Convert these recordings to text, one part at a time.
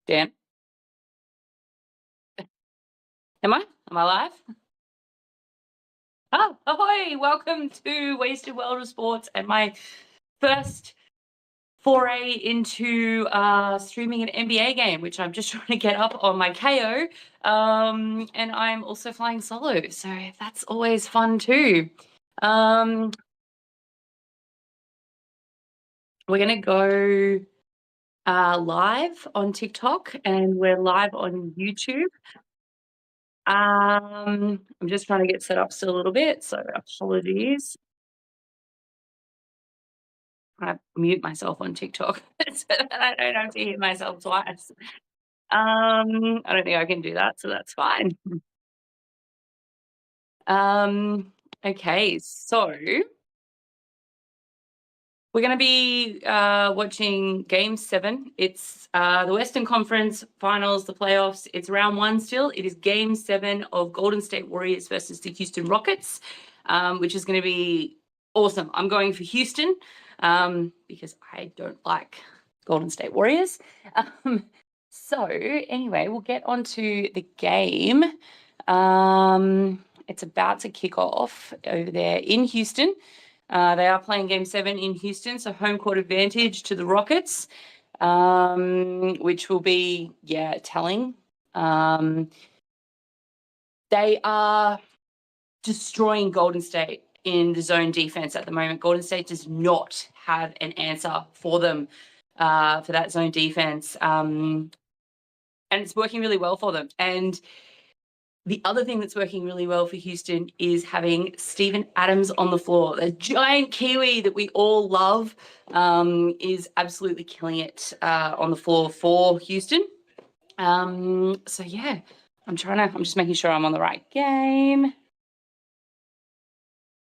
Dan, am I? Am I live? Ah, ahoy! Welcome to Wasted World of Sports and my first foray into streaming an NBA game, which I'm just trying to get up on my KO. And I'm also flying solo, so that's always fun too. We're gonna go live on TikTok and we're live on YouTube. I'm just trying to get set up still a little bit, so apologies. I mute myself on TikTok so that I don't have to hear myself twice. I don't think I can do that, so that's fine. Okay, so we're going to be watching Game 7. It's the Western Conference Finals, the playoffs. It's round 1 still. It is Game 7 of Golden State Warriors versus the Houston Rockets, which is going to be awesome. I'm going for Houston because I don't like Golden State Warriors. So anyway, we'll get on to the game. It's about to kick off over there in Houston. They are playing Game 7 in Houston, so home court advantage to the Rockets, which will be, telling. They are destroying Golden State in the zone defense at the moment. Golden State does not have an answer for them for that zone defense, and it's working really well for them. And the other thing that's working really well for Houston is having Steven Adams on the floor. The giant Kiwi that we all love is absolutely killing it on the floor for Houston. So yeah, I'm just making sure I'm on the right game.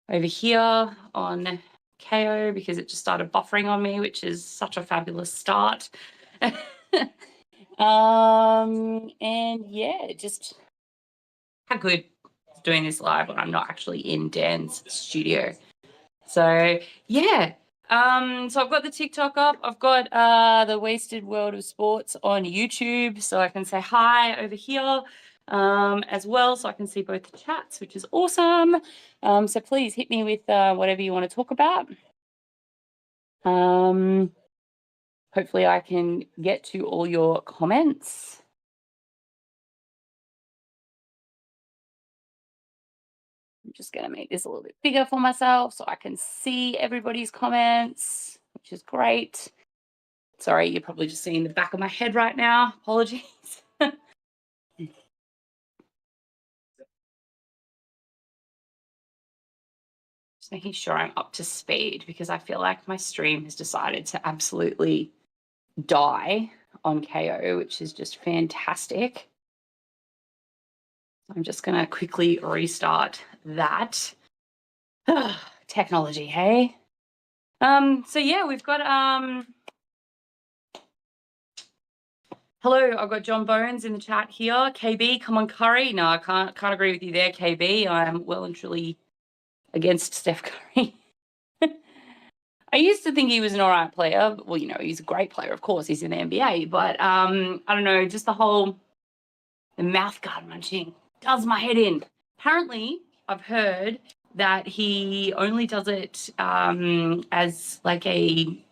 Over here on KO because it just started buffering on me, which is such a fabulous start. And yeah, just how good doing this live when I'm not actually in Dan's studio. So yeah. So I've got the TikTok up. I've got the Wasted World of Sports on YouTube, so I can say hi over here as well, so I can see both the chats, which is awesome. So please hit me with whatever you want to talk about. Hopefully I can get to all your comments. I'm just going to make this a little bit bigger for myself so I can see everybody's comments, which is great. Sorry, you're probably just seeing the back of my head right now. Apologies. Just making sure I'm up to speed because I feel like my stream has decided to absolutely die on KO, which is just fantastic. I'm just going to quickly restart that. Technology, hey? So yeah, we've got hello, I've got John Bones in the chat here. KB, come on, Curry. No, I can't agree with you there, KB. I'm well and truly against Steph Curry. I used to think he was an all right player. Well, you know, he's a great player, of course. He's in the NBA. But I don't know, just the mouth guard munching does my head in. Apparently, I've heard that he only does it as like a,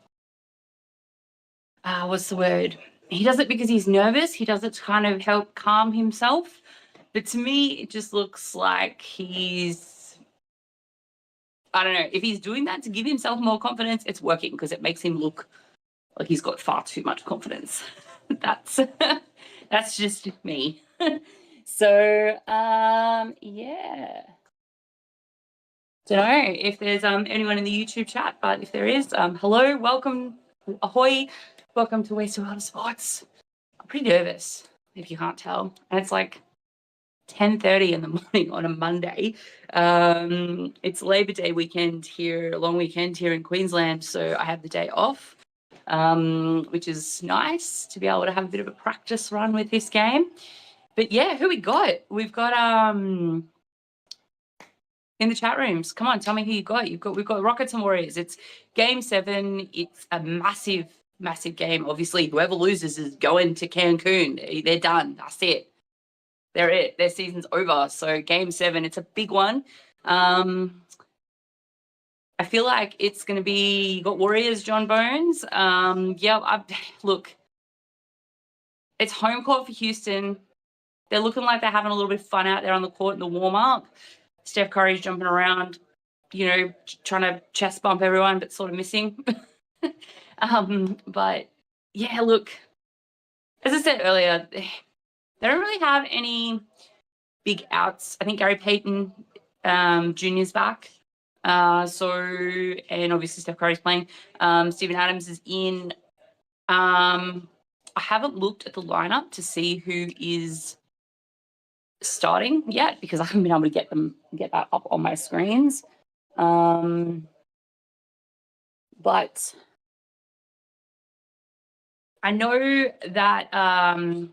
what's the word? He does it because he's nervous. He does it to kind of help calm himself. But to me, it just looks like he's, I don't know, if he's doing that to give himself more confidence, it's working because it makes him look like he's got far too much confidence. That's just me. So, yeah. Don't know if there's anyone in the YouTube chat, but if there is, hello, welcome, ahoy, welcome to Wasted World of Sports. I'm pretty nervous, if you can't tell, and it's like 10:30 in the morning on a Monday. It's Labor Day weekend here, a long weekend here in Queensland, so I have the day off, which is nice to be able to have a bit of a practice run with this game. But yeah, who we got? We've got in the chat rooms. Come on, tell me who you got. We've got Rockets and Warriors. It's Game 7. It's a massive massive game. Obviously, whoever loses is going to Cancun. They're done. That's it. They're it. Their season's over. So game 7, it's a big one. I feel like it's going to be, you got Warriors, John Bones. Look, it's home court for Houston. They're looking like they're having a little bit of fun out there on the court in the warm-up. Steph Curry's jumping around, trying to chest bump everyone, but sort of missing. But yeah, look, as I said earlier, they don't really have any big outs. I think Gary Payton Jr.'s back. And obviously Steph Curry's playing. Steven Adams is in. I haven't looked at the lineup to see who is starting yet because I haven't been able to get that up on my screens. But I know that I can't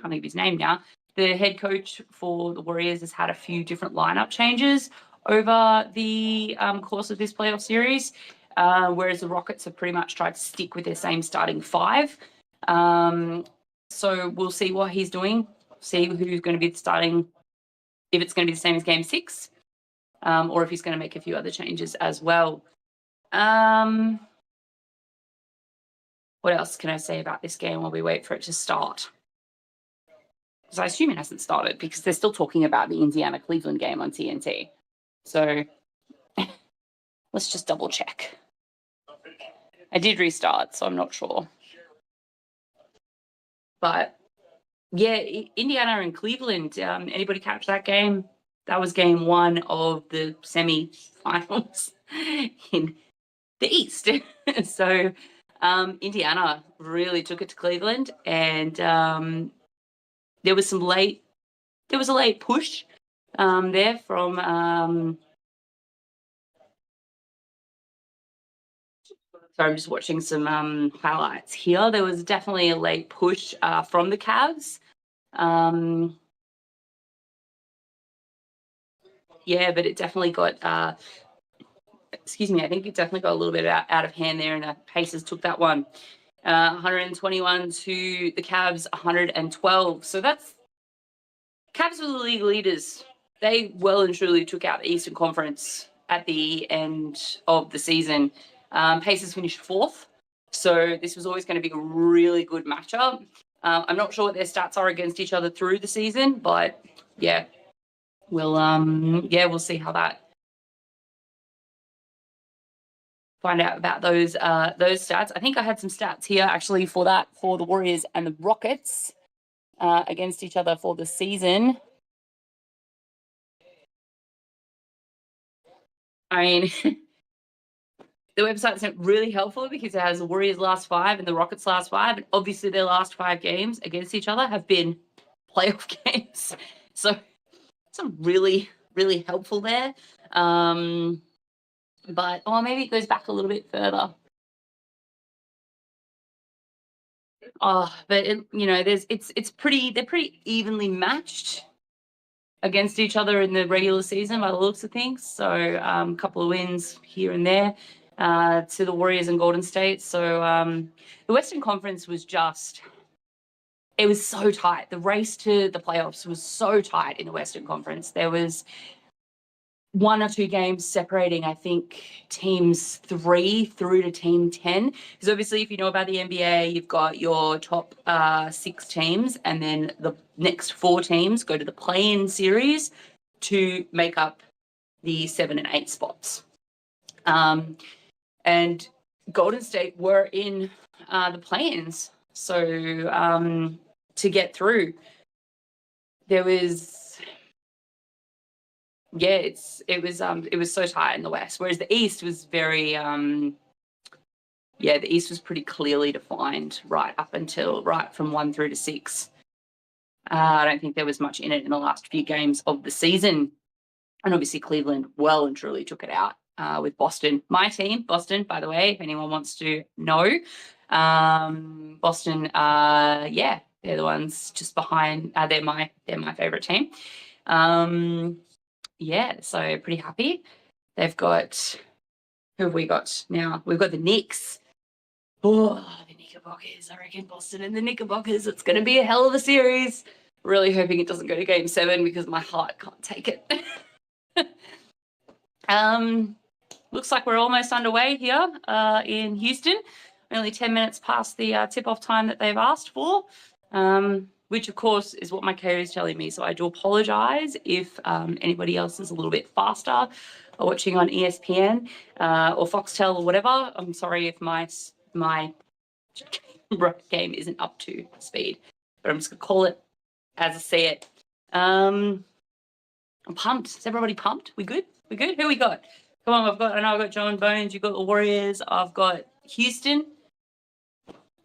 think of his name now. The head coach for the Warriors has had a few different lineup changes over the course of this playoff series, whereas the Rockets have pretty much tried to stick with their same starting 5. So we'll see what he's doing, see who's going to be starting, if it's going to be the same as Game 6, or if he's going to make a few other changes as well. What else can I say about this game while we wait for it to start? Because I assume it hasn't started because they're still talking about the Indiana-Cleveland game on TNT. So let's just double check. I did restart, so I'm not sure. But yeah, Indiana and Cleveland. Anybody catch that game? That was game 1 of the semi-finals in the East. So Indiana really took it to Cleveland, and there was a late push there from. So I'm just watching some highlights here. There was definitely a late push from the Cavs. Yeah, but it definitely got, excuse me, I think it definitely got a little bit out of hand there, and the Pacers took that one. 121 to the Cavs, 112. So that's, Cavs were the league leaders. They well and truly took out the Eastern Conference at the end of the season. Pacers finished 4th. So this was always going to be a really good matchup. I'm not sure what their stats are against each other through the season, but yeah, we'll see how that. Find out about those stats. I think I had some stats here actually for the Warriors and the Rockets against each other for the season. I mean, the website's not really helpful because it has the Warriors' last 5 and the Rockets' last 5, and obviously their last 5 games against each other have been playoff games. So it's not really, really helpful there. But maybe it goes back a little bit further. But they're pretty evenly matched against each other in the regular season by the looks of things. So a couple of wins here and there to the Warriors and Golden State. So the Western Conference was it was so tight. The race to the playoffs was so tight in the Western Conference. There was 1 or 2 games separating, I think, teams 3 through to team 10. Because obviously, if you know about the NBA, you've got your top 6 teams, and then the next 4 teams go to the play-in series to make up the 7 and 8 spots. And Golden State were in the play-ins, so to get through, there was. Yeah, it was so tight in the West, whereas the East was very the East was pretty clearly defined right from 1 through to 6. I don't think there was much in it in the last few games of the season, and obviously Cleveland well and truly took it out with Boston. My team, Boston, by the way, if anyone wants to know, Boston, they're the ones just behind. They're my favorite team. Yeah, so pretty happy. They've got, who have we got now? We've got the Knicks. Oh, the Knickerbockers. I reckon Boston and the Knickerbockers. It's going to be a hell of a series. Really hoping it doesn't go to game 7 because my heart can't take it. Looks like we're almost underway here in Houston. Only 10 minutes past the tip-off time that they've asked for, which, of course, is what my co is telling me. So I do apologise if anybody else is a little bit faster or watching on ESPN or Foxtel or whatever. I'm sorry if my game isn't up to speed, but I'm just going to call it as I see it. I'm pumped. Is everybody pumped? We good? We good? Who we got? Come on, I know I've got John Bones, you've got the Warriors, I've got Houston.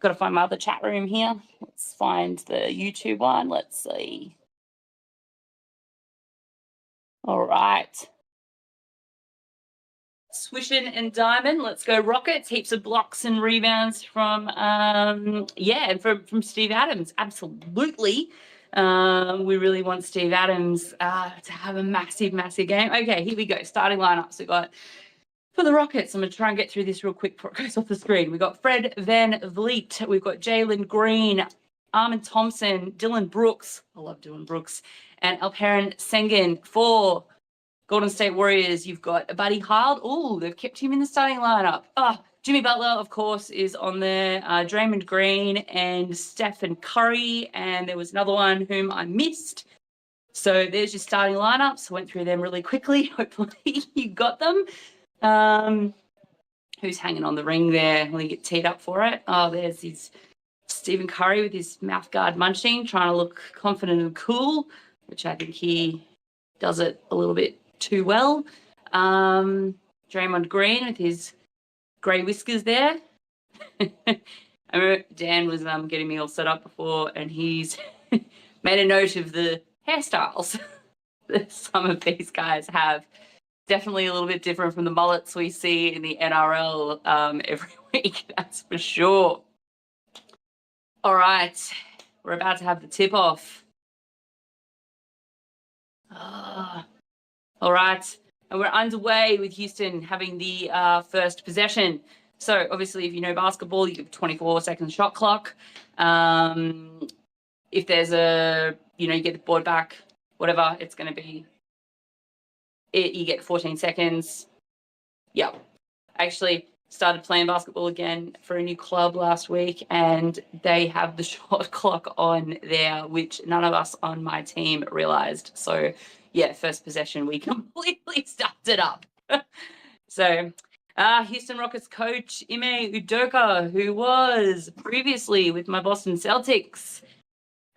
Got to find my other chat room here. Let's find the YouTube one. Let's see. All right. Swishing and Diamond. Let's go Rockets. Heaps of blocks and rebounds from and from Steve Adams. Absolutely. We really want Steve Adams to have a massive, massive game. Okay, here we go. Starting lineups. We got for the Rockets. I'm going to try and get through this real quick before it goes off the screen. We've got Fred VanVleet. We've got Jalen Green, Armin Thompson, Dylan Brooks. I love Dylan Brooks. And Alperen Sengun. For Golden State Warriors, you've got Buddy Hield. Oh, they've kept him in the starting lineup. Jimmy Butler, of course, is on there. Draymond Green and Stephen Curry. And there was another one whom I missed. So there's your starting lineups. I went through them really quickly. Hopefully you got them. Who's hanging on the ring there? Will he get teed up for it? Oh, there's his Stephen Curry with his mouth guard munching, trying to look confident and cool, which I think he does it a little bit too well. Draymond Green with his grey whiskers there. I remember Dan was getting me all set up before, and he's made a note of the hairstyles that some of these guys have. Definitely a little bit different from the mullets we see in the NRL every week, that's for sure. All right, we're about to have the tip-off. All right, and we're underway with Houston having the first possession. So obviously, if you know basketball, you have a 24-second shot clock. If there's you get the board back, whatever, it's going to be you get 14 seconds. Yep. I actually started playing basketball again for a new club last week, and they have the shot clock on there, which none of us on my team realized. So, yeah, first possession, we completely stuffed it up. So, Houston Rockets coach Ime Udoka, who was previously with my Boston Celtics,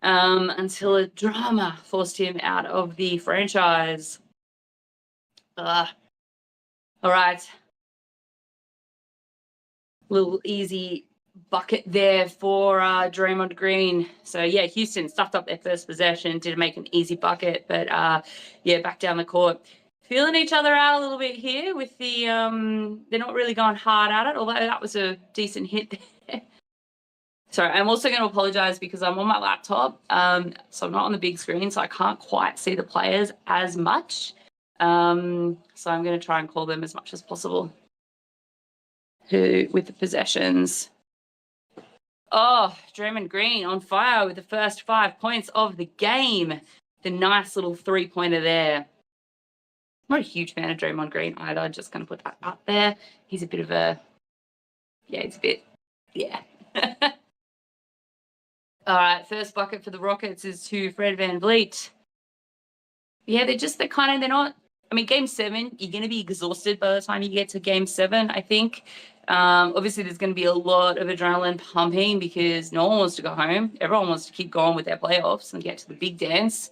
until a drama forced him out of the franchise. All right. Little easy bucket there for Draymond Green. So, yeah, Houston stuffed up their first possession, did make an easy bucket, but, back down the court. Feeling each other out a little bit here with the they're not really going hard at it, although that was a decent hit there. Sorry, I'm also going to apologise because I'm on my laptop, so I'm not on the big screen, so I can't quite see the players as much. So I'm going to try and call them as much as possible. Who with the possessions? Oh, Draymond Green on fire with the first 5 points of the game. The nice little 3-pointer there. I'm not a huge fan of Draymond Green either. Just going to put that up there. He's a bit of a, All right, first bucket for the Rockets is to Fred VanVleet. Yeah, they're not. I mean, game 7, you're going to be exhausted by the time you get to game 7, I think. Obviously, there's going to be a lot of adrenaline pumping because no one wants to go home. Everyone wants to keep going with their playoffs and get to the big dance.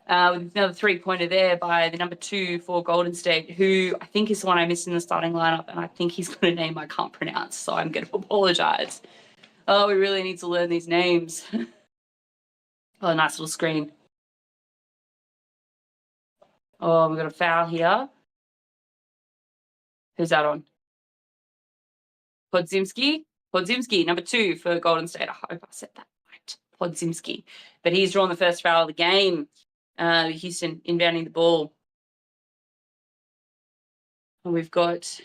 With another 3-pointer there by the number 2 for Golden State, who I think is the one I missed in the starting lineup, and I think he's got a name I can't pronounce, so I'm going to apologize. Oh, we really need to learn these names. Oh, nice little screen. Oh, we've got a foul here. Who's that on? Podzimski, number 2 for Golden State. I hope I said that right. Podzimski. But he's drawn the first foul of the game. Houston inbounding the ball. And we've got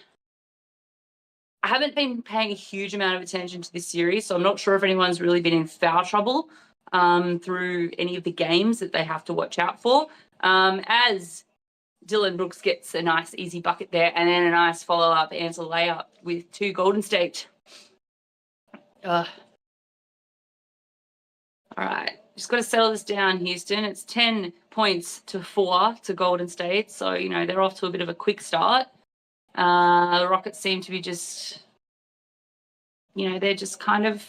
I haven't been paying a huge amount of attention to this series, so I'm not sure if anyone's really been in foul trouble through any of the games that they have to watch out for. As Dylan Brooks gets a nice easy bucket there, and then a nice follow-up answer layup with 2 Golden State. All right, just got to settle this down, Houston. It's 10 points to 4 to Golden State, so, you know, they're off to a bit of a quick start. The Rockets seem to be just, you know, they're just kind of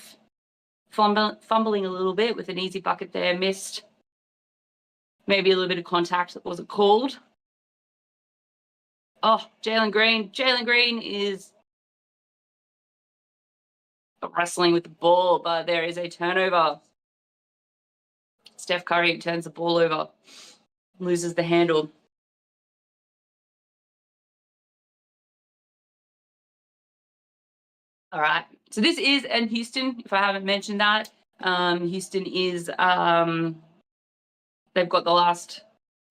fumbling a little bit with an easy bucket there, missed. Maybe a little bit of contact that wasn't called. Oh, Jalen Green. Jalen Green is wrestling with the ball, but there is a turnover. Steph Curry turns the ball over, loses the handle. All right. So this is in Houston, if I haven't mentioned that. Houston is, they've got the last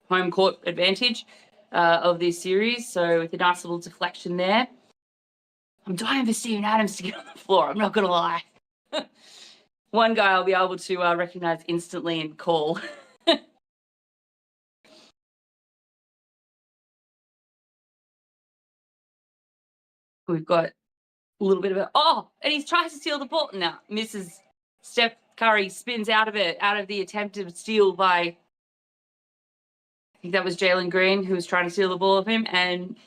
home court advantage of this series. So with a nice little deflection there. I'm dying for Steven Adams to get on the floor. I'm not going to lie. One guy I'll be able to recognize instantly and call. We've got a little bit of a, oh, and he tries to steal the ball. No, misses. Steph Curry spins out of it, out of the attempted steal by, I think that was Jalen Green, who was trying to steal the ball of him, and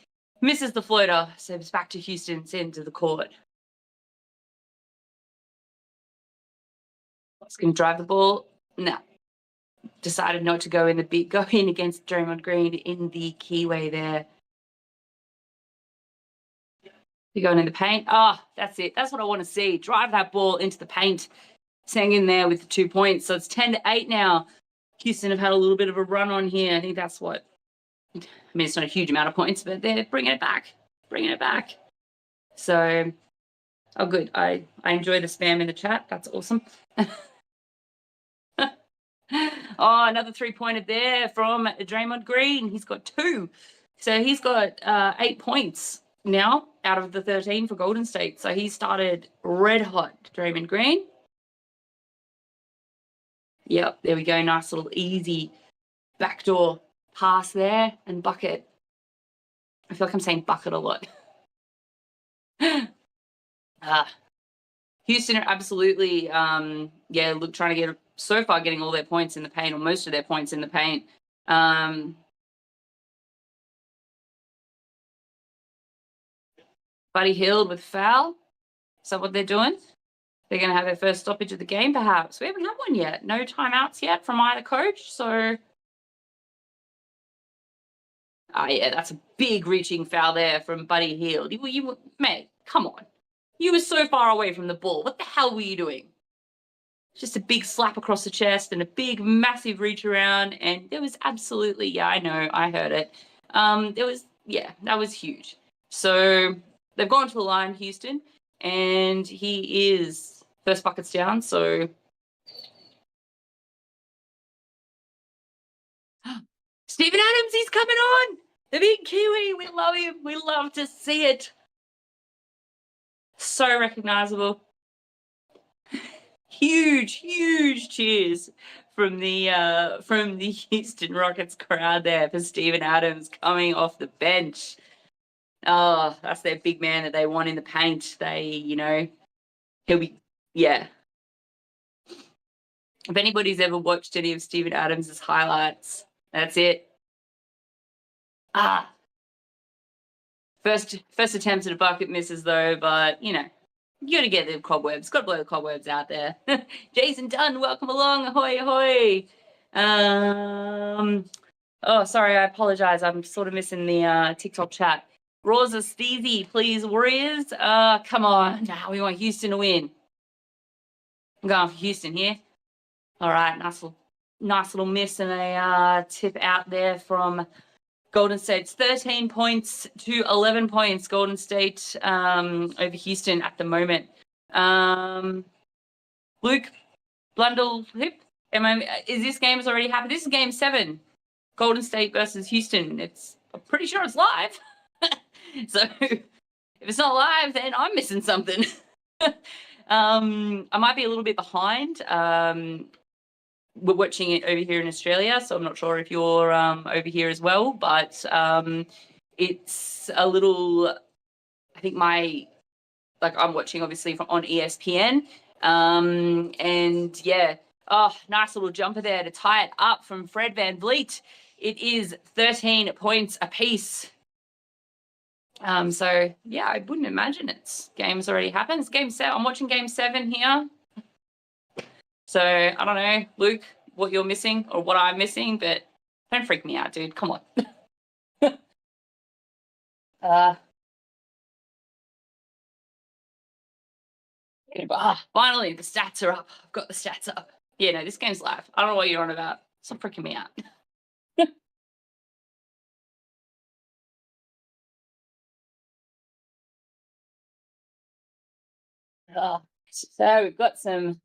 misses the floater. So it's back to Houston's end of the court. It's going to drive the ball. No. Decided not to go in against Draymond Green in the keyway there. You're going in the paint. Oh, that's it. That's what I want to see. Drive that ball into the paint. Hang in there with the 2 points. So it's 10-8 now. Houston have had a little bit of a run on here. I think that's what, I mean, it's not a huge amount of points, but they're bringing it back. Bringing it back. So, oh, good. I enjoy the spam in the chat. That's awesome. Oh, another 3-pointer there from Draymond Green. He's got 2. So he's got 8 points now out of the 13 for Golden State. So he started red hot, Draymond Green. Yep, there we go. Nice little easy backdoor pass there and bucket. I feel like I'm saying bucket a lot. Houston are absolutely, trying to get, so far getting all their points in the paint, or most of their points in the paint. Buddy Hield with foul. Is that what they're doing? They're going to have their first stoppage of the game, perhaps. We haven't had one yet. No timeouts yet from either coach. So, yeah, that's a big reaching foul there from Buddy Hield. Mate, come on. You were so far away from the ball. What the hell were you doing? Just a big slap across the chest and a big, massive reach around. And there was absolutely, yeah, I know, I heard it. That was huge. So they've gone to the line, Houston, and he is first buckets down. So Steven Adams, he's coming on. The big Kiwi. We love him. We love to see it. So recognizable. Huge cheers from the Houston Rockets crowd there for Steven Adams coming off the bench. Oh, that's their big man that they want in the paint. He'll be, yeah. If anybody's ever watched any of Steven Adams' highlights, that's it. First attempt at a bucket misses though, but you got to get the cobwebs. Got to blow the cobwebs out there. Jason Dunn, welcome along. Ahoy, ahoy. Oh, sorry, I apologize. I'm sort of missing the TikTok chat. Rosa Steezy, please, Warriors. Come on. Nah, we want Houston to win. I'm going for Houston here. All right, nice little miss and a tip out there from Golden State's 13 points to 11 points. Golden State over Houston at the moment. Luke Blundell-Hip, is this game has already happened? This is game 7. Golden State versus Houston. I'm pretty sure it's live. So if it's not live, then I'm missing something. I might be a little bit behind. We're watching it over here in Australia, so I'm not sure if you're over here as well, but it's a little, I think I'm watching obviously on ESPN, and yeah, oh, nice little jumper there to tie it up from Fred VanVleet. It is 13 points apiece. So yeah, I wouldn't imagine game's already happened. It's game 7. I'm watching game 7 here. So I don't know, Luke, what you're missing or what I'm missing, but don't freak me out, dude. Come on. Finally, the stats are up. I've got the stats up. Yeah, no, this game's live. I don't know what you're on about. Stop freaking me out. So I've got some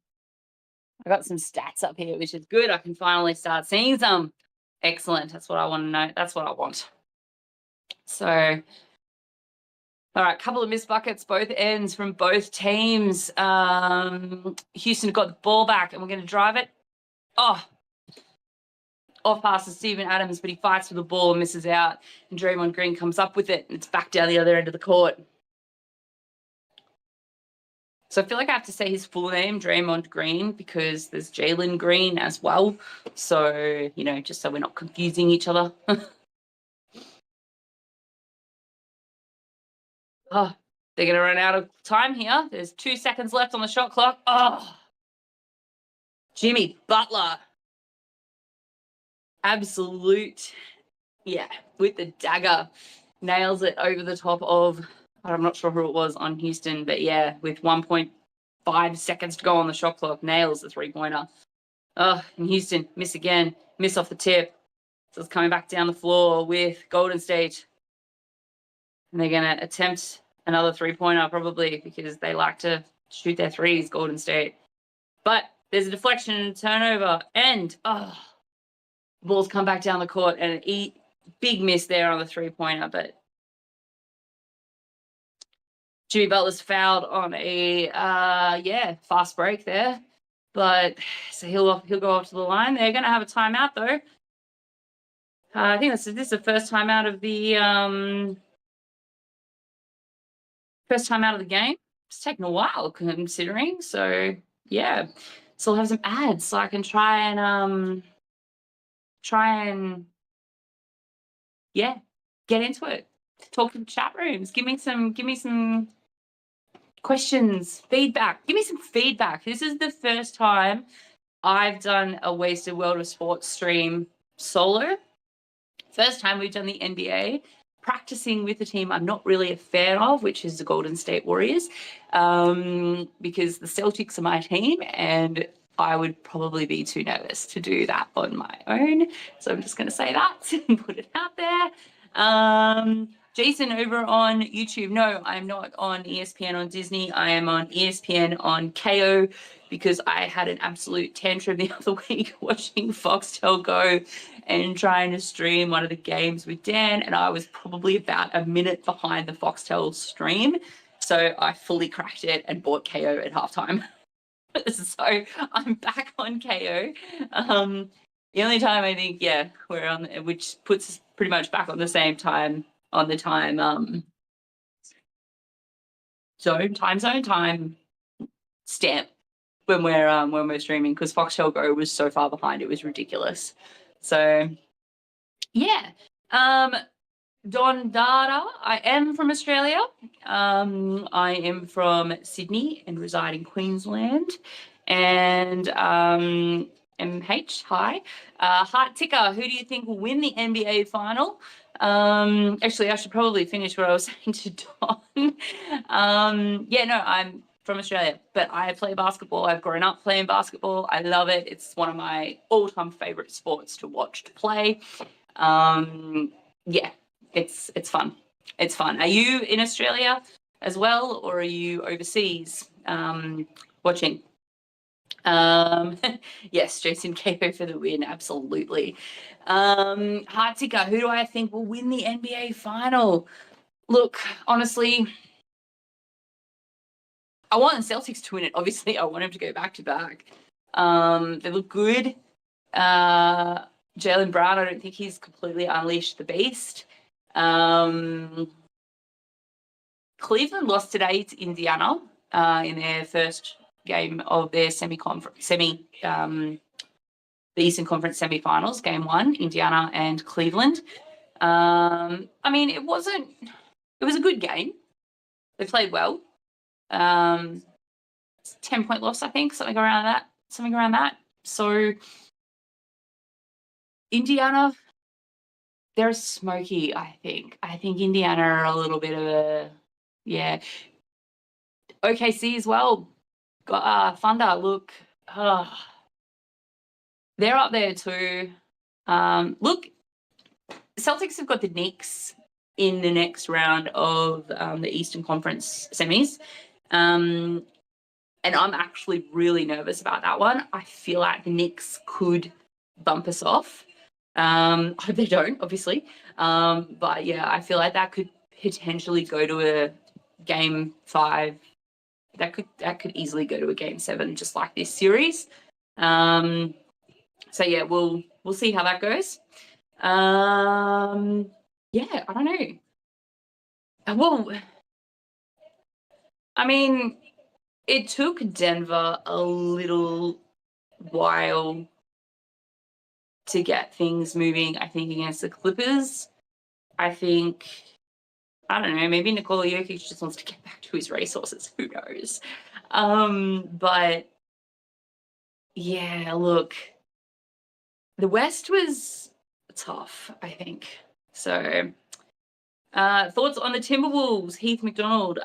stats up here, which is good. I can finally start seeing some. Excellent. That's what I want to know. That's what I want. So, all right, couple of missed buckets, both ends from both teams. Houston got the ball back, and we're going to drive it. Oh, off pass to Steven Adams, but he fights for the ball and misses out. And Draymond Green comes up with it, and it's back down the other end of the court. So I feel like I have to say his full name, Draymond Green, because there's Jalen Green as well. So, just so we're not confusing each other. Oh, they're going to run out of time here. There's 2 seconds left on the shot clock. Oh, Jimmy Butler. Absolute, yeah, with the dagger. Nails it over the top of, I'm not sure who it was on Houston, but yeah, with 1.5 seconds to go on the shot clock, nails the three-pointer. Oh, and Houston, miss again. Miss off the tip. So it's coming back down the floor with Golden State. And they're going to attempt another three-pointer probably because they like to shoot their threes, Golden State. But there's a deflection and a turnover. And, balls come back down the court and big miss there on the three-pointer. But Jimmy Butler's fouled on a, fast break there. But so he'll go off to the line. They're going to have a timeout, though. I think this is the first timeout of the game. It's taken a while considering. So yeah, so I'll have some ads so I can try and get into it. Talk to the chat rooms. Give me some questions, feedback. Give me some feedback. This is the first time I've done a Wasted World of Sports stream solo. First time we've done the NBA, practicing with a team I'm not really a fan of, which is the Golden State Warriors, because the Celtics are my team and I would probably be too nervous to do that on my own. So I'm just going to say that and put it out there. Jason over on YouTube. No, I'm not on ESPN on Disney. I am on ESPN on KO because I had an absolute tantrum the other week watching Foxtel Go and trying to stream one of the games with Dan, and I was probably about a minute behind the Foxtel stream. So I fully cracked it and bought KO at halftime. So I'm back on KO. The only time I think, we're on, which puts us pretty much back on the same time, on the time time stamp when we're streaming, because Foxtel Go was so far behind, it was ridiculous. So yeah. Don Dada, I am from Australia. I am from Sydney and reside in Queensland. And MH, hi. Heart Ticker, who do you think will win the NBA final? Actually, I should probably finish what I was saying to Don. I'm from Australia, but I play basketball. I've grown up playing basketball. I love it. It's one of my all-time favorite sports to watch, to play. It's fun. It's fun. Are you in Australia as well, or are you overseas watching? Yes, Jason Capo for the win, absolutely. Heart Ticker, who do I think will win the NBA final? Look, honestly, I want the Celtics to win it. Obviously, I want them to go back to back. They look good. Jaylen Brown, I don't think he's completely unleashed the beast. Cleveland lost today to Indiana in their first game of their the Eastern Conference semifinals, game 1, Indiana and Cleveland. I mean, it was a good game. They played well. 10-point loss, I think, something around that. So Indiana, they're smoky, I think. I think Indiana are a little bit of a, yeah. OKC as well. Thunder, look, they're up there too. Look, Celtics have got the Knicks in the next round of the Eastern Conference semis. And I'm actually really nervous about that one. I feel like the Knicks could bump us off. I hope they don't, obviously. But yeah, I feel like that could potentially go to a game 5. That could easily go to a game 7, just like this series. So yeah, we'll see how that goes. Yeah, I don't know. Well, I mean, it took Denver a little while to get things moving, I think, against the Clippers. I think, I don't know, maybe Nikola Jokic just wants to get back to his resources. Who knows? But yeah, look, the West was tough, I think. So thoughts on the Timberwolves, Heath McDonald?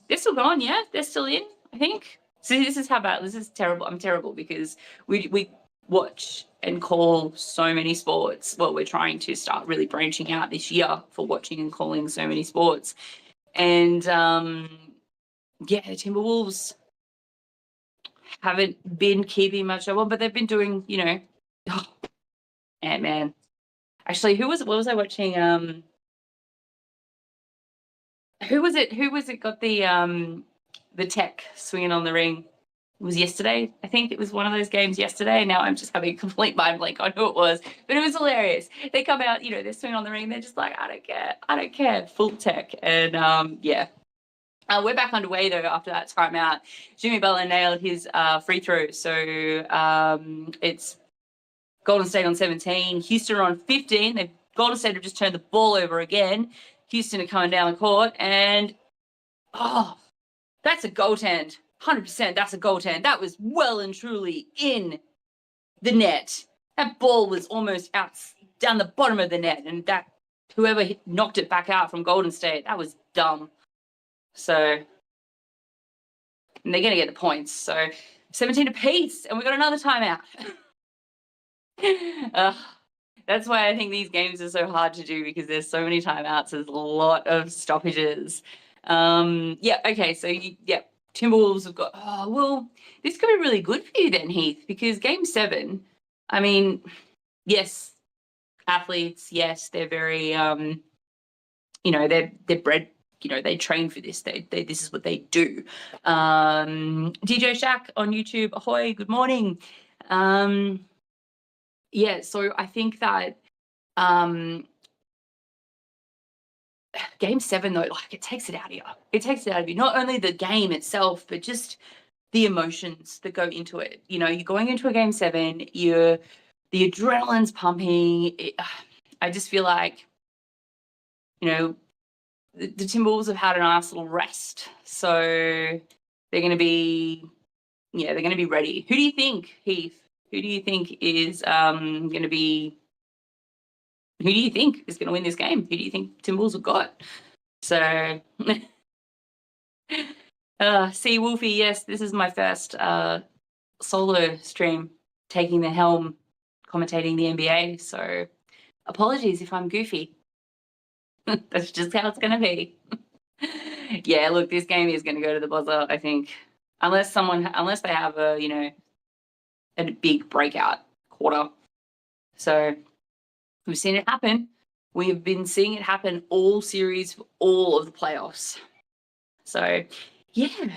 They're still gone, yeah? They're still in, I think. So this is terrible. I'm terrible because we watch and call so many sports. Well, we're trying to start really branching out this year for watching and calling so many sports. And yeah, the Timberwolves haven't been keeping much of, but they've been doing, Ant-Man. Actually, what was I watching? Who was it got the tech swinging on the ring? It was yesterday. I think it was one of those games yesterday. Now I'm just having a complete mind blank on who it was, but it was hilarious. They come out, they're swinging on the ring. They're just like, I don't care, full tech. And yeah. We're back underway though after that timeout. Jimmy Butler nailed his free throw. So it's Golden State on 17, Houston on 15. Golden State have just turned the ball over again. Houston are coming down the court, and that's a goaltend. 100%, that's a goaltend. That was well and truly in the net. That ball was almost out down the bottom of the net, and that whoever knocked it back out from Golden State, that was dumb. So, and they're going to get the points. So 17 apiece, and we got another timeout. That's why I think these games are so hard to do, because there's so many timeouts. There's a lot of stoppages. Yeah, okay, so Timberwolves have got, this could be really good for you then, Heath, because game 7, I mean, yes, athletes, yes, they're very, they're bred, they train for this. They this is what they do. DJ Shack on YouTube, ahoy, good morning. Yeah, so I think that game 7 though, like, it takes it out of you. It takes it out of you. Not only the game itself, but just the emotions that go into it. You're going into a game 7, the adrenaline's pumping. I just feel like, the Timberwolves have had a nice little rest, so they're going to be, ready. Who do you think, Heath? Who do you think is going to be? Who do you think is going to win this game? Who do you think Timberwolves have got? So, see, Wolfie, yes, this is my first solo stream, taking the helm, commentating the NBA. So, apologies if I'm goofy. That's just how it's going to be. Yeah, look, this game is going to go to the buzzer, I think, unless they have a big breakout quarter. So we've seen it happen. We've been seeing it happen all series for all of the playoffs. So yeah,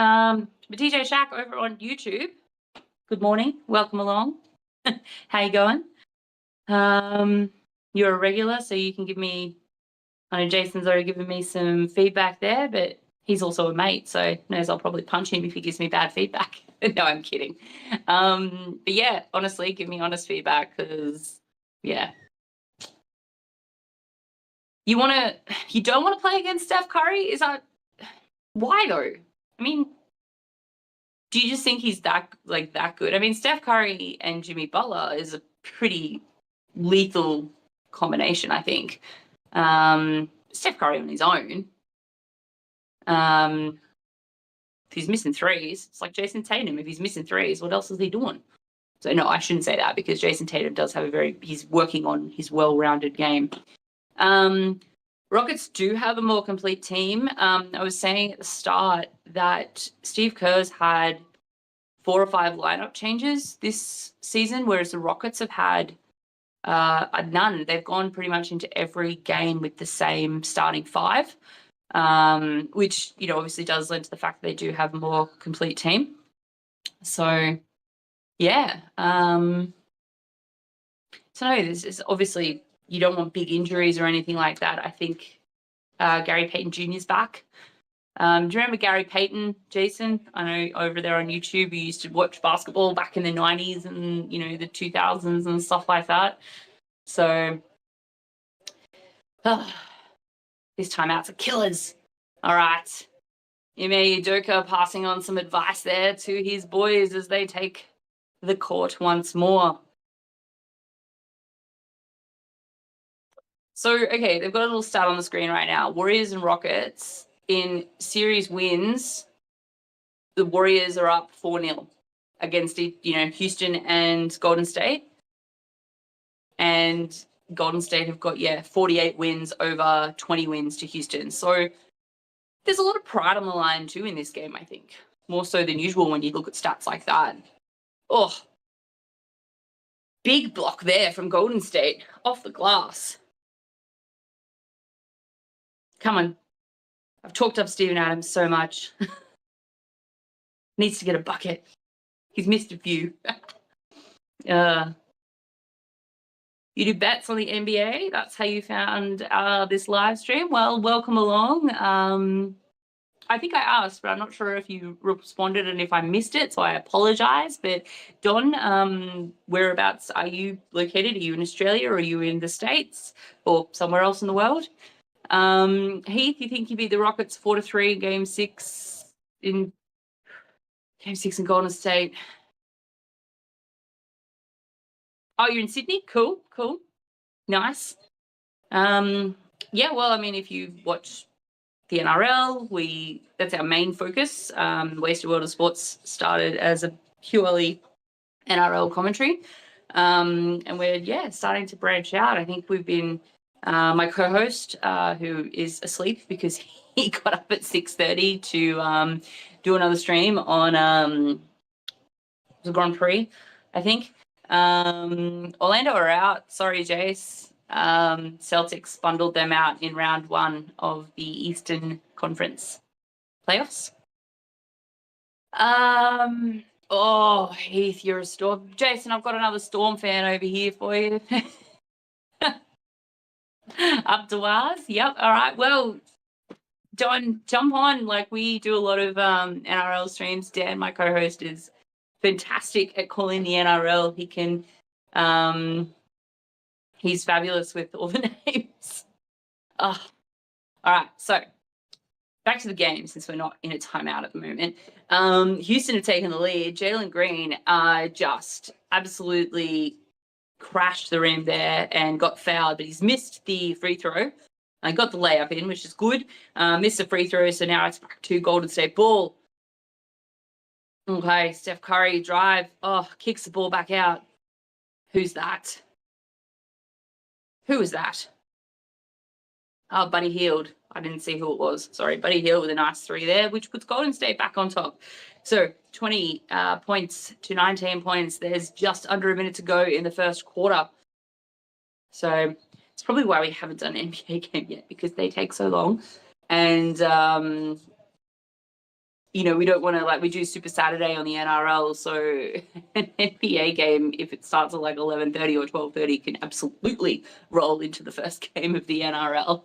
But DJ Shaq over on YouTube. Good morning. Welcome along. How you going? You're a regular, so you can give me. I know Jason's already given me some feedback there, but he's also a mate, so knows I'll probably punch him if he gives me bad feedback. No, I'm kidding. But yeah, honestly, give me honest feedback because, yeah. You don't want to play against Steph Curry? Is that why though? I mean, do you just think he's that good? I mean, Steph Curry and Jimmy Butler is a pretty lethal combination, I think. Steph Curry on his own. If he's missing threes, it's like Jason Tatum. If he's missing threes, what else is he doing? So no, I shouldn't say that because Jason Tatum does have he's working on his well-rounded game. Rockets do have a more complete team. I was saying at the start that Steve Kerr's had 4 or 5 lineup changes this season, whereas the Rockets have had none. They've gone pretty much into every game with the same starting 5, which, obviously does lend to the fact that they do have a more complete team. So, yeah. So, no, this is obviously you don't want big injuries or anything like that. I think Gary Payton Jr. is back. Do you remember Gary Payton, Jason? I know over there on YouTube you used to watch basketball back in the 90s and, the 2000s and stuff like that. So, these timeouts are killers. All right. Ime Udoka passing on some advice there to his boys as they take the court once more. So, okay, they've got a little stat on the screen right now. Warriors and Rockets in series wins, the Warriors are up 4-0 against, Houston and Golden State. And Golden State have got, 48 wins over 20 wins to Houston. So there's a lot of pride on the line too in this game, I think. More so than usual when you look at stats like that. Oh, big block there from Golden State off the glass. Come on. I've talked up Steven Adams so much. Needs to get a bucket. He's missed a few. You do bets on the NBA? That's how you found this live stream? Well, welcome along. I think I asked, but I'm not sure if you responded and if I missed it, so I apologize. But Don, whereabouts are you located? Are you in Australia or are you in the States or somewhere else in the world? Heath, you think you beat the Rockets 4-3 in Game 6 in Golden State? Oh, you're in Sydney? Cool. Nice. Yeah, well, I mean, if you watch the NRL, that's our main focus. Wasted World of Sports started as a purely NRL commentary. And we're, starting to branch out. I think we've been, my co-host, who is asleep because he got up at 6:30 to do another stream on the Grand Prix, I think. Orlando are out. Sorry, Jace. Celtics bundled them out in round 1 of the Eastern Conference playoffs. Oh, Heath, you're a Storm. Jason, I've got another Storm fan over here for you. Up to ours. Yep. All right. Well, Don, jump on. Like, we do a lot of NRL streams. Dan, my co-host, is fantastic at calling the NRL. He can he's fabulous with all the names. All right, so back to the game since we're not in a timeout at the moment. Houston have taken the lead. Jalen Green just absolutely crashed the rim there and got fouled, but he's missed the free throw. I got the layup in, which is good. Missed the free throw, so now it's back to Golden State ball. Okay, Steph Curry drive. Oh, kicks the ball back out. Who's that? Who was that? Oh, Buddy Hield. I didn't see who it was. Sorry, Buddy Hield with a nice 3 there, which puts Golden State back on top. So 20 points to 19 points. There's just under a minute to go in the first quarter. So it's probably why we haven't done an NBA game yet, because they take so long. And you know, we don't want to, like, we do Super Saturday on the NRL, so an NBA game, if it starts at like 11:30 or 12:30, can absolutely roll into the first game of the NRL.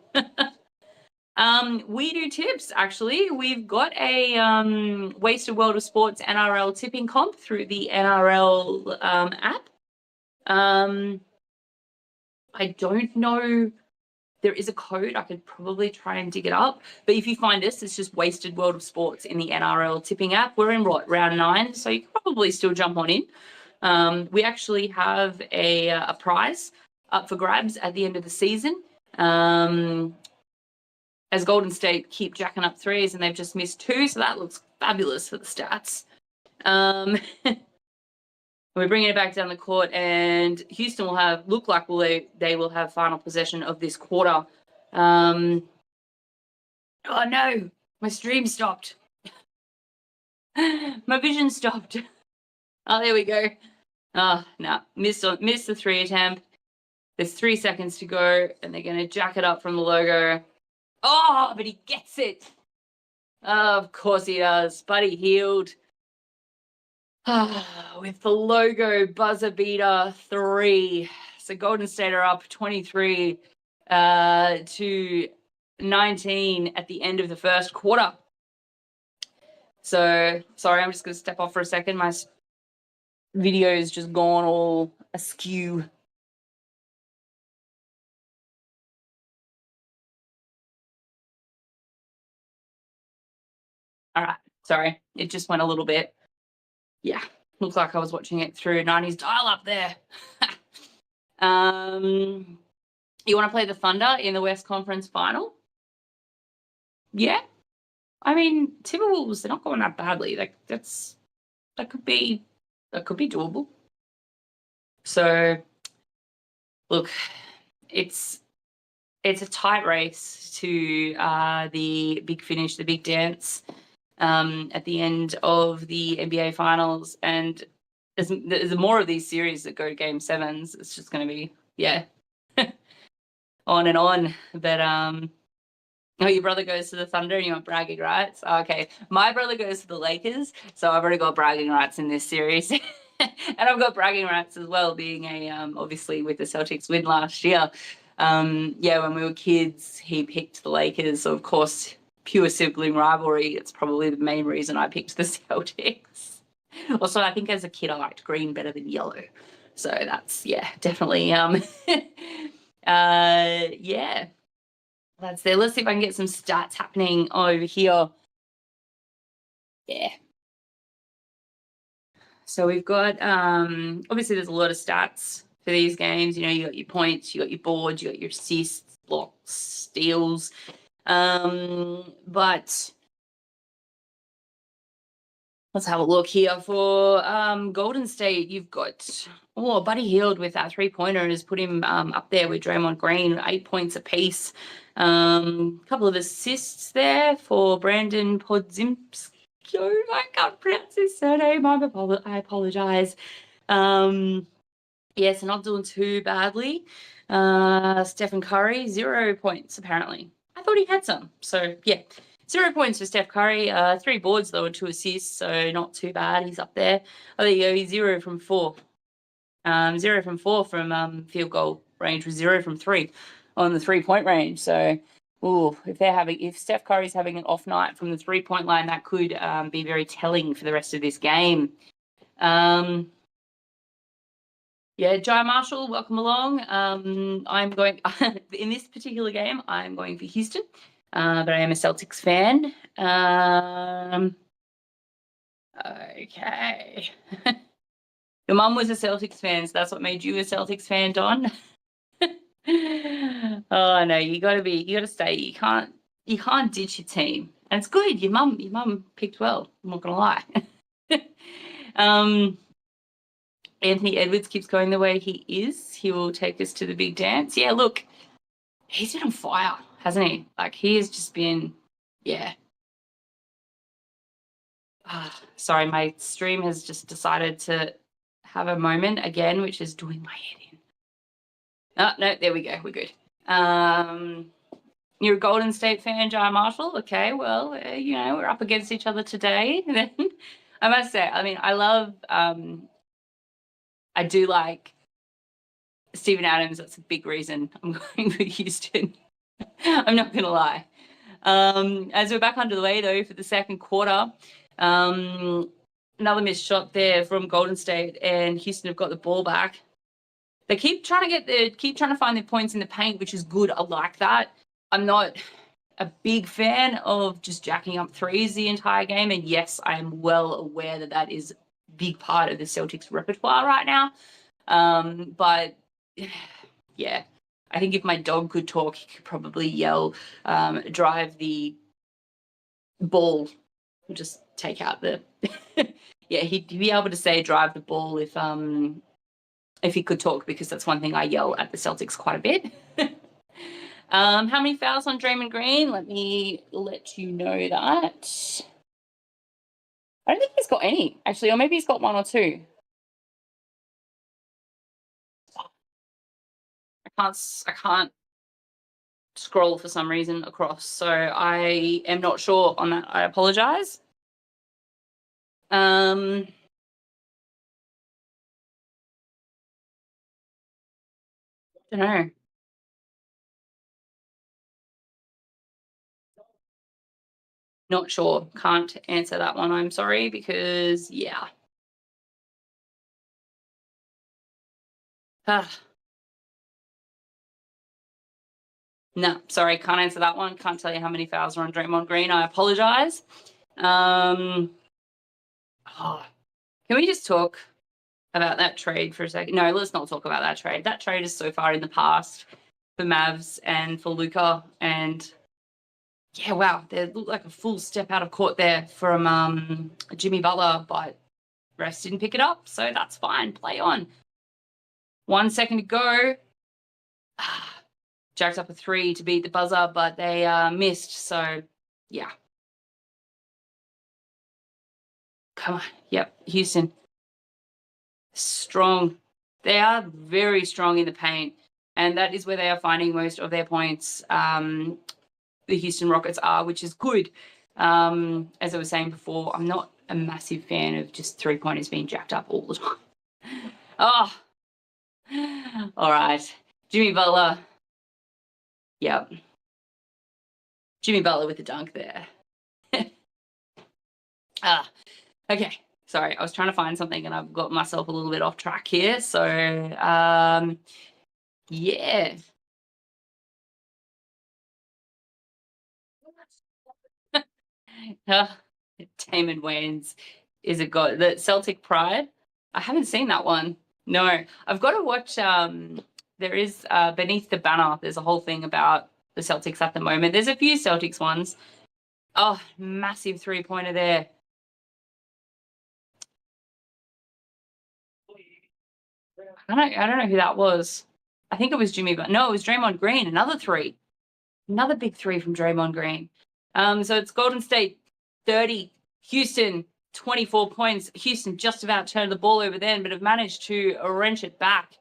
We do tips, actually. We've got a Wasted World of Sports NRL tipping comp through the NRL app. I don't know. There is a code. I could probably try and dig it up. But if you find us, it's just Wasted World of Sports in the NRL tipping app. We're in what, round 9, so you can probably still jump on in. We actually have a prize up for grabs at the end of the season. As Golden State keep jacking up threes, and they've just missed 2, so that looks fabulous for the stats. We're bringing it back down the court, and Houston will look like they will have final possession of this quarter. Oh no, my stream stopped. My vision stopped. Oh, there we go. Oh, no, missed the 3 attempt. There's 3 seconds to go, and they're going to jack it up from the logo. Oh, but he gets it. Oh, of course he does. Buddy Hield. With the logo buzzer beater 3. So Golden State are up 23 to 19 at the end of the first quarter. So, sorry, I'm just going to step off for a second. My video is just gone all askew. All right, sorry. It just went a little bit. Yeah, looks like I was watching it through 90s dial-up there. You want to play the Thunder in the West Conference Final? Yeah. I mean, Timberwolves, they're not going that badly. Like, that could be doable. So, look, it's a tight race to the big finish, the big dance at the end of the NBA Finals. And there's more of these series that go to Game 7s. It's just going to be, yeah, on and on. But oh, your brother goes to the Thunder and you want bragging rights? Okay. My brother goes to the Lakers, so I've already got bragging rights in this series. And I've got bragging rights as well, being obviously with the Celtics win last year. Yeah, when we were kids, he picked the Lakers. So, of course, pure sibling rivalry. It's probably the main reason I picked the Celtics. Also, I think as a kid, I liked green better than yellow. So that's, yeah, definitely, yeah. That's there. Let's see if I can get some stats happening over here. Yeah. So we've got, obviously there's a lot of stats for these games. You know, you got your points, you got your boards, you got your assists, blocks, steals. But let's have a look here for Golden State. You've got, Buddy Hield with that 3-pointer has put him up there with Draymond Green, 8 points apiece. Couple of assists there for Brandon Podziemski. I can't pronounce his surname. I apologize. Yeah, so not doing too badly. Stephen Curry, 0 points apparently. I thought he had some. So yeah, 0 points for Steph Curry. 3 boards though and 2 assists, so not too bad. He's up there. Oh, there you go. He's 0 from 4. 0 from 4 from field goal range, with 0 from 3 on the 3-point range. So, if Steph Curry's having an off night from the 3-point line, that could be very telling for the rest of this game. Yeah, Jai Marshall, welcome along. I'm going in this particular game. I'm going for Houston, but I am a Celtics fan. Okay. Your mum was a Celtics fan, so that's what made you a Celtics fan, Don. Oh no, you gotta stay. You can't ditch your team. And it's good. Your mum picked well, I'm not gonna lie. Anthony Edwards keeps going the way he is. He will take us to the big dance. Yeah, look, he's been on fire, hasn't he? Like, he has just been, yeah. Sorry, my stream has just decided to have a moment again, which is doing my head in. Oh, no, there we go. We're good. You're a Golden State fan, Jai Marshall? Okay, well, you know, we're up against each other today. Then I must say, I mean, I love, I do like Steven Adams. That's a big reason I'm going with Houston. I'm not going to lie. As we're back underway, though, for the second quarter, another missed shot there from Golden State, and Houston have got the ball back. They keep trying to find their points in the paint, which is good. I like that. I'm not a big fan of just jacking up threes the entire game. And yes, I am well aware that that is a big part of the Celtics repertoire right now. But yeah, I think if my dog could talk, he could probably yell, drive the ball, just take out the, yeah, he'd be able to say drive the ball if he could talk, because that's one thing I yell at the Celtics quite a bit. How many fouls on Draymond Green? Let me let you know that. I don't think he's got any, actually, or maybe he's got one or two. I can't scroll for some reason across, so I am not sure on that. I apologize. Don't know. Not sure. Can't answer that one. I'm sorry, because yeah. No, sorry, can't answer that one. Can't tell you how many fouls are on Draymond Green. I apologize. Can we just talk about that trade for a second? No, let's not talk about that trade. That trade is so far in the past for Mavs and for Luka, and yeah, wow, they look like a full step out of court there from Jimmy Butler, but refs didn't pick it up, so that's fine. Play on. 1 second to go. Jacked up a three to beat the buzzer, but they missed, so yeah. Come on. Yep, Houston. Strong. They are very strong in the paint, and that is where they are finding most of their points. The Houston Rockets are, which is good. As I was saying before, I'm not a massive fan of just three-pointers being jacked up all the time. Oh, all right. Jimmy Butler. Yep. Jimmy Butler with the dunk there. Okay. Sorry, I was trying to find something and I've got myself a little bit off track here. So, yeah. Damon Wayans is a god. The Celtic Pride. I haven't seen that one. No, I've got to watch. There is Beneath the Banner. There's a whole thing about the Celtics at the moment. There's a few Celtics ones. Oh, massive three-pointer there. I don't know who that was. I think it was Jimmy, but no, it was Draymond Green. Another three. Another big three from Draymond Green. So it's Golden State 30, Houston 24 points. Houston just about turned the ball over then, but have managed to wrench it back.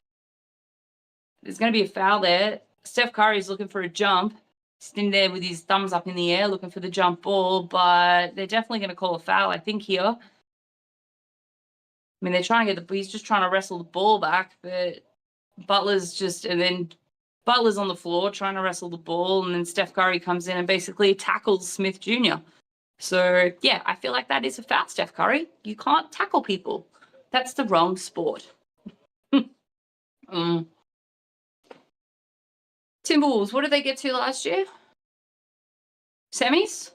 There's going to be a foul there. Steph Curry's looking for a jump. Sitting there with his thumbs up in the air looking for the jump ball, but they're definitely going to call a foul, I think, here. I mean, they're trying to get he's just trying to wrestle the ball back, but Butler's on the floor trying to wrestle the ball, and then Steph Curry comes in and basically tackles Smith Jr. So, yeah, I feel like that is a foul, Steph Curry. You can't tackle people. That's the wrong sport. Timberwolves, what did they get to last year? Semis?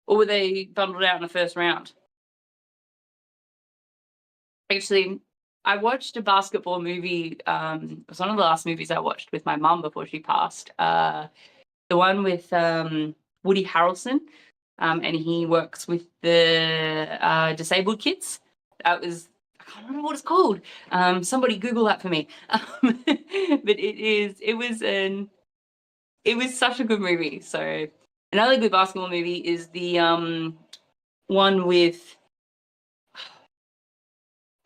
Or were they bundled out in the first round? Actually, I watched a basketball movie. It was one of the last movies I watched with my mum before she passed. The one with Woody Harrelson, and he works with the disabled kids. That was, I can't remember what it's called. Somebody Google that for me. But it was such a good movie. So another good basketball movie is the one with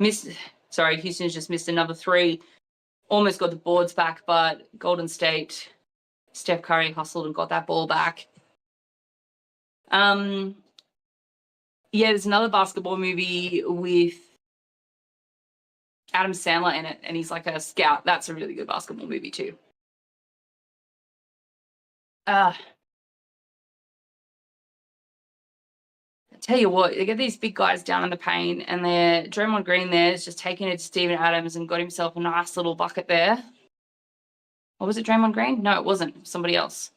Houston's just missed another three. Almost got the boards back, but Golden State Steph Curry hustled and got that ball back. Yeah, there's another basketball movie with Adam Sandler in it, and he's like a scout. That's a really good basketball movie too. I tell you what, they get these big guys down in the paint, and they're Draymond Green there is just taking it to Steven Adams and got himself a nice little bucket there. Or was it Draymond Green? No, it wasn't. Somebody else.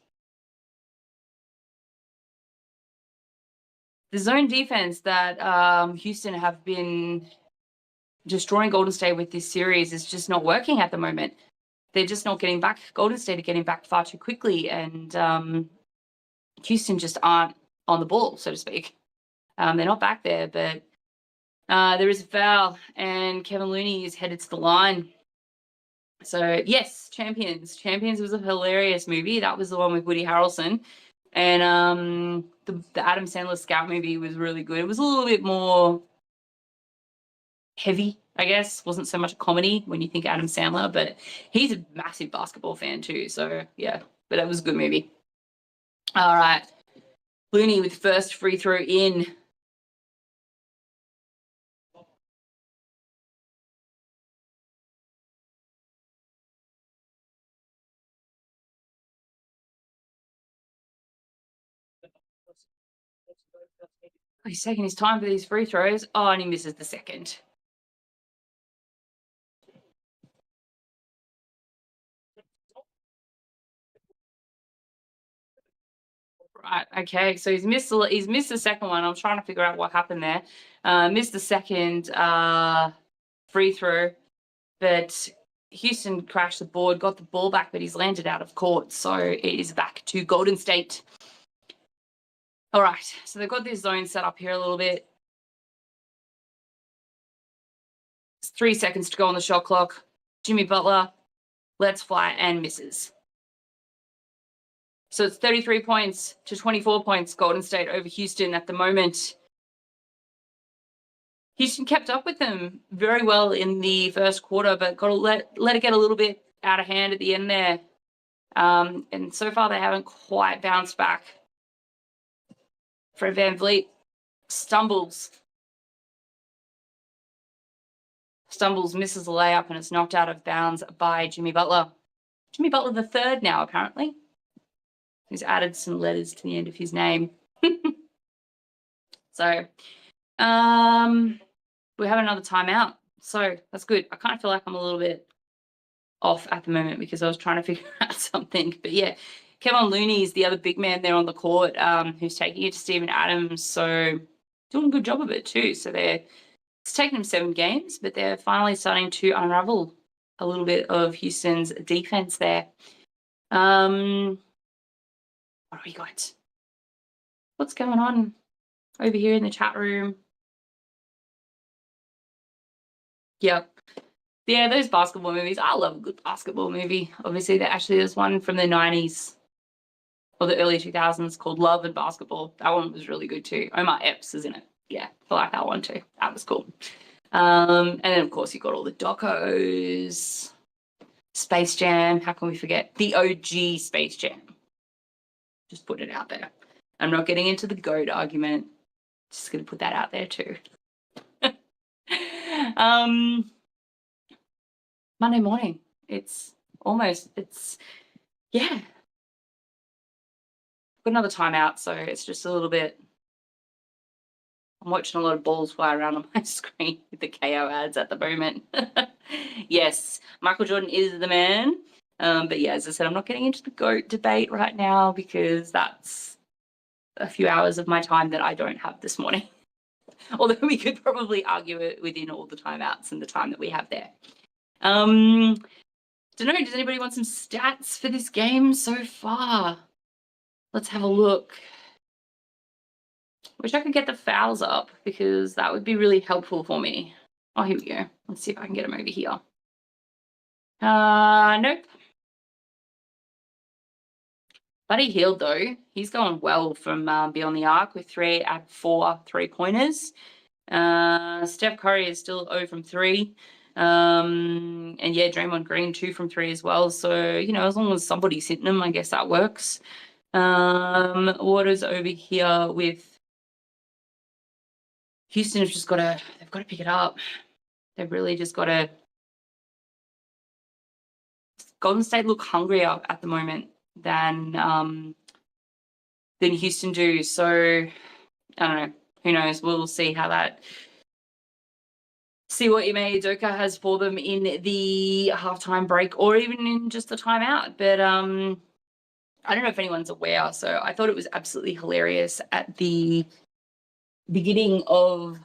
The zone defense that Houston have been destroying Golden State with this series is just not working at the moment. They're just not getting back. Golden State are getting back far too quickly, and Houston just aren't on the ball, so to speak. They're not back there, but there is a foul, and Kevin Looney is headed to the line. So, yes, Champions. Champions was a hilarious movie. That was the one with Woody Harrelson. And the Adam Sandler Scout movie was really good. It was a little bit more heavy, I guess. Wasn't so much a comedy when you think Adam Sandler, but he's a massive basketball fan too. So, yeah, but that was a good movie. All right. Looney with first free throw in. He's taking his time for these free throws. Oh, and he misses the second. Right. Okay. So he's missed the second one. I'm trying to figure out what happened there. Missed the second free throw, but Houston crashed the board, got the ball back, but he's landed out of court. So it is back to Golden State. All right. So they've got this zone set up here a little bit. It's 3 seconds to go on the shot clock. Jimmy Butler lets fly and misses. So it's 33 points to 24 points, Golden State over Houston at the moment. Houston kept up with them very well in the first quarter, but got to let it get a little bit out of hand at the end there. And so far, they haven't quite bounced back. Fred VanVleet stumbles, misses a layup, and it's knocked out of bounds by Jimmy Butler. Jimmy Butler the third now, apparently. He's added some letters to the end of his name. So, we have another timeout. So that's good. I kind of feel like I'm a little bit off at the moment because I was trying to figure out something. But yeah, Kevin Looney is the other big man there on the court who's taking it to Steven Adams. So doing a good job of it too. So it's taken them 7 games, but they're finally starting to unravel a little bit of Houston's defense there. What do we got? What's going on over here in the chat room? Yep. Yeah, those basketball movies. I love a good basketball movie. Obviously, there's one from the 90s or the early 2000s called Love and Basketball. That one was really good too. Omar Epps is in it. Yeah, I like that one too. That was cool. And then, of course, you got all the docos. Space Jam. How can we forget? The OG Space Jam. Just put it out there. I'm not getting into the GOAT argument. Just going to put that out there too. Monday morning. Yeah. Got another timeout, so it's just a little bit. I'm watching a lot of balls fly around on my screen with the KO ads at the moment. Yes, Michael Jordan is the man. But yeah, as I said, I'm not getting into the GOAT debate right now because that's a few hours of my time that I don't have this morning. Although we could probably argue it within all the timeouts and the time that we have there. Don't know, does anybody want some stats for this game so far? Let's have a look. Wish I could get the fouls up because that would be really helpful for me. Oh, here we go. Let's see if I can get them over here. Nope. Buddy Hield, though, he's going well from beyond the arc with 3 out of 4 3-pointers. Steph Curry is still 0 from 3. And yeah, Draymond Green 2 from 3 as well. So, you know, as long as somebody's hitting them, I guess that works. What is over here with Houston? Have just got to, they've got to pick it up. They've really just got to. Golden State look hungrier at the moment than Houston do. So I don't know. Who knows? We'll see how that. See what Ime Udoka has for them in the halftime break, or even in just the timeout. But I don't know if anyone's aware. So I thought it was absolutely hilarious at the beginning of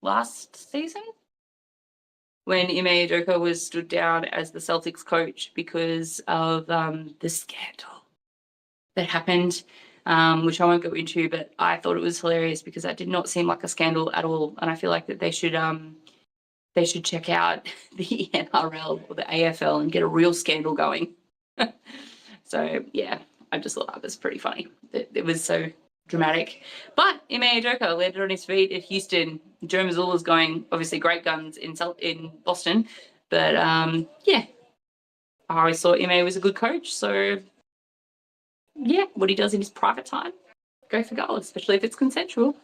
last season when Ime Udoka was stood down as the Celtics coach because of the scandal that happened, which I won't go into, but I thought it was hilarious because that did not seem like a scandal at all. And I feel like that they should check out the NRL or the AFL and get a real scandal going. So yeah, I just thought that was pretty funny. It was so dramatic. But Ime Udoka landed on his feet at Houston. Joe Mazzulla's going, obviously, great guns in Boston. But yeah, I always thought Ime was a good coach. So yeah, what he does in his private time, go for goal, especially if it's consensual.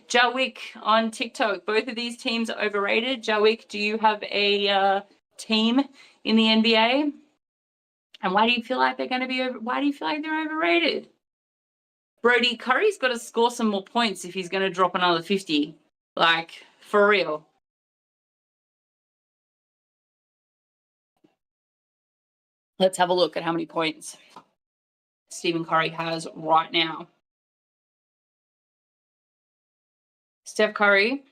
Jawick on TikTok. Both of these teams are overrated. Jawick, do you have a team in the NBA? And why do you feel like they're going to be why do you feel like they're overrated? Brody, Curry's got to score some more points if he's going to drop another 50. Like, for real. Let's have a look at how many points Stephen Curry has right now. Steph Curry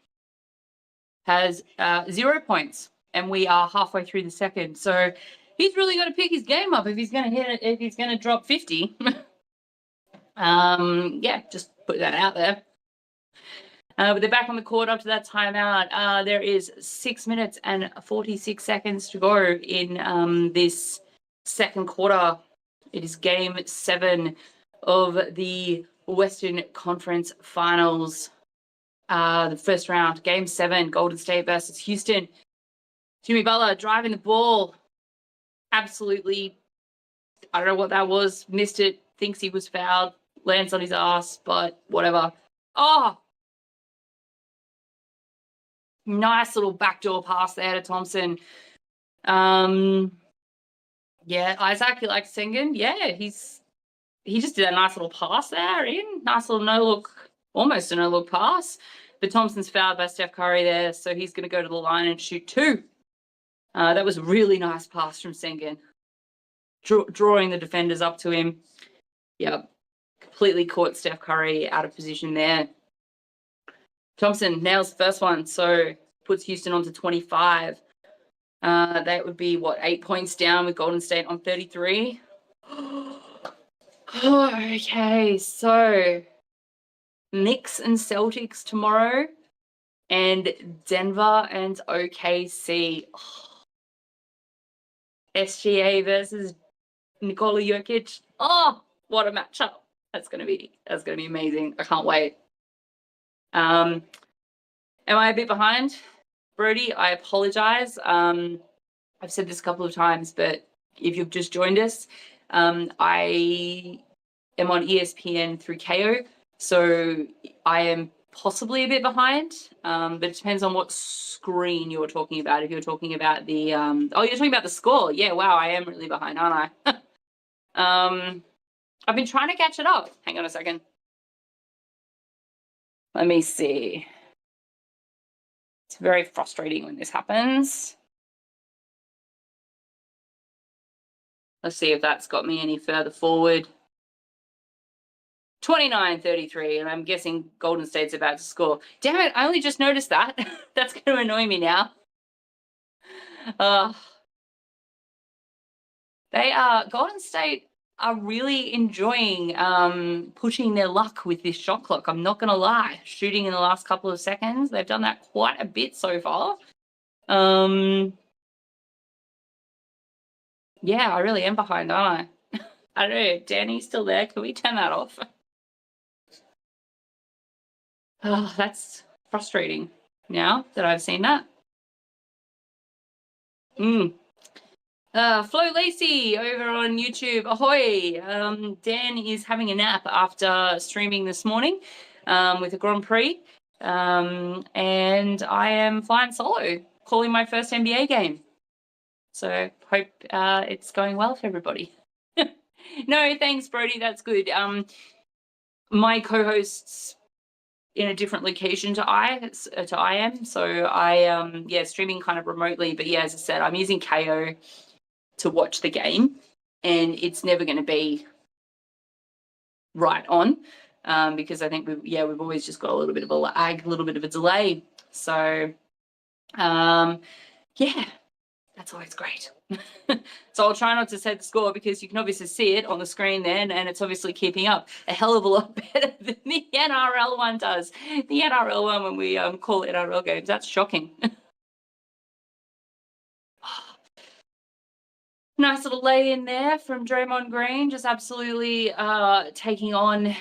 has 0 points, and we are halfway through the second. So he's really got to pick his game up if he's going to hit it, if he's going to drop 50. Yeah, just put that out there. But they're back on the court after that timeout. There is 6 minutes and 46 seconds to go in this second quarter. It is game 7 of the Western Conference Finals. The first round, game 7, Golden State versus Houston. Jimmy Butler driving the ball. Absolutely, I don't know what that was. Missed it, thinks he was fouled, lands on his ass, but whatever. Oh, nice little backdoor pass there to Thompson. Yeah, Isaac, you like singing? Yeah, he just did a nice little pass there in. Nice little no-look, almost a no-look pass. But Thompson's fouled by Steph Curry there, so he's going to go to the line and shoot 2. That was a really nice pass from Sengun. Drawing the defenders up to him. Yep, completely caught Steph Curry out of position there. Thompson nails the first one, so puts Houston on to 25. That would be, 8 points down with Golden State on 33. Okay, so Knicks and Celtics tomorrow, and Denver and OKC. SGA versus Nikola Jokic. Oh, what a matchup! That's gonna be amazing. I can't wait. Am I a bit behind, Brody? I apologize. I've said this a couple of times, but if you've just joined us, I am on ESPN through KO, so I am possibly a bit behind, but it depends on what screen you're talking about. If you're talking about the you're talking about the score. Yeah, wow, I am really behind, aren't I? I've been trying to catch it up. Hang on a second. Let me see. It's very frustrating when this happens. Let's see if that's got me any further forward. 29-33, and I'm guessing Golden State's about to score. Damn it, I only just noticed that. That's going to annoy me now. Golden State are really enjoying pushing their luck with this shot clock. I'm not going to lie. Shooting in the last couple of seconds, they've done that quite a bit so far. Yeah, I really am behind, aren't I? I don't know. Danny's still there. Can we turn that off? Oh, that's frustrating now that I've seen that. Flo Lacey over on YouTube. Ahoy! Dan is having a nap after streaming this morning with a Grand Prix. And I am flying solo, calling my first NBA game. So hope it's going well for everybody. No, thanks, Brody. That's good. My co-host's in a different location to I am. So I streaming kind of remotely. But yeah, as I said, I'm using KO to watch the game, and it's never going to be right on because I think we've always just got a little bit of a lag, a little bit of a delay. So yeah, that's always great. So I'll try not to say the score because you can obviously see it on the screen then, and it's obviously keeping up a hell of a lot better than the NRL one does. The NRL one, when we call NRL games, that's shocking. Nice little lay in there from Draymond Green, just absolutely taking on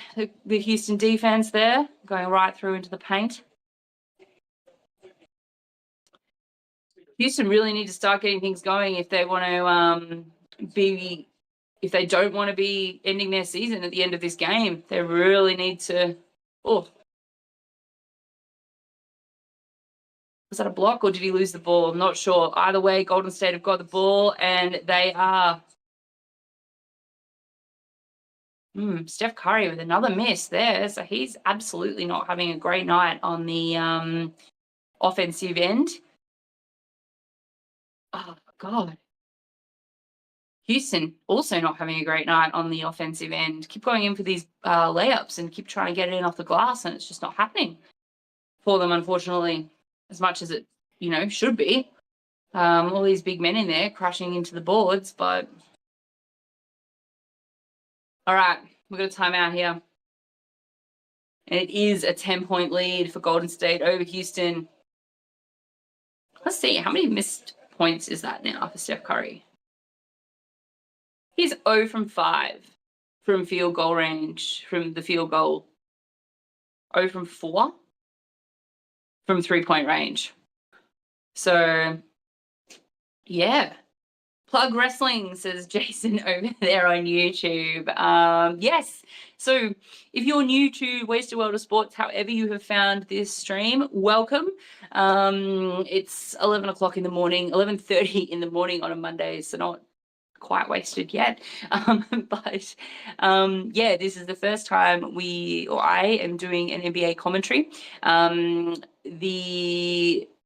the Houston defense there, going right through into the paint. Houston really need to start getting things going if they want to if they don't want to be ending their season at the end of this game. They really need to. Oh, was that a block or did he lose the ball? I'm not sure. Either way, Golden State have got the ball and they are. Steph Curry with another miss there. So he's absolutely not having a great night on the offensive end. Oh, God. Houston also not having a great night on the offensive end. Keep going in for these layups and keep trying to get it in off the glass, and it's just not happening for them, unfortunately, as much as it, should be. All these big men in there crashing into the boards, but all right, we've got a timeout here. And it is a 10-point lead for Golden State over Houston. Let's see, how many missed points is that now for Steph Curry? He's 0 from 5 from field goal range, from the field goal. 0 from 4 from 3-point range. So, yeah. Plug wrestling, says Jason over there on YouTube. Yes. So if you're new to Wasted World of Sports, however you have found this stream, welcome. It's 11 o'clock in the morning, 11:30 in the morning on a Monday, so not quite wasted yet. But this is the first time I am doing an NBA commentary.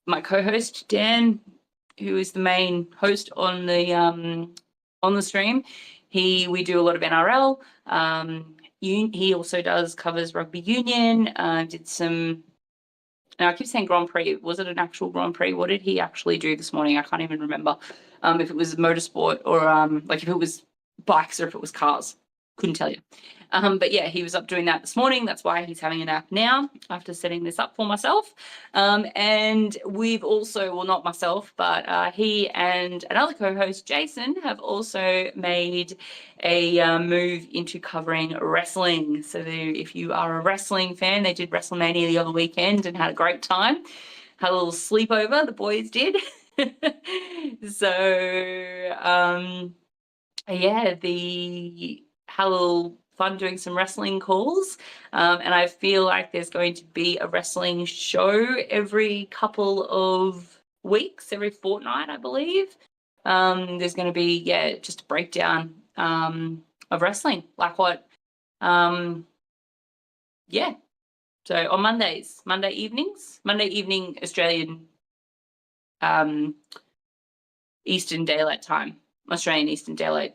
My co-host, Dan, who is the main host on the stream, we do a lot of NRL. He also covers rugby union. Did some. Now I keep saying Grand Prix. Was it an actual Grand Prix? What did he actually do this morning? I can't even remember. If it was motorsport or if it was bikes or if it was cars. Couldn't tell you. But yeah, he was up doing that this morning. That's why he's having a nap now after setting this up for myself. And we've also, well, not myself, but he and another co-host, Jason, have also made a move into covering wrestling. So if you are a wrestling fan, they did WrestleMania the other weekend and had a great time. Had a little sleepover, the boys did. So, had a little fun doing some wrestling calls, and I feel like there's going to be a wrestling show every couple of weeks, every fortnight, I believe. There's going to be just a breakdown of wrestling, like what so on Monday evening Australian Eastern Daylight Time, Australian Eastern Daylight,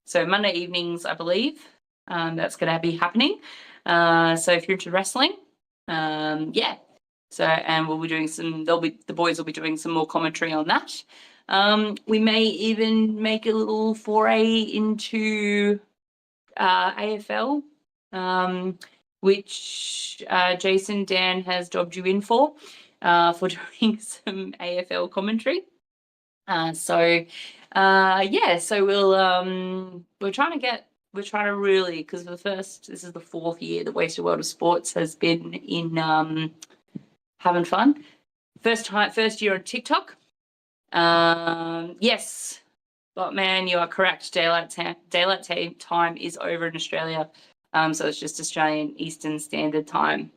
so Monday evenings, I believe, that's going to be happening. So if you're into wrestling, So, and we'll be doing the boys will be doing some more commentary on that. We may even make a little foray into AFL, which Jason, Dan has jobbed you in for doing some AFL commentary. So we're trying to really, because this is the 4th year that Wasted World of Sports has been in having fun. First year on TikTok, Yes, but man, you are correct. Daylight time is over in Australia. So it's just Australian Eastern Standard Time.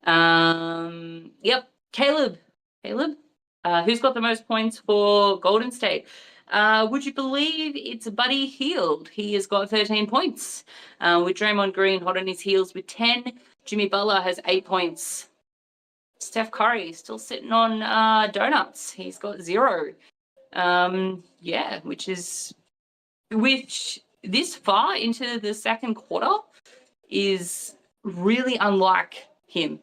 Yep, Caleb. Who's got the most points for Golden State? Would you believe it's Buddy Hield? He has got 13 points. With Draymond Green hot on his heels with 10. Jimmy Butler has 8 points. Steph Curry still sitting on donuts. He's got 0. Yeah, which this far into the second quarter is really unlike him.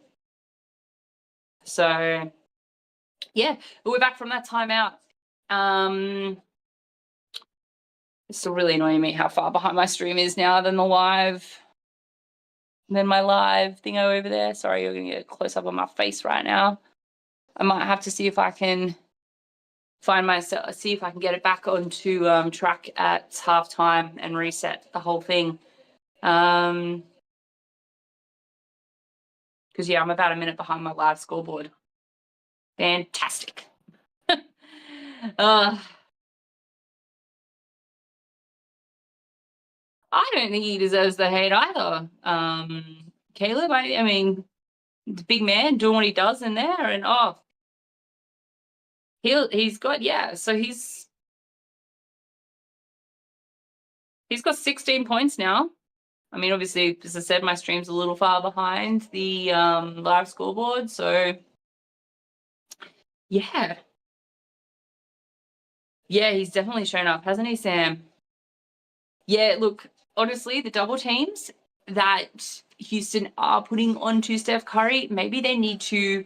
So, yeah, but we're back from that timeout. It's still really annoying me how far behind my stream is now than my live thing over there. Sorry, you're going to get a close up on my face right now. I might have to see if I can see if I can get it back onto track at halftime and reset the whole thing. Because, yeah, I'm about a minute behind my live scoreboard. Fantastic. I don't think he deserves the hate either. Caleb, I mean, the big man doing what he does in there, and he's got, yeah, so he's got 16 points now. I mean, obviously, as I said, my stream's a little far behind the live scoreboard, so yeah. Yeah, he's definitely shown up, hasn't he, Sam? Yeah, look, honestly, the double teams that Houston are putting onto Steph Curry, maybe they need to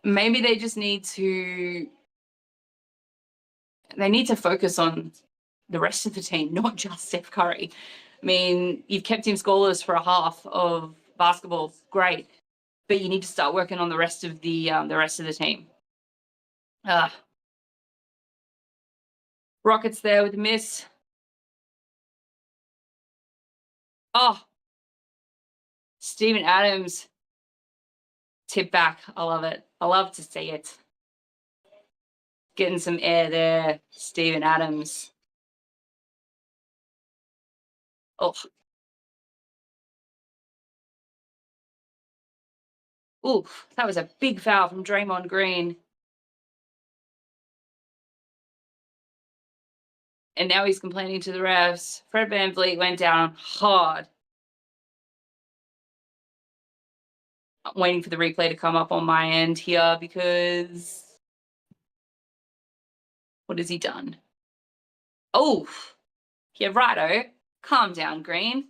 maybe they just need to focus on the rest of the team, not just Steph Curry. I mean, you've kept him scoreless for a half of basketball, great, but you need to start working on the rest of the team. Rockets there with a miss. Oh, Steven Adams tip back. I love it. I love to see it. Getting some air there, Steven Adams. Oh. Oof, that was a big foul from Draymond Green. And now he's complaining to the refs. Fred VanVleet went down hard. I'm waiting for the replay to come up on my end here because what has he done? Oh, yeah, righto. Calm down, Green.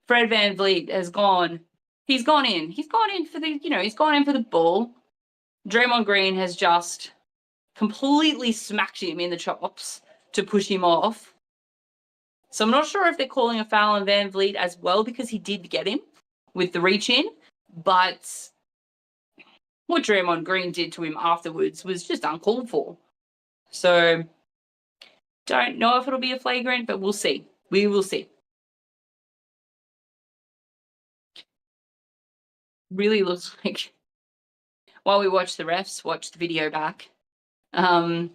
Fred VanVleet has gone. He's gone in. He's gone in for the ball. Draymond Green has just completely smacked him in the chops to push him off. So I'm not sure if they're calling a foul on VanVleet as well because he did get him with the reach in, but what Draymond Green did to him afterwards was just uncalled for. So don't know if it'll be a flagrant, but we'll see. We will see. Really looks like while we watch the refs, watch the video back. I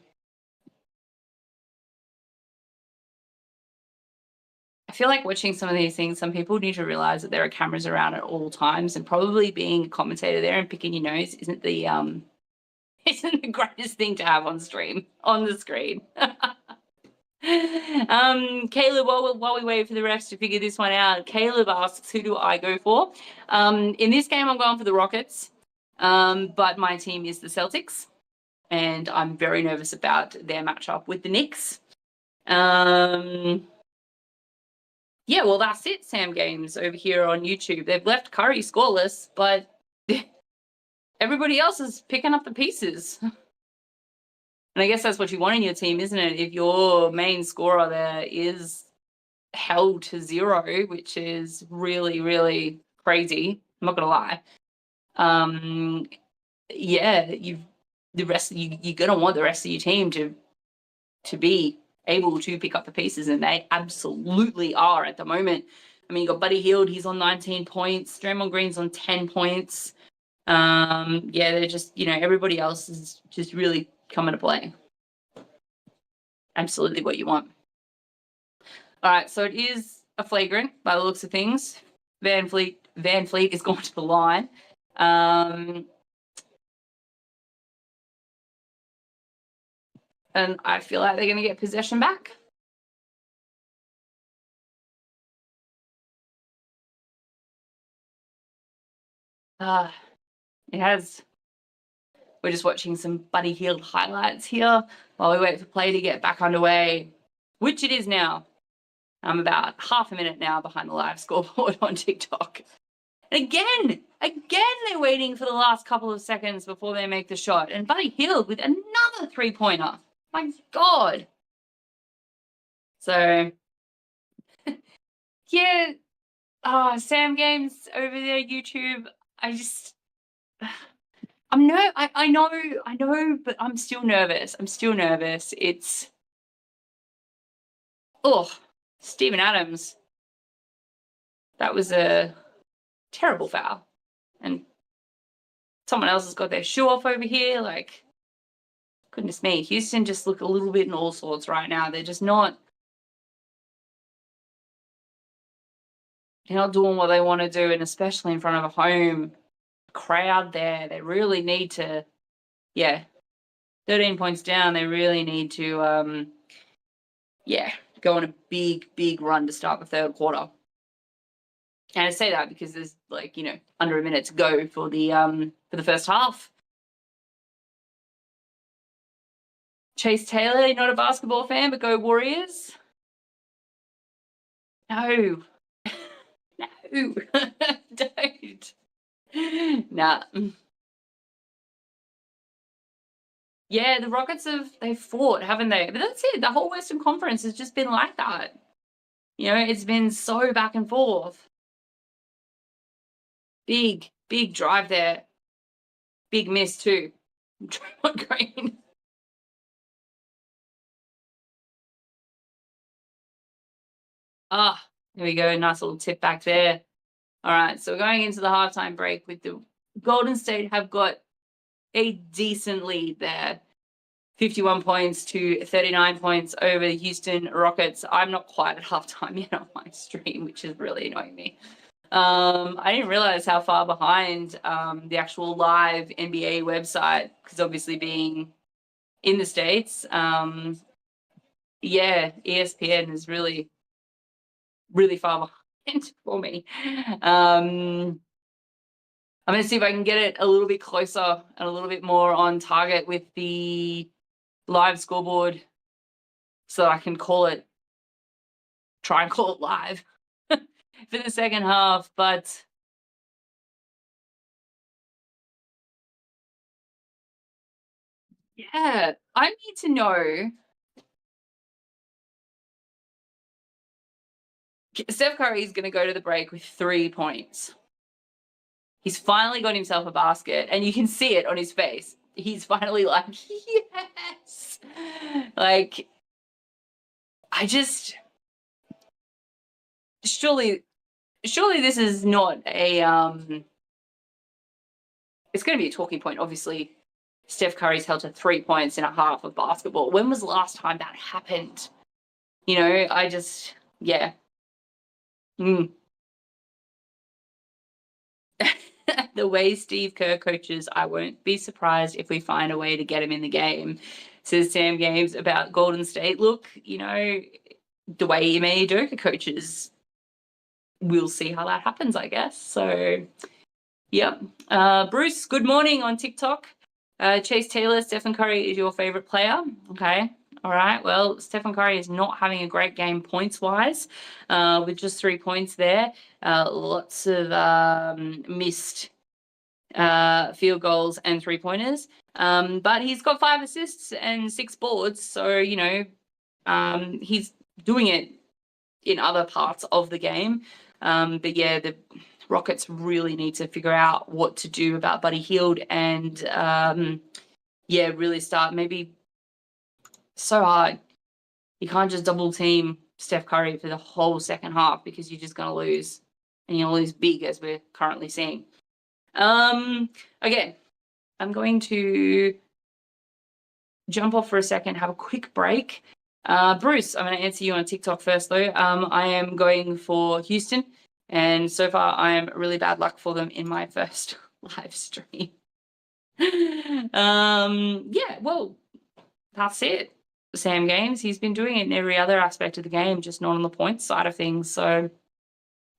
feel like watching some of these things, some people need to realize that there are cameras around at all times, and probably being a commentator there and picking your nose isn't the greatest thing to have on the screen. Caleb, while we wait for the refs to figure this one out, Caleb asks, who do I go for? In this game, I'm going for the Rockets, but my team is the Celtics, and I'm very nervous about their matchup with the Knicks. Yeah, well, that's it, Sam Games, over here on YouTube. They've left Curry scoreless, but everybody else is picking up the pieces. And I guess that's what you want in your team, isn't it? If your main scorer there is held to 0, which is really, really crazy. I'm not going to lie. Yeah, you're going to want the rest of your team to be able to pick up the pieces, and they absolutely are at the moment. I mean, you got Buddy Hield, he's on 19 points. Draymond Green's on 10 points. Yeah, they're just, everybody else is just really coming to play. Absolutely what you want. All right, so it is a flagrant by the looks of things. VanVleet is going to the line. And I feel like they're going to get possession back. It has. We're just watching some Buddy Hield highlights here while we wait for play to get back underway, which it is now. I'm about half a minute now behind the live scoreboard on TikTok. And again, they're waiting for the last couple of seconds before they make the shot. And Buddy Hield with another three-pointer. My God. So, yeah. Sam Games over there, YouTube. I know, but I'm still nervous. It's, Steven Adams. That was a terrible foul. And someone else has got their shoe off over here. Like, goodness me. Houston just look a little bit in all sorts right now. They're not doing what they want to do, and especially in front of a home crowd there. They really need to, 13 points down. They really need to, go on a big run to start the third quarter. And I say that because there's under a minute to go for the first half. Chase Taylor, not a basketball fan, but go Warriors. No. No. Don't. Nah. Yeah, the Rockets they've fought, haven't they? But that's it. The whole Western Conference has just been like that. It's been so back and forth. Big drive there. Big miss too. Draymond Green. There we go. Nice little tip back there. All right, so we're going into the halftime break with the Golden State have got a decent lead there. 51 points to 39 points over the Houston Rockets. I'm not quite at halftime yet on my stream, which is really annoying me. I didn't realize how far behind the actual live NBA website, because obviously being in the States, ESPN is really far behind for me. I'm going to see if I can get it a little bit closer and a little bit more on target with the live scoreboard so I can try and call it live for the second half. But yeah, I need to know. Steph Curry is going to go to the break with 3 points. He's finally got himself a basket, and you can see it on his face. He's finally like, yes. Like, surely this is not a it's going to be a talking point. Obviously, Steph Curry's held to 3 points in a half of basketball. When was the last time that happened? The way Steve Kerr coaches, I won't be surprised if we find a way to get him in the game, says Sam Games about Golden State. Look, the way Ime Udoka coaches, we'll see how that happens, I guess. So, yeah. Bruce, good morning on TikTok. Chase Taylor, Stephen Curry is your favorite player. Okay. All right. Well, Stephen Curry is not having a great game points-wise, with just 3 points there. Lots of missed field goals and three-pointers. But he's got 5 assists and 6 boards. So, he's doing it in other parts of the game. But yeah, the Rockets really need to figure out what to do about Buddy Hield and, really start maybe so hard. You can't just double team Steph Curry for the whole second half because you're just going to lose, and you'll lose big, as we're currently seeing. Okay, I'm going to jump off for a second, have a quick break. Bruce, I'm going to answer you on TikTok first, though. I am going for Houston, and so far I am really bad luck for them in my first live stream. Yeah, well, that's it. Sam Games, he's been doing it in every other aspect of the game, just not on the points side of things. So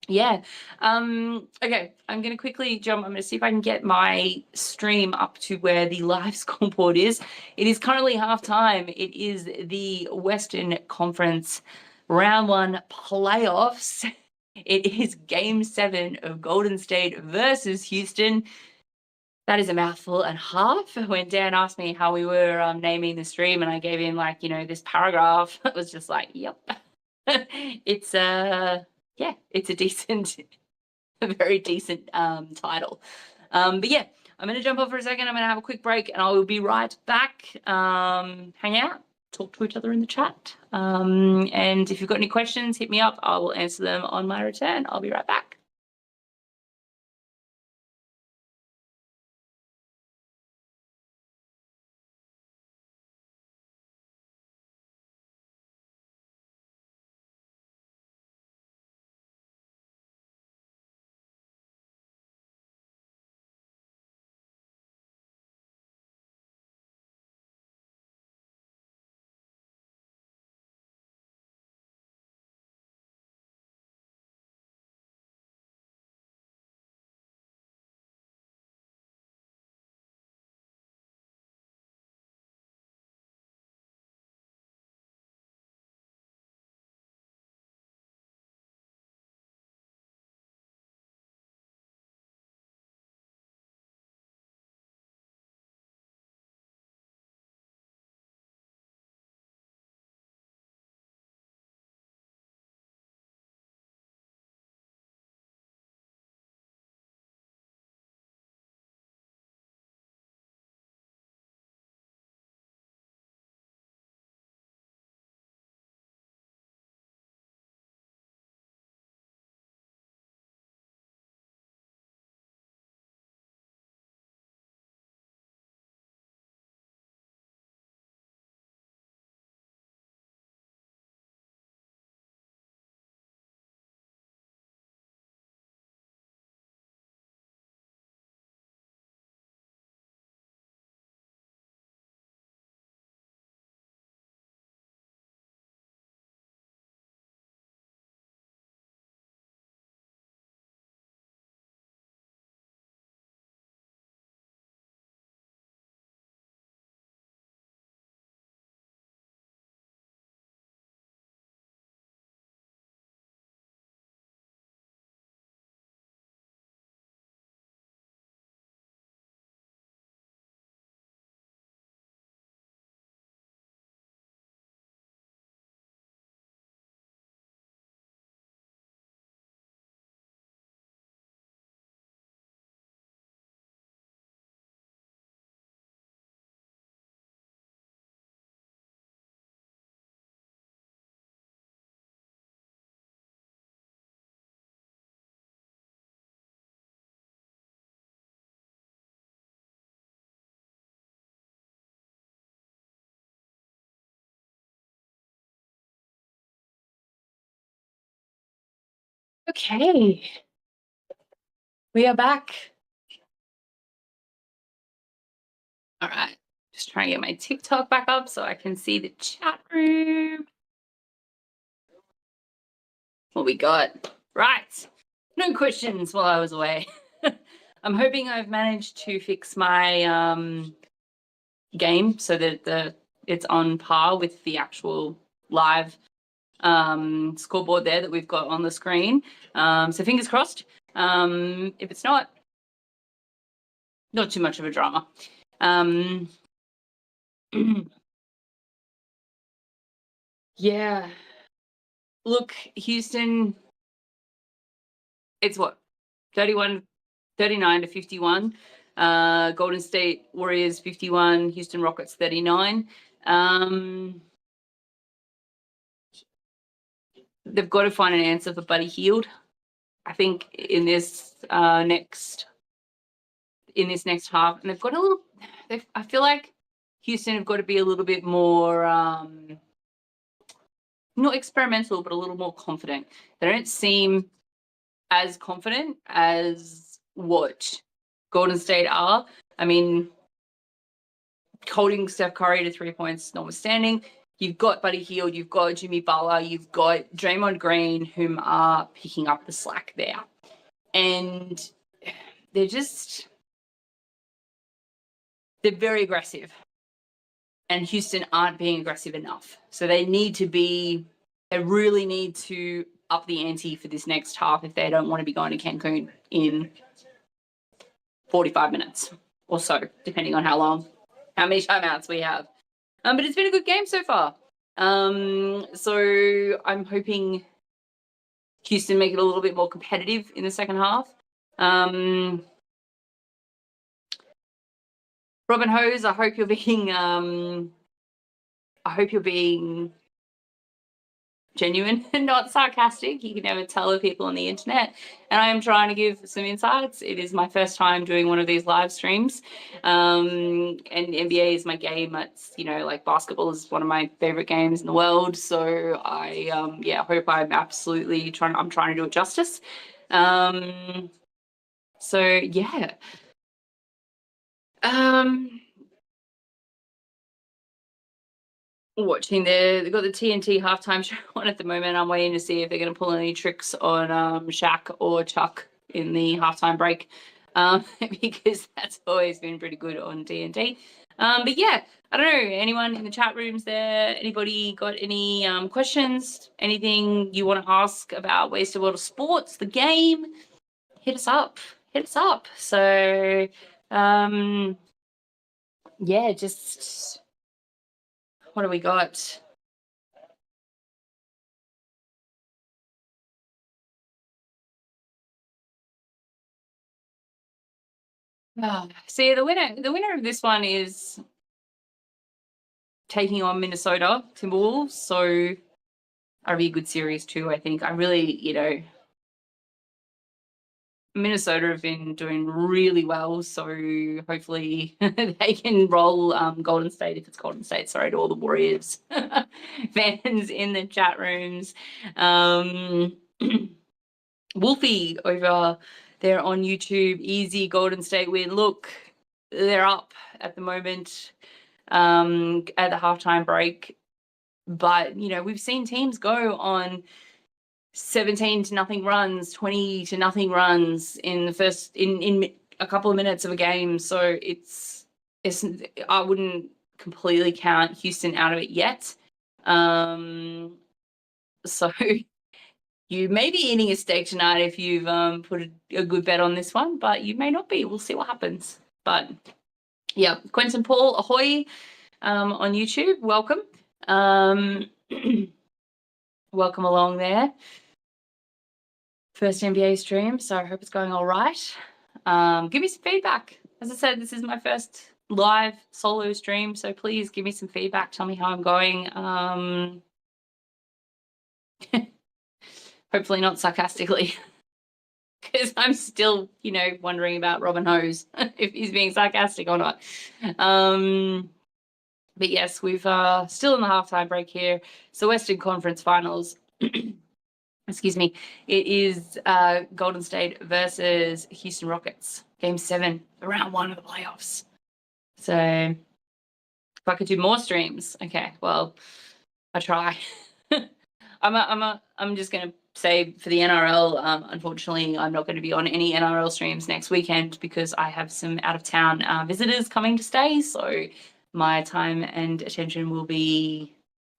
yeah. Okay, I'm gonna quickly jump. I'm gonna see if I can get my stream up to where the live scoreboard is. It is currently halftime. It is the Western Conference round 1 playoffs. It is game 7 of Golden State versus Houston. That is a mouthful and half. When Dan asked me how we were naming the stream, and I gave him, like, you know, this paragraph, it was just like, yep. It's yeah, it's a decent, a very decent title. But yeah, I'm gonna jump off for a second. I'm gonna have a quick break, and I will be right back. Hang out, talk to each other in the chat, and if you've got any questions, hit me up. I will answer them on my return. I'll be right back. Okay, we are back. All right, just trying to get my TikTok back up so I can see the chat room. What we got? Right, no questions while I was away. I'm hoping I've managed to fix my game so that it's on par with the actual live scoreboard there that we've got on the screen. So fingers crossed. If it's not too much of a drama. Yeah. Look, Houston, it's what? 39 to 51. Golden State Warriors 51, Houston Rockets 39. They've got to find an answer for Buddy Hield. I think in this next in this next half, and they've got a little. I feel like Houston have got to be a little bit more not experimental, but a little more confident. They don't seem as confident as what Golden State are. I mean, holding Steph Curry to 3 points notwithstanding, you've got Buddy Hield, you've got Jimmy Butler, you've got Draymond Green, whom are picking up the slack there. And they're very aggressive. And Houston aren't being aggressive enough. So they really need to up the ante for this next half if they don't want to be going to Cancun in 45 minutes or so, depending on how many timeouts we have. But it's been a good game so far. So I'm hoping Houston make it a little bit more competitive in the second half. Robin Hose, I hope you're being genuine and not sarcastic. You can never tell the people on the internet. And I am trying to give some insights. It is my first time doing one of these live streams. And NBA is my game. It's, like basketball is one of my favorite games in the world. So I, hope I'm absolutely I'm trying to do it justice. So yeah. Watching they've got the TNT halftime show on at the moment. I'm waiting to see if they're going to pull any tricks on Shaq or Chuck in the halftime break, because that's always been pretty good on TNT. But yeah, I don't know, anyone in the chat rooms there, anybody got any questions, anything you want to ask about Wasted World of Sports, the game, hit us up. So yeah, just what do we got? See, the winner of this one is taking on Minnesota Timberwolves, so that'll be a good series too, I think. I really, Minnesota have been doing really well, so hopefully they can roll Golden State, if it's Golden State, sorry to all the Warriors fans in the chat rooms. Wolfie over there on YouTube, easy Golden State win. Look, they're up at the moment at the halftime break, but we've seen teams go on 17-0 runs, 20-0 runs in the first in a couple of minutes of a game. So it's I wouldn't completely count Houston out of it yet. So you may be eating a steak tonight if you've put a good bet on this one, but you may not be. We'll see what happens. But yeah, Quentin Paul, ahoy, on YouTube. Welcome. Welcome along there. First NBA stream, so I hope it's going all right. Give me some feedback. As I said, this is my first live solo stream, so please give me some feedback. Tell me how I'm going. Hopefully not sarcastically, because I'm still, wondering about Robin Hose, if he's being sarcastic or not. But yes, we've still in the halftime break here. It's the Western Conference Finals. Excuse me. It is Golden State versus Houston Rockets, Game 7, round 1 of the playoffs. So if I could do more streams, okay, well, I try. I'm just going to say for the NRL, unfortunately, I'm not going to be on any NRL streams next weekend because I have some out-of-town visitors coming to stay. So my time and attention will be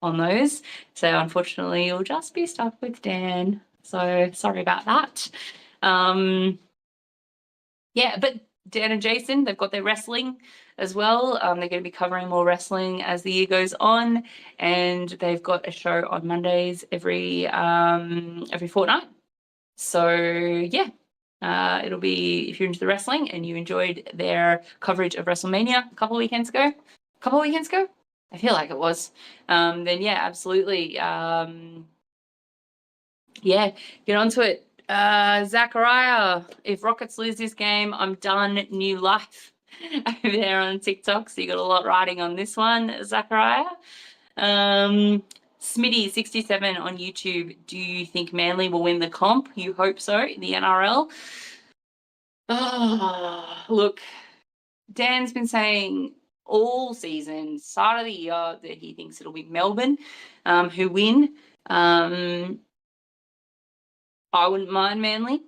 on those. So unfortunately, you'll just be stuck with Dan. So sorry about that. Yeah, but Dan and Jason, they've got their wrestling as well. They're going to be covering more wrestling as the year goes on, and they've got a show on Mondays every fortnight. So yeah, it'll be, if you're into the wrestling and you enjoyed their coverage of WrestleMania a couple of weekends ago, I feel like it was, then yeah, absolutely. Yeah, get onto it. Zachariah, if Rockets lose this game, I'm done. New life over there on TikTok. So you got a lot riding on this one, Zachariah. Smitty67 on YouTube. Do you think Manly will win the comp? You hope so in the NRL. Oh, look, Dan's been saying all season, start of the year, that he thinks it'll be Melbourne who win. I wouldn't mind Manly.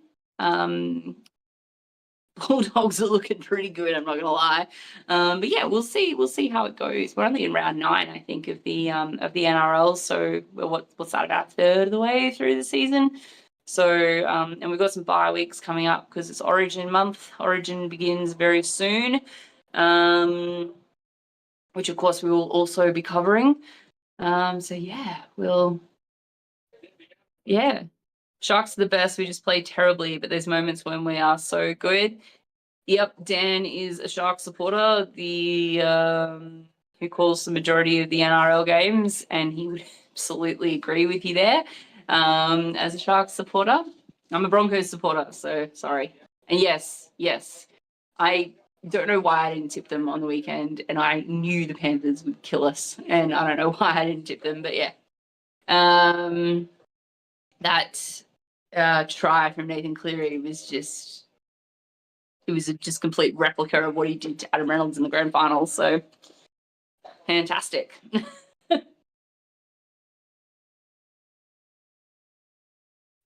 Bulldogs are looking pretty good, I'm not gonna lie. But yeah, we'll see how it goes. We're only in round 9, I think, of the NRL. So what's that, about a third of the way through the season? So and we've got some bye weeks coming up because it's Origin month. Origin begins very soon, which of course we will also be covering. So yeah, Sharks are the best. We just play terribly, but there's moments when we are so good. Yep, Dan is a Sharks supporter, who calls the majority of the NRL games, and he would absolutely agree with you there. As a Sharks supporter, I'm a Broncos supporter, so sorry. And yes, I don't know why I didn't tip them on the weekend, and I knew the Panthers would kill us, and I don't know why I didn't tip them, but yeah. That try from Nathan Cleary was just complete replica of what he did to Adam Reynolds in the grand final. So fantastic.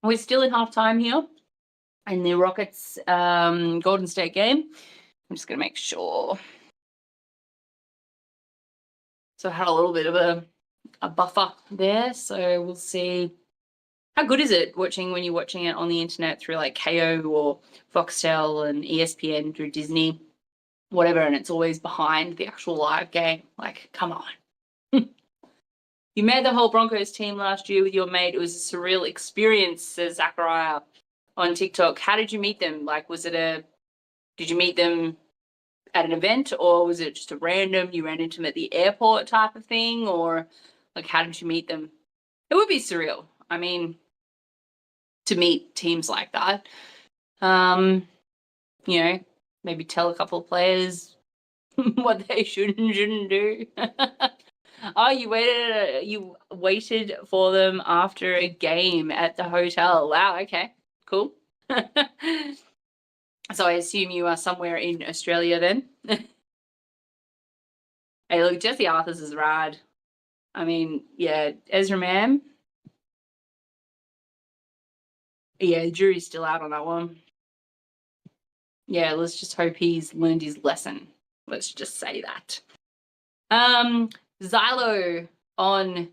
We're still in halftime here in the Rockets Golden State game. I'm just going to make sure. So I had a little bit of a buffer there. So we'll see. How good is it when you're watching it on the internet through like KO or Foxtel and ESPN through Disney, whatever, and it's always behind the actual live game? Like, come on. You made the whole Broncos team last year with your mate. It was a surreal experience, says Zachariah on TikTok. How did you meet them? Like, did you meet them at an event, or was it just a random, you ran into them at the airport type of thing? Or like, how did you meet them? It would be surreal. I mean, to meet teams like that. Maybe tell a couple of players what they should and shouldn't do. Oh, you waited for them after a game at the hotel. Wow, okay, cool. So I assume you are somewhere in Australia then. Hey, look, Jesse Arthurs is rad. I mean, yeah, Ezra Mam. Yeah, the jury's still out on that one. Yeah, let's just hope he's learned his lesson. Let's just say that. Xylo on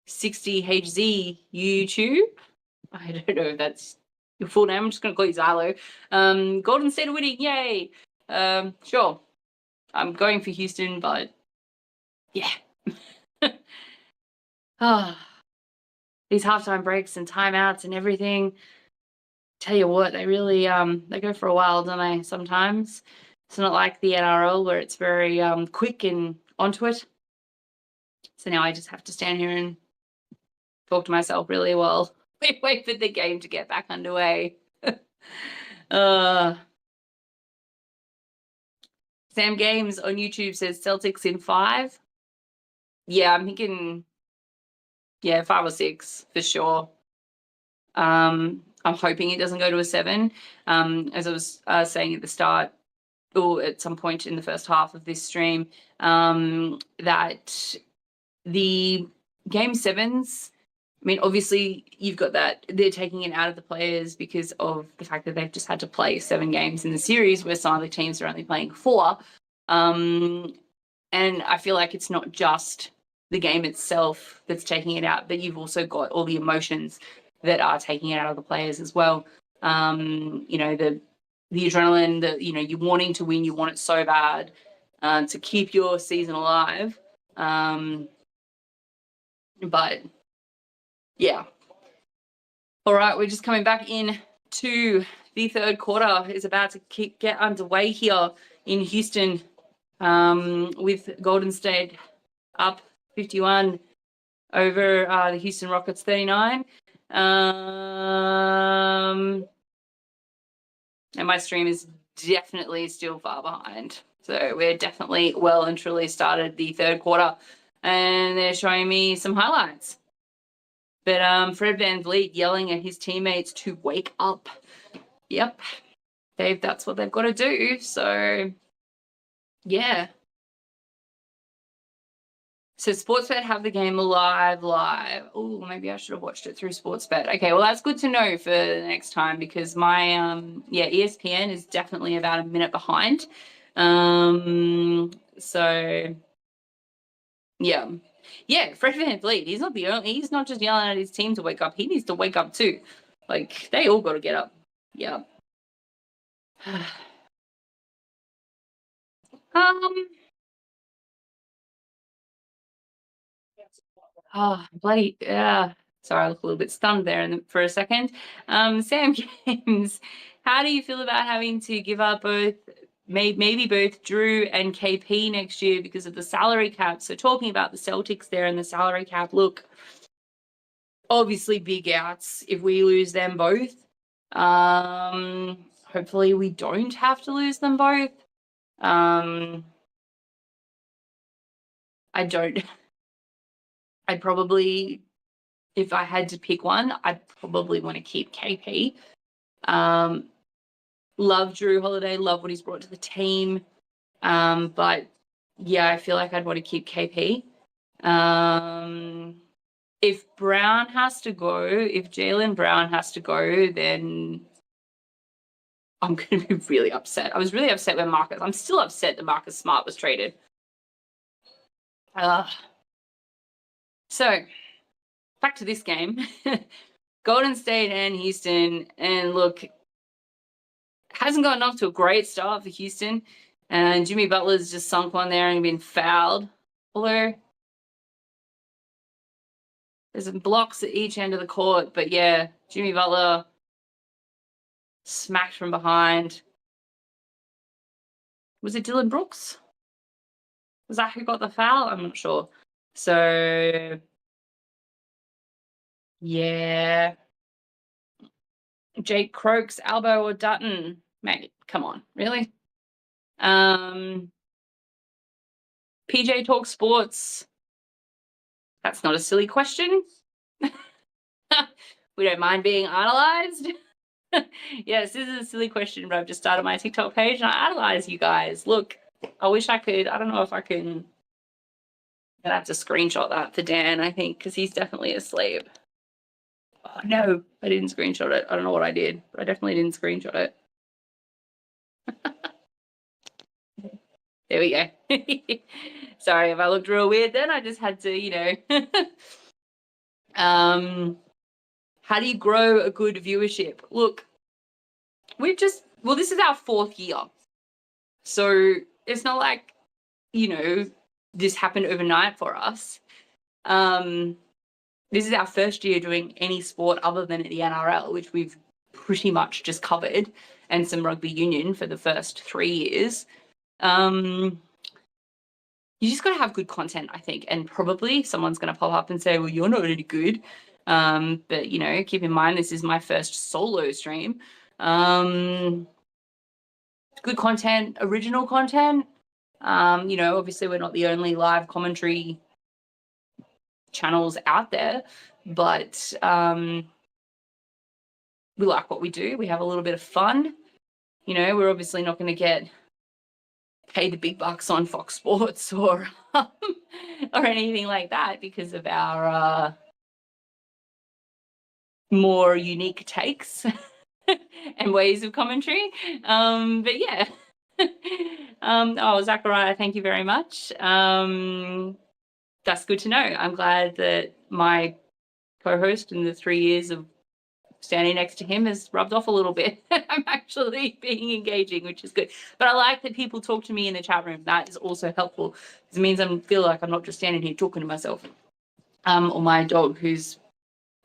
60HZ YouTube. I don't know if that's your full name. I'm just going to call you Xylo. Golden State winning, yay. Sure. I'm going for Houston, but yeah. These halftime breaks and timeouts and everything. Tell you what, they really they go for a while, don't they? Sometimes it's not like the NRL where it's very quick and onto it. So now I just have to stand here and talk to myself really well. We wait for the game to get back underway. Sam Games on YouTube says Celtics in 5. Yeah, I'm thinking, 5 or 6 for sure. I'm hoping it doesn't go to a 7. As I was saying at the start, or at some point in the first half of this stream, that the game 7s, I mean, obviously you've got that they're taking it out of the players because of the fact that they've just had to play 7 games in the series where some of the teams are only playing 4. And I feel like it's not just the game itself that's taking it out, but you've also got all the emotions that are taking it out of the players as well. The adrenaline, you wanting to win, you want it so bad to keep your season alive. But yeah. All right, we're just coming back in to the third quarter. Is about to get underway here in Houston with Golden State up 51 over the Houston Rockets 39. And my stream is definitely still far behind. So we're definitely well and truly started the third quarter, and they're showing me some highlights. But Fred VanVleet yelling at his teammates to wake up. Yep, that's what they've got to do. So yeah. So Sportsbet have the game live. Oh, maybe I should have watched it through Sportsbet. Okay, well that's good to know for the next time, because my ESPN is definitely about a minute behind. So yeah. Fred VanVleet, he's not just yelling at his team to wake up. He needs to wake up too. Like, they all got to get up. Yeah. Bloody, yeah. Sorry, I look a little bit stunned there for a second. Sam James, how do you feel about having to give up maybe both Drew and KP next year because of the salary cap? So talking about the Celtics there and the salary cap, look, obviously big outs if we lose them both. Hopefully we don't have to lose them both. I'd probably, if I had to pick one, I'd probably want to keep KP. Love Drew Holiday, love what he's brought to the team. But yeah, I feel like I'd want to keep KP. If Brown has to go, if Jaylen Brown has to go, then I'm going to be really upset. I was really upset when I'm still upset that Marcus Smart was traded. So back to this game. Golden State and Houston, and look, hasn't gotten off to a great start for Houston, and Jimmy Butler's just sunk one there and been fouled. Although there's some blocks at each end of the court, but yeah, Jimmy Butler smacked from behind. Was it Dylan Brooks? Was that who got the foul? I'm not sure. So yeah. Jake Croaks, Albo or Dutton? Mate, come on, really? PJ Talk Sports. That's not a silly question. We don't mind being analyzed. Yes, this is a silly question, but I've just started my TikTok page and I analyze you guys. Look, I wish I could. I don't know if I can. I'm gonna have to screenshot that for Dan, I think, because he's definitely asleep. Oh no, I didn't screenshot it. I don't know what I did, but I definitely didn't screenshot it. There we go. Sorry if I looked real weird then. I just had to, how do you grow a good viewership? Look, this is our 4th year. So it's not like, this happened overnight for us. This is our first year doing any sport other than the NRL, which we've pretty much just covered, and some rugby union for the first 3 years. You just got to have good content, I think, and probably someone's going to pop up and say, well, you're not really good. But, keep in mind, this is my first solo stream. Good content, original content. Obviously we're not the only live commentary channels out there, but we like what we do. We have a little bit of fun. We're obviously not going to get paid the big bucks on Fox Sports or anything like that because of our more unique takes and ways of commentary. But yeah. Zachariah, thank you very much. That's good to know. I'm glad that my co-host in the 3 years of standing next to him has rubbed off a little bit. I'm actually being engaging, which is good. But I like that people talk to me in the chat room. That is also helpful. It means I feel like I'm not just standing here talking to myself. Or my dog, who's,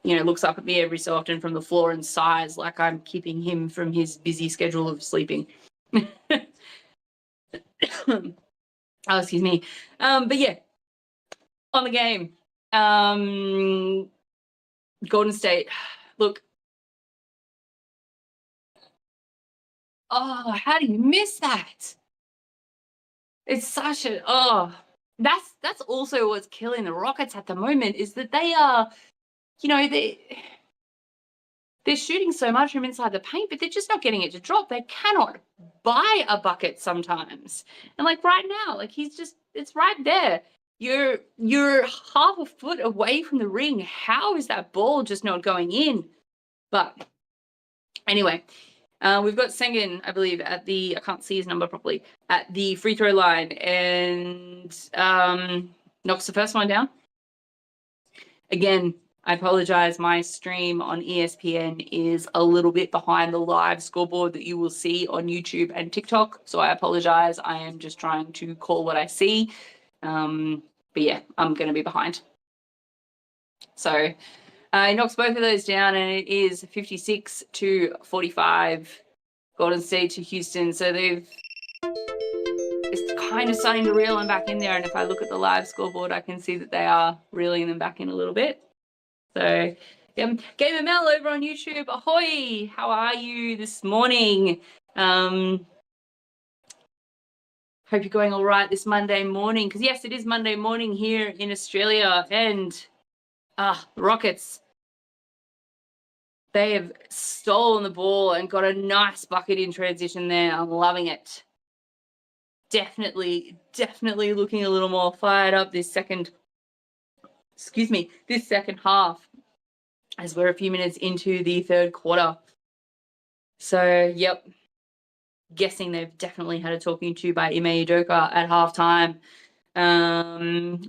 looks up at me every so often from the floor and sighs like I'm keeping him from his busy schedule of sleeping. Oh, excuse me. But yeah, on the game, Golden State. Look, Oh, how do you miss that? It's such a that's also what's killing the Rockets at the moment is that they are, you know, they're shooting so much from inside the paint, but they're just not getting it to drop. They cannot buy a bucket sometimes. And like right now, like it's right there. You're half a foot away from the ring. How is that ball just not going in? But anyway, we've got Sengun, I believe, at I can't see his number properly, at the free throw line and knocks the first one down. Again, I apologize. My stream on ESPN is a little bit behind the live scoreboard that you will see on YouTube and TikTok. So I apologize. I am just trying to call what I see. But yeah, I'm going to be behind. So he knocks both of those down, and it is 56-45, Golden State to Houston. So it's kind of starting to reel them back in there. And if I look at the live scoreboard, I can see that they are reeling them back in a little bit. So, Gamer Mel over on YouTube, ahoy! How are you this morning? Hope you're going all right this Monday morning. Because yes, it is Monday morning here in Australia, and the Rockets, they have stolen the ball and got a nice bucket in transition there. I'm loving it. Definitely looking a little more fired up this second half, as we're a few minutes into the third quarter. So, yep, guessing they've definitely had a talking to by Ime Udoka at halftime.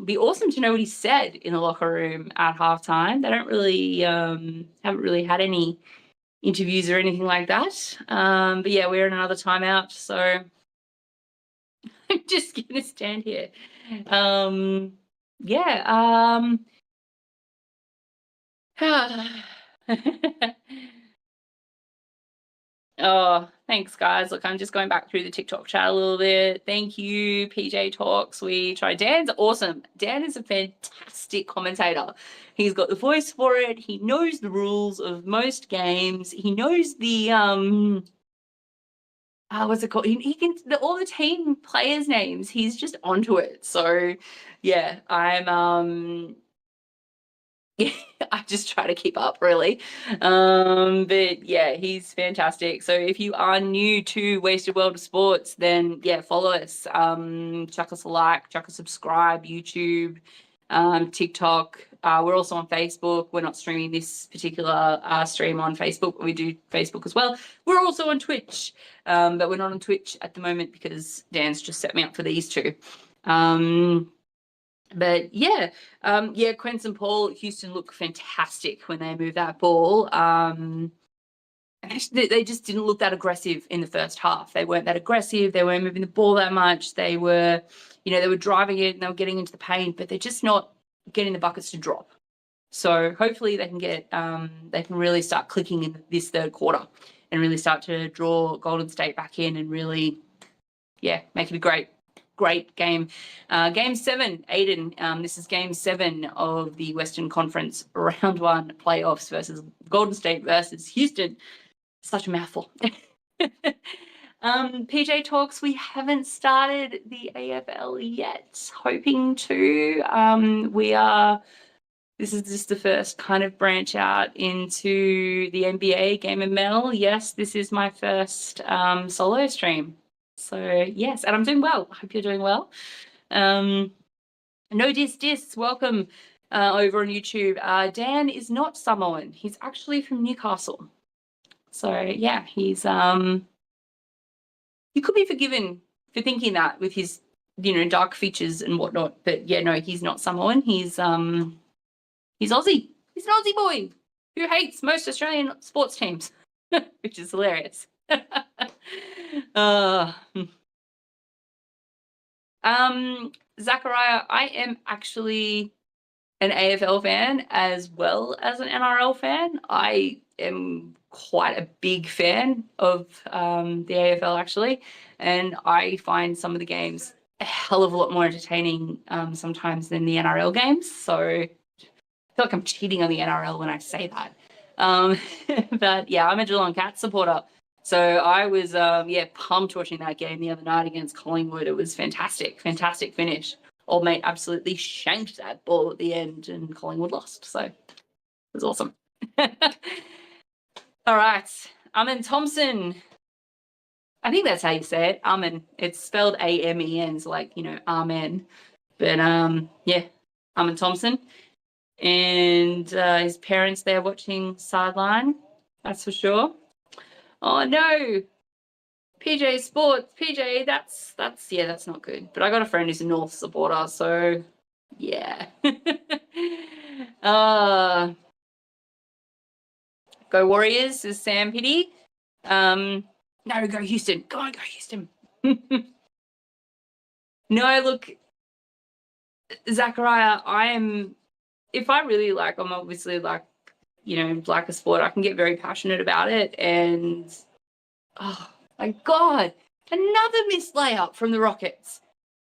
Be awesome to know what he said in the locker room at halftime. They don't really haven't really had any interviews or anything like that. But yeah, we're in another timeout, so I'm just gonna stand here. Oh, thanks, guys. Look, I'm just going back through the TikTok chat a little bit. Thank you, PJ Talks. We tried. Dan's awesome. Dan is a fantastic commentator. He's got the voice for it. He knows the rules of most games. He knows the what's it called? He can all the team players' names. He's just onto it. So, yeah, yeah, I just try to keep up really. But yeah, he's fantastic. So if you are new to Wasted World of Sports, then yeah, follow us. Chuck us a like, chuck a subscribe, YouTube, TikTok. We're also on Facebook. We're not streaming this particular stream on Facebook, but we do Facebook as well. We're also on Twitch, but we're not on Twitch at the moment because Dan's just set me up for these two. But yeah, Quince and Paul, Houston look fantastic when they move that ball. And they just didn't look that aggressive in the first half. They weren't that aggressive. They weren't moving the ball that much. They were, they were driving it and they were getting into the paint, but they're just not getting the buckets to drop. So hopefully they can they can really start clicking in this third quarter and really start to draw Golden State back in and really, make it a great game. Game 7, Aiden. This is game 7 of the Western Conference Round 1 playoffs versus Golden State versus Houston. Such a mouthful. PJ Talks, we haven't started the AFL yet. Hoping to. This is just the first kind of branch out into the NBA game of metal. Yes, this is my first solo stream. So yes, and I'm doing well. I hope you're doing well. No dis, welcome over on YouTube. Dan is not Samoan. He's actually from Newcastle. So yeah, he's you could be forgiven for thinking that with his dark features and whatnot. But yeah, no, he's not Samoan. He's Aussie. He's an Aussie boy who hates most Australian sports teams, which is hilarious. Zachariah, I am actually an AFL fan as well as an NRL fan. I am quite a big fan of the AFL actually, and I find some of the games a hell of a lot more entertaining sometimes than the NRL games. So I feel like I'm cheating on the NRL when I say that. But yeah, I'm a Geelong Cats supporter. So I was, pumped watching that game the other night against Collingwood. It was fantastic, fantastic finish. Old mate absolutely shanked that ball at the end, and Collingwood lost. So it was awesome. All right, Amen Thompson. I think that's how you say it, Amen. It's spelled A-M-E-N, so like, Amen. But yeah, Amen Thompson. And his parents there watching sideline, that's for sure. Oh no, PJ Sports, PJ, that's not good. But I got a friend who's a North supporter, so yeah. Go Warriors is Sam Pity. No, go Houston. Go on, go Houston. No, look, Zachariah, if I really I'm obviously like a sport, I can get very passionate about it. And oh my God, another missed layup from the Rockets.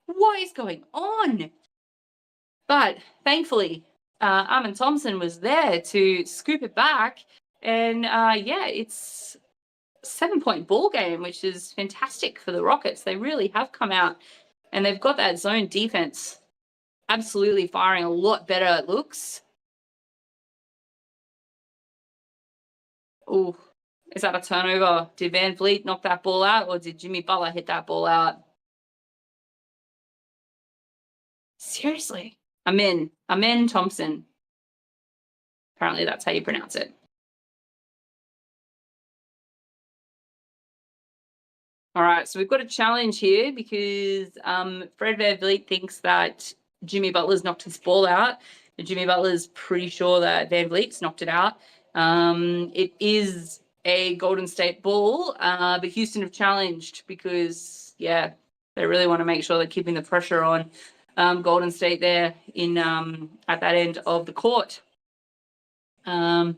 What is going on? But thankfully, Amen Thompson was there to scoop it back. And it's a 7-point ball game, which is fantastic for the Rockets. They really have come out and they've got that zone defense absolutely firing a lot better, it looks. Oh, is that a turnover? Did VanVleet knock that ball out, or did Jimmy Butler hit that ball out? Seriously. Amen Thompson. Apparently that's how you pronounce it. All right, so we've got a challenge here because Fred VanVleet thinks that Jimmy Butler's knocked his ball out. And Jimmy Butler's pretty sure that VanVleet's knocked it out. It is a Golden State ball, but Houston have challenged because, they really want to make sure they're keeping the pressure on Golden State there in at that end of the court. Okay.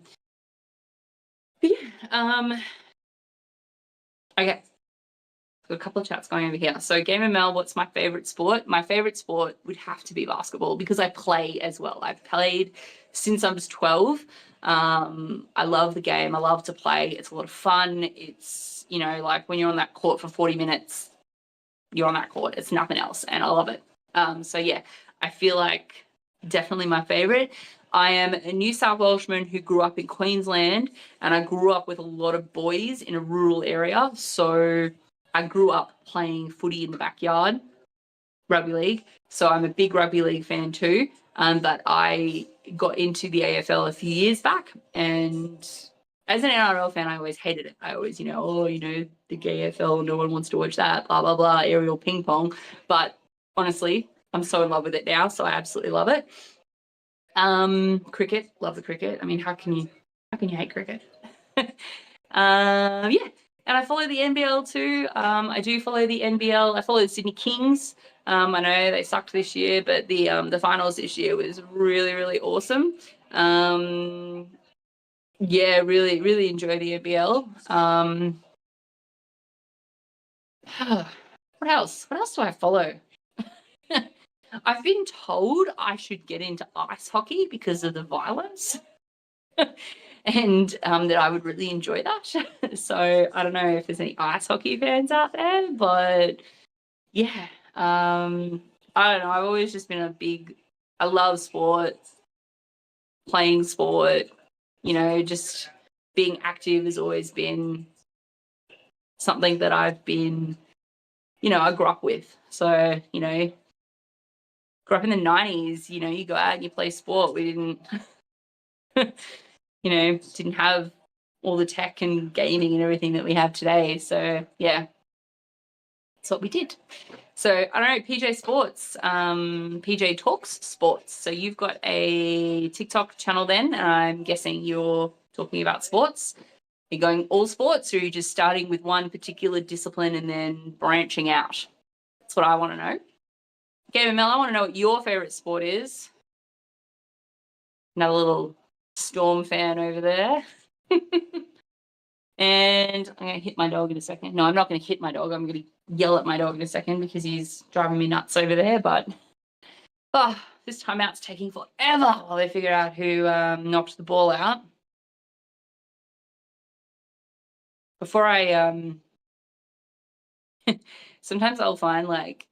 Got a couple of chats going over here. So Gamer Mel, what's my favorite sport? My favorite sport would have to be basketball because I play as well. I've played since I was 12. I love the game. I love to play. It's a lot of fun. It's, like when you're on that court for 40 minutes, you're on that court. It's nothing else. And I love it. I feel like definitely my favorite. I am a New South Welshman who grew up in Queensland, and I grew up with a lot of boys in a rural area. So I grew up playing footy in the backyard, rugby league. So I'm a big rugby league fan too. But I got into the AFL a few years back, and as an NRL fan, I always hated it. I always, the AFL, no one wants to watch that, blah, blah, blah, aerial ping pong. But honestly, I'm so in love with it now, so I absolutely love it. Cricket, love the cricket. I mean, how can you hate cricket? And I follow the NBL too. I do follow the NBL. I follow the Sydney Kings. I know they sucked this year, but the finals this year was really, really awesome. Really, really enjoy the NBL. What else? What else do I follow? I've been told I should get into ice hockey because of the violence. And that I would really enjoy that. So I don't know if there's any ice hockey fans out there, but yeah, I don't know. I've always just been I love sports, playing sport, just being active has always been something that I've been, I grew up with. So, grew up in the 90s, you go out and you play sport. We didn't, didn't have all the tech and gaming and everything that we have today. So yeah, that's what we did. So I don't know, PJ Sports, PJ Talks Sports. So you've got a TikTok channel then, and I'm guessing you're talking about sports. Are you going all sports, or are you just starting with one particular discipline and then branching out? That's what I want to know. Gamer Mel, I want to know what your favorite sport is. Another little Storm fan over there. And I'm going to hit my dog in a second. No, I'm not going to hit my dog. I'm going to yell at my dog in a second because he's driving me nuts over there. But this timeout's taking forever while they figure out who knocked the ball out. before I sometimes I'll find like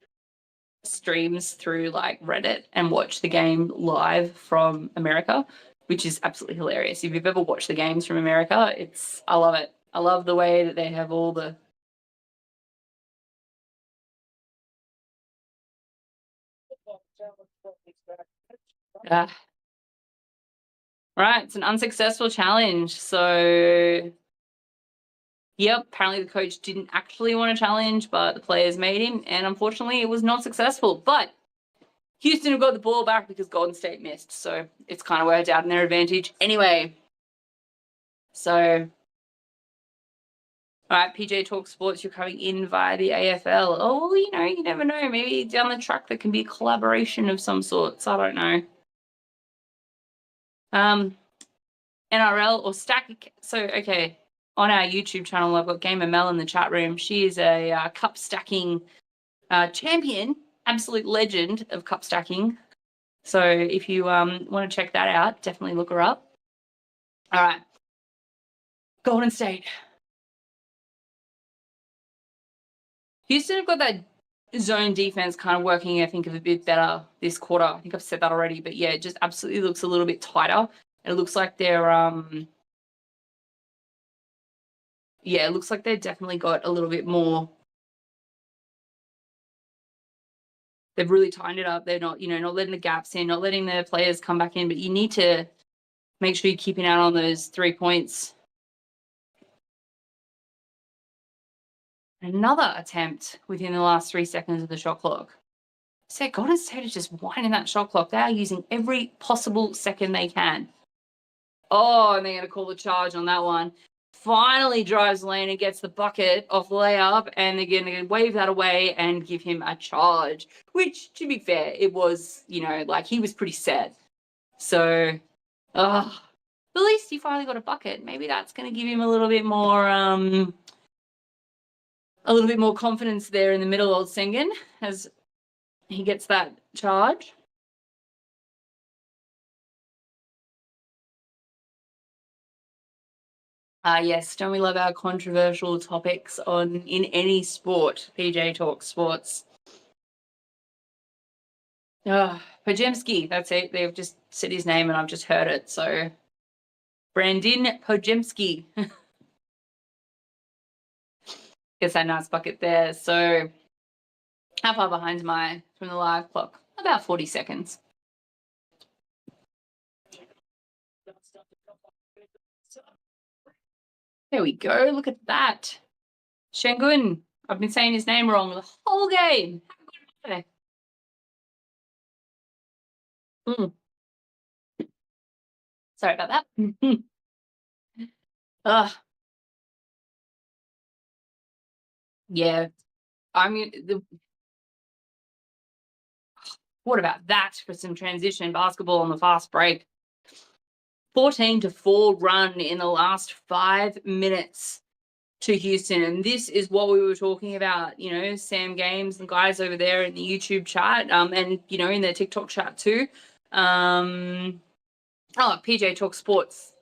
streams through like Reddit and watch the game live from America, which is absolutely hilarious. If you've ever watched the games from America, I love it. I love the way that they have all the right, it's an unsuccessful challenge. So yep, apparently the coach didn't actually want to challenge, but the players made him, and unfortunately it was not successful. But Houston have got the ball back because Golden State missed, so it's kind of worked out in their advantage. Anyway, so all right, PJ Talk Sports, you're coming in via the AFL. Oh, you never know. Maybe down the track there can be a collaboration of some sorts. I don't know. NRL or stack. So, okay, on our YouTube channel, I've got Gamer Mel in the chat room. She is a cup stacking champion, absolute legend of cup stacking. So if you want to check that out, definitely look her up. All right. Golden State. Houston have got that zone defense kind of working, I think, a bit better this quarter. I think I've said that already, but yeah, it just absolutely looks a little bit tighter. It looks like they're yeah, it looks like they've definitely got a little bit more. They've really tightened it up. They're not, not letting the gaps in, not letting the players come back in, but you need to make sure you're keeping out on those 3 points. Another attempt within the last 3 seconds of the shot clock. So Golden State is just winding that shot clock. They are using every possible second they can. Oh, and they're going to call the charge on that one. Finally drives lane and gets the bucket off layup, and they're going to wave that away and give him a charge, which, to be fair, it was, like he was pretty set. So, at least he finally got a bucket. Maybe that's going to give him a little bit more confidence there in the middle of Sengun as he gets that charge. Yes, don't we love our controversial topics in any sport? PJ Talk Sports. Pojemski, that's it. They've just said his name and I've just heard it. So, Brandon Pojemski gets that nice bucket there. So, how far behind am I from the live clock? About 40 seconds. There we go. Look at that. Shengun. I've been saying his name wrong the whole game. Sorry about that. Yeah. I mean, what about that for some transition basketball on the fast break? 14-4 run in the last 5 minutes to Houston. And this is what we were talking about, Sam Games and guys over there in the YouTube chat, and, in the TikTok chat too. PJ Talk Sports,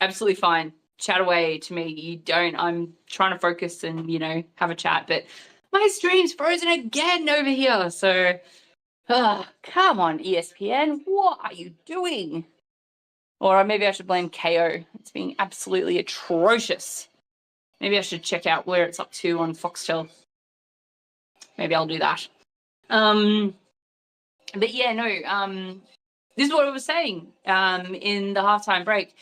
absolutely fine. Chat away to me. I'm trying to focus and, have a chat, but my stream's frozen again over here. So, come on, ESPN. What are you doing? Or maybe I should blame KO. It's being absolutely atrocious. Maybe I should check out where it's up to on Foxtel. Maybe I'll do that. But yeah, no, this is what I was saying in the halftime break.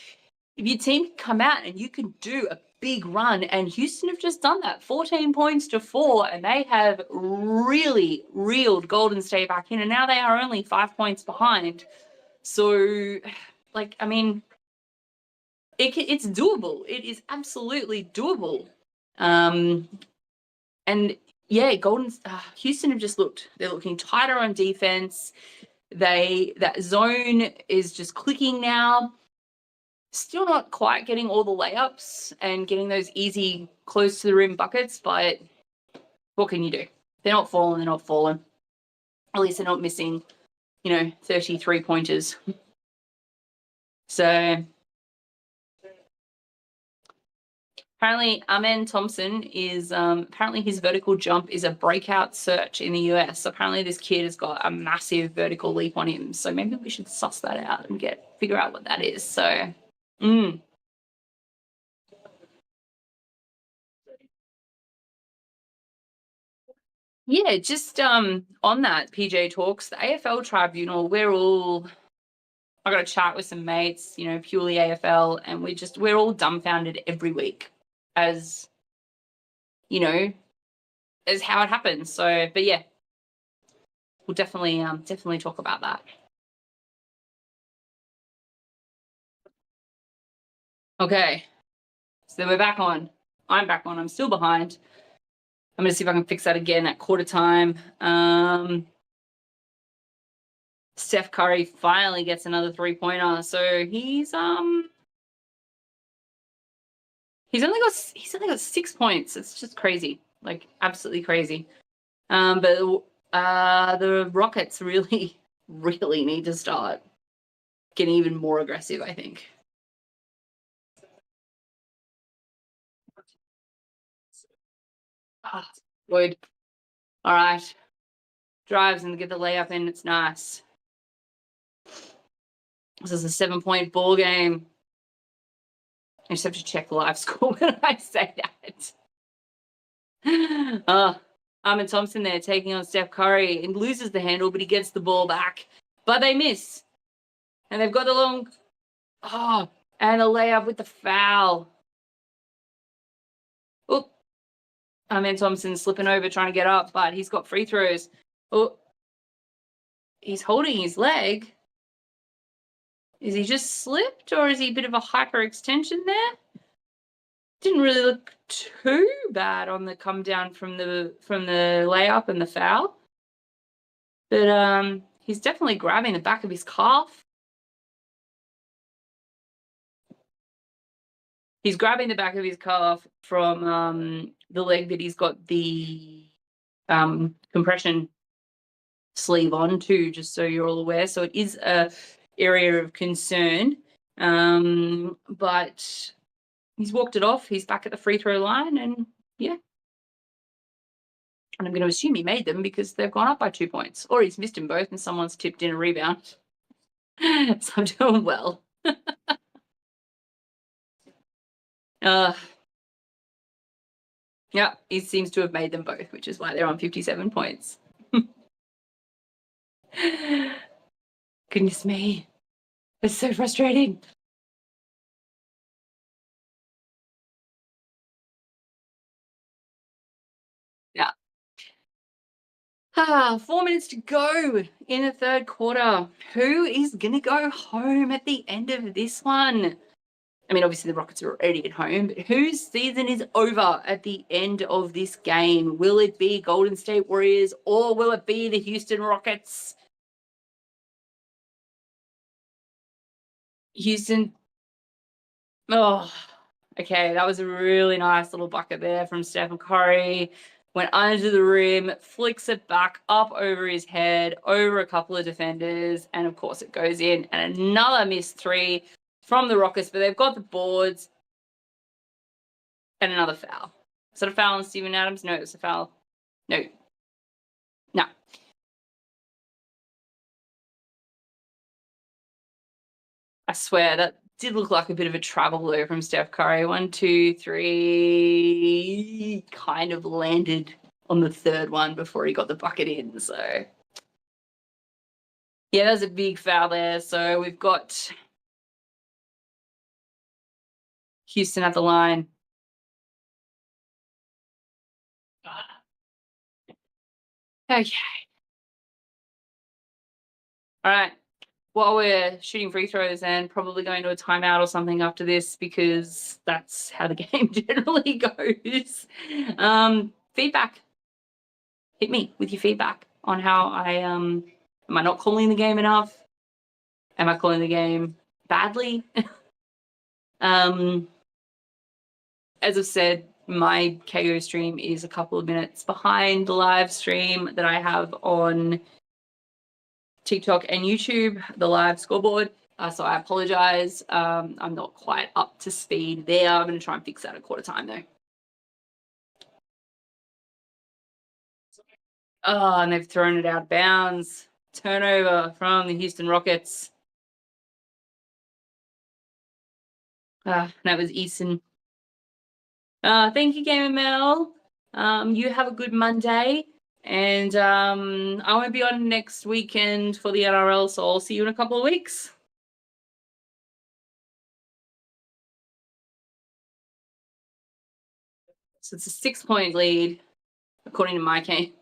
If your team can come out and you can do a big run, and Houston have just done that, 14 points to 4, and they have really reeled Golden State back in, and now they are only 5 points behind. So, it's doable. It is absolutely doable. And yeah, Houston have they're looking tighter on defense. That zone is just clicking now. Still not quite getting all the layups and getting those easy close to the rim buckets, but what can you do? They're not falling. At least they're not missing, 33 pointers. So Apparently, Amen Thompson is apparently his vertical jump is a breakout search in the US. So apparently, this kid has got a massive vertical leap on him. So maybe we should suss that out and figure out what that is. So, yeah, just on that PJ Talks, the AFL Tribunal, I got a chat with some mates, purely AFL, and we're all dumbfounded every week as as how it happens. So, but yeah, we'll definitely talk about that. Okay, so then we're back on. I'm back on. I'm still behind. I'm gonna see if I can fix that again at quarter time. Steph Curry finally gets another 3-pointer, so he's only got 6 points. It's just crazy, like absolutely crazy. But the Rockets really need to start getting even more aggressive, I think. Good. All right. Drives and get the layup in. It's nice. This is a 7-point ball game. I just have to check the live score when I say that. Armin Thompson there taking on Steph Curry and loses the handle, but he gets the ball back. But they miss. And they've got the long... and the layup with the foul. Oh, Armin Thompson slipping over, trying to get up, but he's got free throws. Oh, he's holding his leg. Is he just slipped, or is he a bit of a hyperextension there? Didn't really look too bad on the come down from the layup and the foul, but he's definitely grabbing the back of his calf. He's grabbing the back of his calf from the leg that he's got the compression sleeve on too, just so you're all aware. So it is a area of concern, but he's walked it off. He's back at the free throw line, and yeah. And I'm going to assume he made them because they've gone up by 2 points, or he's missed them both and someone's tipped in a rebound. So I'm doing well. Yeah, he seems to have made them both, which is why they're on 57 points. Goodness me. It's so frustrating. Yeah. 4 minutes to go in the third quarter. Who is going to go home at the end of this one? I mean, obviously the Rockets are already at home, but whose season is over at the end of this game? Will it be Golden State Warriors, or will it be the Houston Rockets? Houston. Oh, okay. That was a really nice little bucket there from Stephen Curry. Went under the rim, flicks it back up over his head, over a couple of defenders, and of course it goes in. And another missed 3 from the Rockets, but they've got the boards. And another foul. Is that a foul on Steven Adams? No, it's a foul. No. No. I swear that did look like a bit of a travel though from Steph Curry. 1, 2, 3. Kind of landed on the third one before he got the bucket in. So yeah, there's a big foul there. So we've got Houston at the line. Okay. All right. While we're shooting free throws and probably going to a timeout or something after this, because that's how the game generally goes. Feedback. Hit me with your feedback on how am I not calling the game enough? Am I calling the game badly? As I've said, my KO stream is a couple of minutes behind the live stream that I have on TikTok and YouTube, the live scoreboard. So I apologize. I'm not quite up to speed there. I'm going to try and fix that at quarter time, though. Oh, and they've thrown it out of bounds. Turnover from the Houston Rockets. That was Eason. Thank you, Gamer Mel. You have a good Monday. And I won't be on next weekend for the NRL, so I'll see you in a couple of weeks. So it's a 6-point lead, according to my game.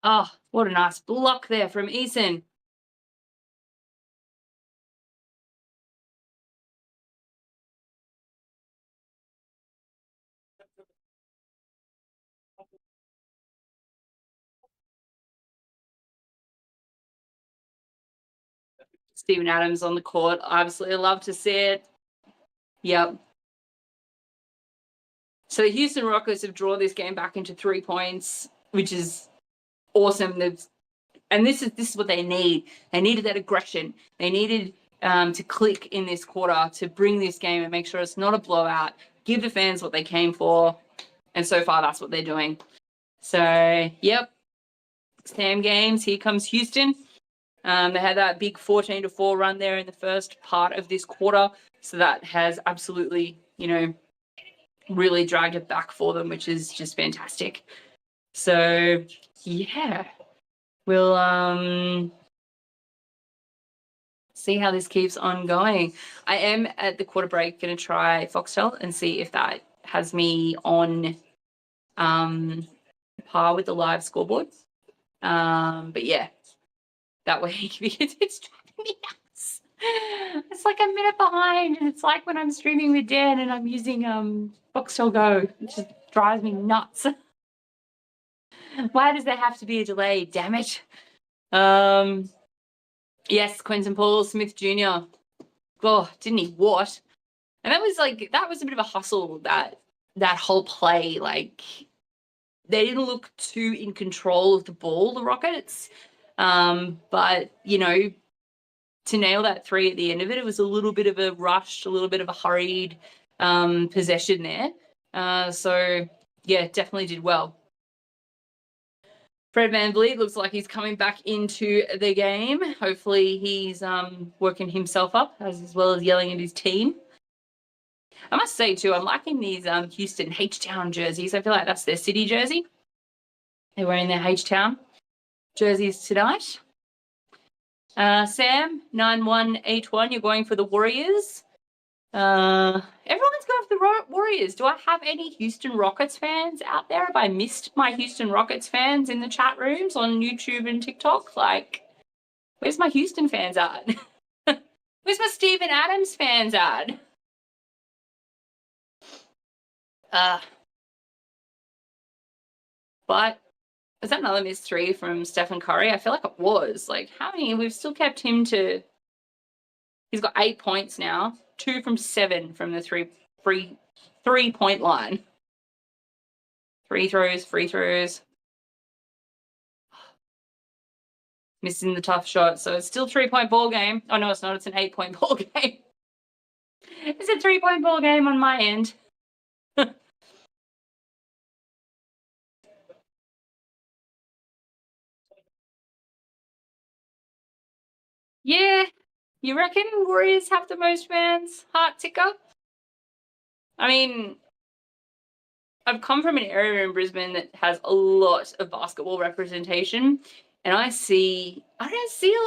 Oh, what a nice block there from Eason. Steven Adams on the court. I absolutely love to see it. Yep. So the Houston Rockets have drawn this game back into 3 points, which is awesome. And this is what they need. They needed that aggression. They needed to click in this quarter to bring this game and make sure it's not a blowout. Give the fans what they came for. And so far, that's what they're doing. So, yep. Sam games. Here comes Houston. They had that big 14-4 run there in the first part of this quarter. So that has absolutely, really dragged it back for them, which is just fantastic. So, yeah. We'll see how this keeps on going. I am at the quarter break going to try Foxtel and see if that has me on par with the live scoreboard. But yeah, that way because it's driving me nuts. It's like a minute behind, and it's like when I'm streaming with Dan and I'm using Foxtel Go. It just drives me nuts. Why does there have to be a delay? Damn it. Yes, Quentin Paul Smith Jr. Oh, didn't he what? And that was a bit of a hustle, that whole play. Like, they didn't look too in control of the ball, the Rockets. But, to nail that 3 at the end of it, it was a little bit of a rush, a little bit of a hurried possession there. So, yeah, definitely did well. Fred VanVleet looks like he's coming back into the game. Hopefully he's working himself up as well as yelling at his team. I must say, too, I'm liking these Houston H-Town jerseys. I feel like that's their city jersey. They're wearing their H-Town jerseys tonight. Sam, 9181, you're going for the Warriors. Everyone's going for the Warriors. Do I have any Houston Rockets fans out there? Have I missed my Houston Rockets fans in the chat rooms on YouTube and TikTok? Like, where's my Houston fans at? Where's my Steven Adams fans at? But is that another missed 3 from Stephen Curry? I feel like it was. Like, how many? We've still kept him to... He's got 8 points now. 2 from 7 from the three-point line. Free throws. Missing the tough shot. So it's still 3-point ball game. Oh, no, it's not. It's an 8-point ball game. It's a 3-point ball game on my end. Yeah. You reckon Warriors have the most fans? Heart ticker? I mean, I've come from an area in Brisbane that has a lot of basketball representation, and I don't see a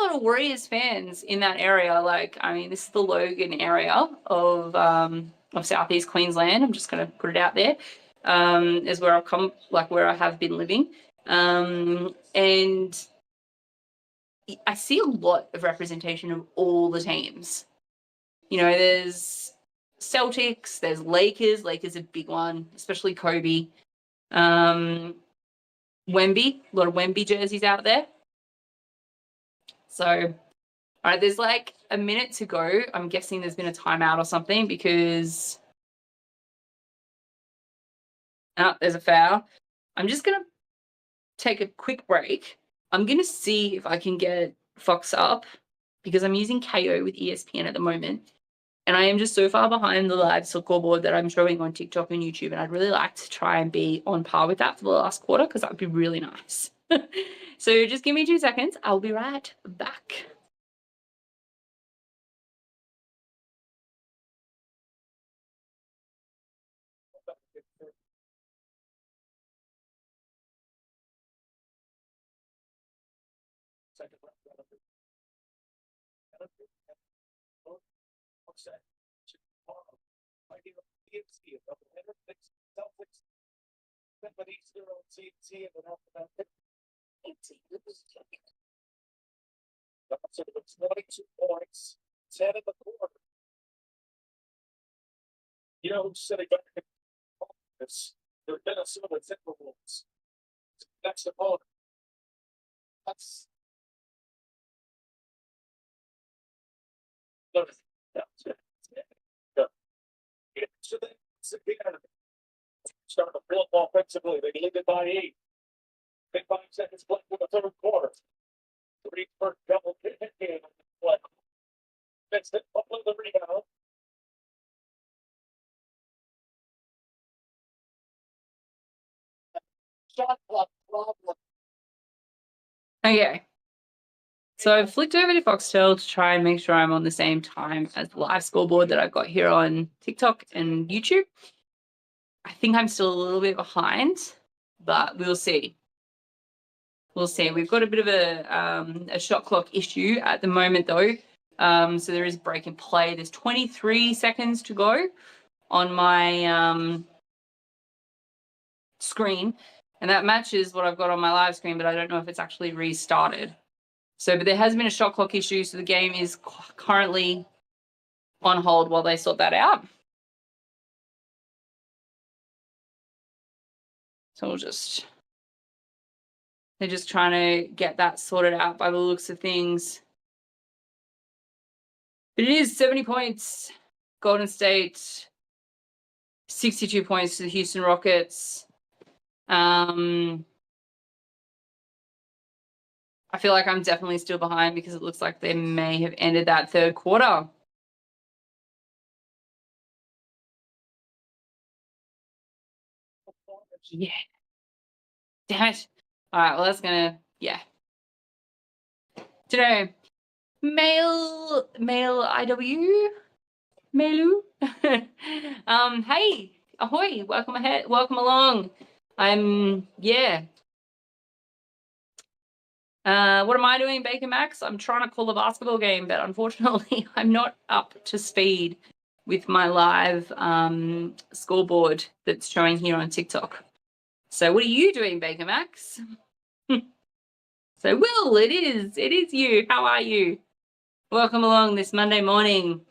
lot of Warriors fans in that area. Like, I mean, this is the Logan area of Southeast Queensland. I'm just going to put it out there, is where I've come, like where I have been living, and I see a lot of representation of all the teams. There's Celtics, there's Lakers. Lakers a big one, especially Kobe. Wemby, a lot of Wemby jerseys out there. So, all right, there's like a minute to go. I'm guessing there's been a timeout or something because... Oh, there's a foul. I'm just going to take a quick break. I'm going to see if I can get Fox up because I'm using KO with ESPN at the moment. And I am just so far behind the live scoreboard that I'm showing on TikTok and YouTube. And I'd really like to try and be on par with that for the last quarter because that would be really nice. So just give me 2 seconds. I'll be right back. So it's 22 points, 10 in the quarter. You know who's sitting back in this? The Minnesota Timberwolves. Next opponent. That's so they start to build offensively. They lead it by 8. 5 seconds left in the third quarter. 3 first double hit game. Missed it. Up with the rebound. Shot clock problem. Okay. So I've flicked over to Foxtel to try and make sure I'm on the same time as the live scoreboard that I've got here on TikTok and YouTube. I think I'm still a little bit behind, but we'll see. We'll see. We've got a bit of a shot clock issue at the moment, though. So there is break in play. There's 23 seconds to go on my screen, and that matches what I've got on my live screen, but I don't know if it's actually restarted. So, but there has been a shot clock issue, so the game is currently on hold while they sort that out. So they're just trying to get that sorted out by the looks of things. But it is 70 points, Golden State, 62 points to the Houston Rockets. I feel like I'm definitely still behind because it looks like they may have ended that third quarter. Yeah. Damn it. All right, well, that's gonna, yeah. Today, Mail IW, Mailu. Hey, ahoy, welcome ahead, welcome along. Yeah. What am I doing, Baker Max? I'm trying to call a basketball game, but unfortunately, I'm not up to speed with my live scoreboard that's showing here on TikTok. So what are you doing, Baker Max? So Will, it is you. How are you? Welcome along this Monday morning.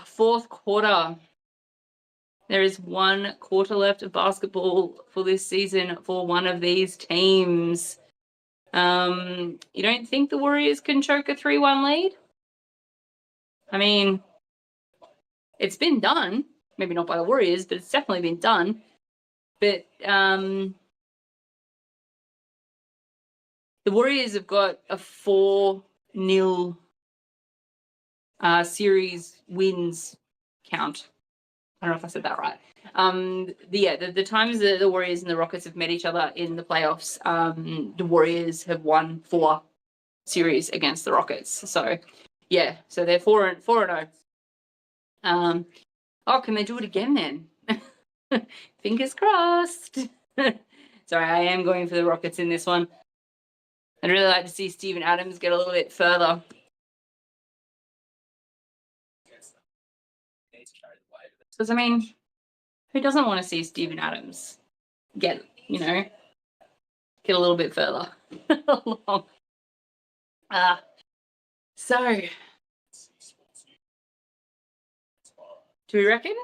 Fourth quarter. There is 1 quarter left of basketball for this season for one of these teams. You don't think the Warriors can choke a 3-1 lead? I mean, it's been done. Maybe not by the Warriors, but it's definitely been done. But the Warriors have got a 4-0 series wins count. I don't know if I said that right. The times that the Warriors and the Rockets have met each other in the playoffs, the Warriors have won 4 series against the Rockets. So, yeah, so they're 4-0. Oh, can they do it again then? Fingers crossed. Sorry, I am going for the Rockets in this one. I'd really like to see Steven Adams get a little bit further. Because, I mean, who doesn't want to see Steven Adams get a little bit further along? So, do we reckon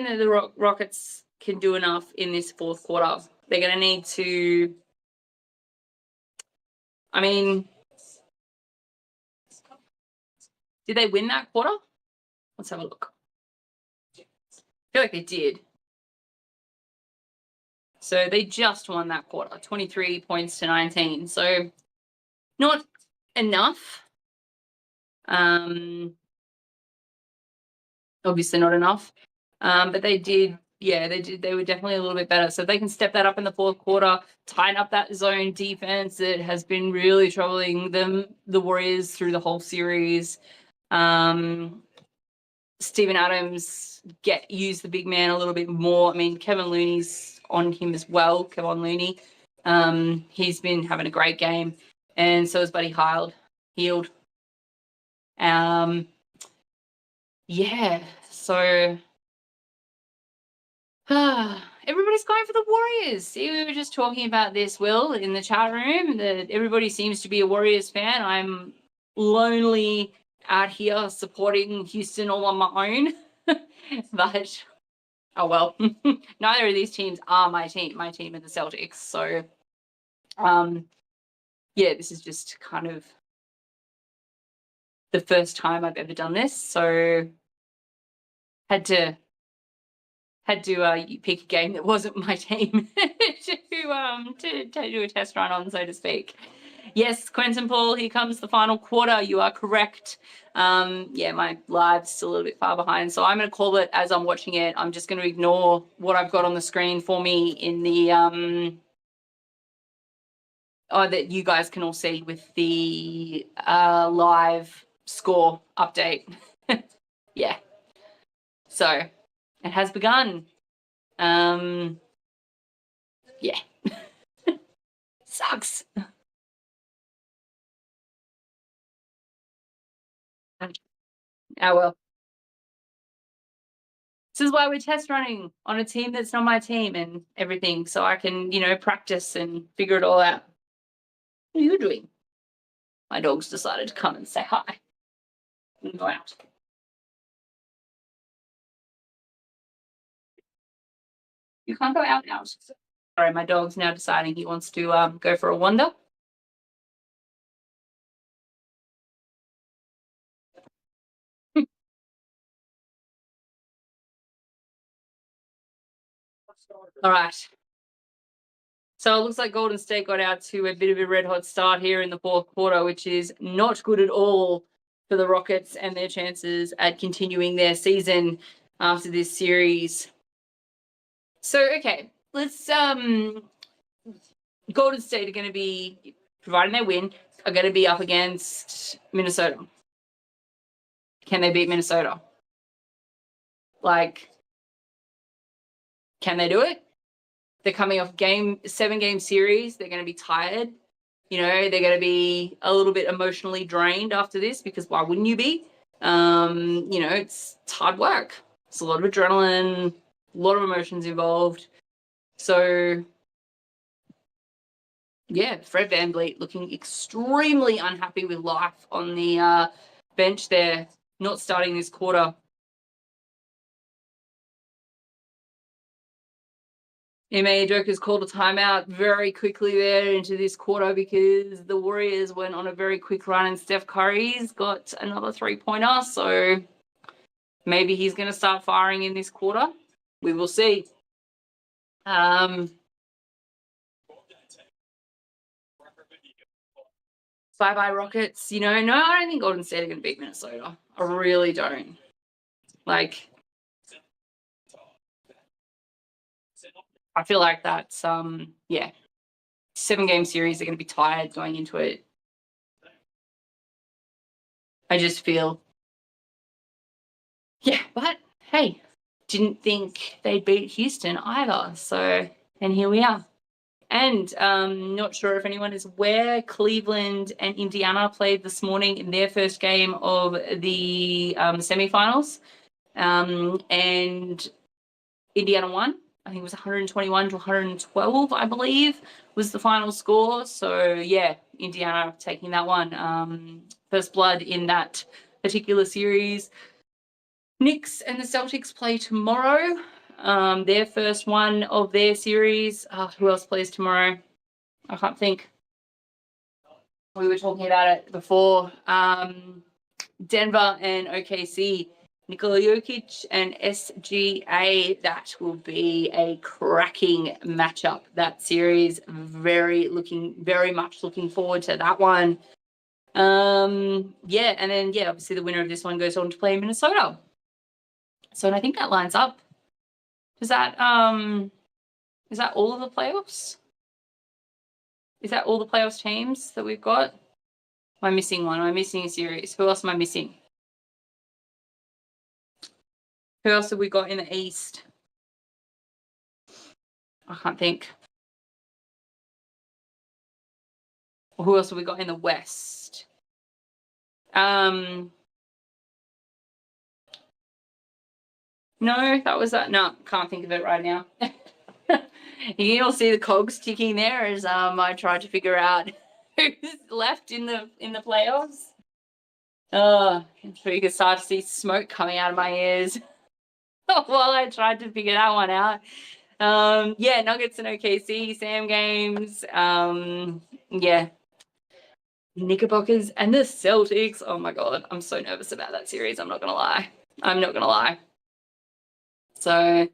that the Rockets can do enough in this fourth quarter? They're going to need to, I mean, did they win that quarter? Let's have a look. I feel like they did. So they just won that quarter, 23 points to 19. So not enough. Obviously not enough. But they did, they were definitely a little bit better. So if they can step that up in the fourth quarter, tighten up that zone defense that has been really troubling the Warriors through the whole series. Steven Adams use the big man a little bit more. I mean, Kevin Looney's on him as well, Kevon Looney. He's been having a great game. And so is Buddy Hield. Yeah, so everybody's going for the Warriors. See, we were just talking about this, Will, in the chat room, that everybody seems to be a Warriors fan. I'm lonely out here supporting Houston all on my own. But, oh well, neither of these teams are my team. My team are the Celtics. So, yeah, this is just kind of the first time I've ever done this. So, had to pick a game that wasn't my team to do a test run on, so to speak. Yes, Quentin Paul, here comes the final quarter. You are correct. Yeah, my live's still a little bit far behind, so I'm going to call it as I'm watching it. I'm just going to ignore what I've got on the screen for me in the that you guys can all see with the live score update. Yeah. So it has begun. Yeah. Sucks. Oh well. This is why we're test running on a team that's not my team and everything, so I can, practice and figure it all out. What are you doing? My dog's decided to come and say hi and go out. You can't go out now. Sorry, my dog's now deciding he wants to go for a wander. All right. So it looks like Golden State got out to a bit of a red hot start here in the fourth quarter, which is not good at all for the Rockets and their chances at continuing their season after this series. So, okay, let's Golden State are going to be, providing they win, are going to be up against Minnesota. Can they beat Minnesota? Like, can they do it? They're coming off 7-game series. They're going to be tired. They're going to be a little bit emotionally drained after this, because why wouldn't you be? It's hard work. It's a lot of adrenaline, a lot of emotions involved. So, yeah, Fred VanVleet looking extremely unhappy with life on the bench there, not starting this quarter. Ime Udoka's called a timeout very quickly there into this quarter because the Warriors went on a very quick run and Steph Curry's got another 3-pointer. So maybe he's going to start firing in this quarter. We will see. Bye-bye Rockets. No, I don't think Golden State are going to beat Minnesota. I really don't. Like, I feel like that's 7-game series. They're going to be tired going into it. I just feel, but hey, didn't think they'd beat Houston either. So, and here we are. And not sure if anyone is aware, Cleveland and Indiana played this morning in their first game of the semifinals, and Indiana won. I think it was 121 to 112, I believe, was the final score. So, yeah, Indiana taking that one. First blood in that particular series. Knicks and the Celtics play tomorrow. Their first one of their series. Who else plays tomorrow? I can't think. We were talking about it before. Denver and OKC Nikola Jokic and SGA. That will be a cracking matchup. That series, very much looking forward to that one. Yeah, and then obviously the winner of this one goes on to play in Minnesota. So and I think that lines up. Is that all of the playoffs? Is that all the playoffs teams that we've got? Am I missing one? Am I missing a series? Who else am I missing? Who else have we got in the East? I can't think. Who else have we got in the West? No, that was that. No, can't think of it right now. You can all see the cogs ticking there as I tried to figure out who's left in the playoffs. I'm sure you could start to see smoke coming out of my ears while I tried to figure that one out. Yeah, Nuggets and OKC, Sam games. Yeah. Knickerbockers and the Celtics. Oh my God, I'm so nervous about that series. I'm not gonna lie. So,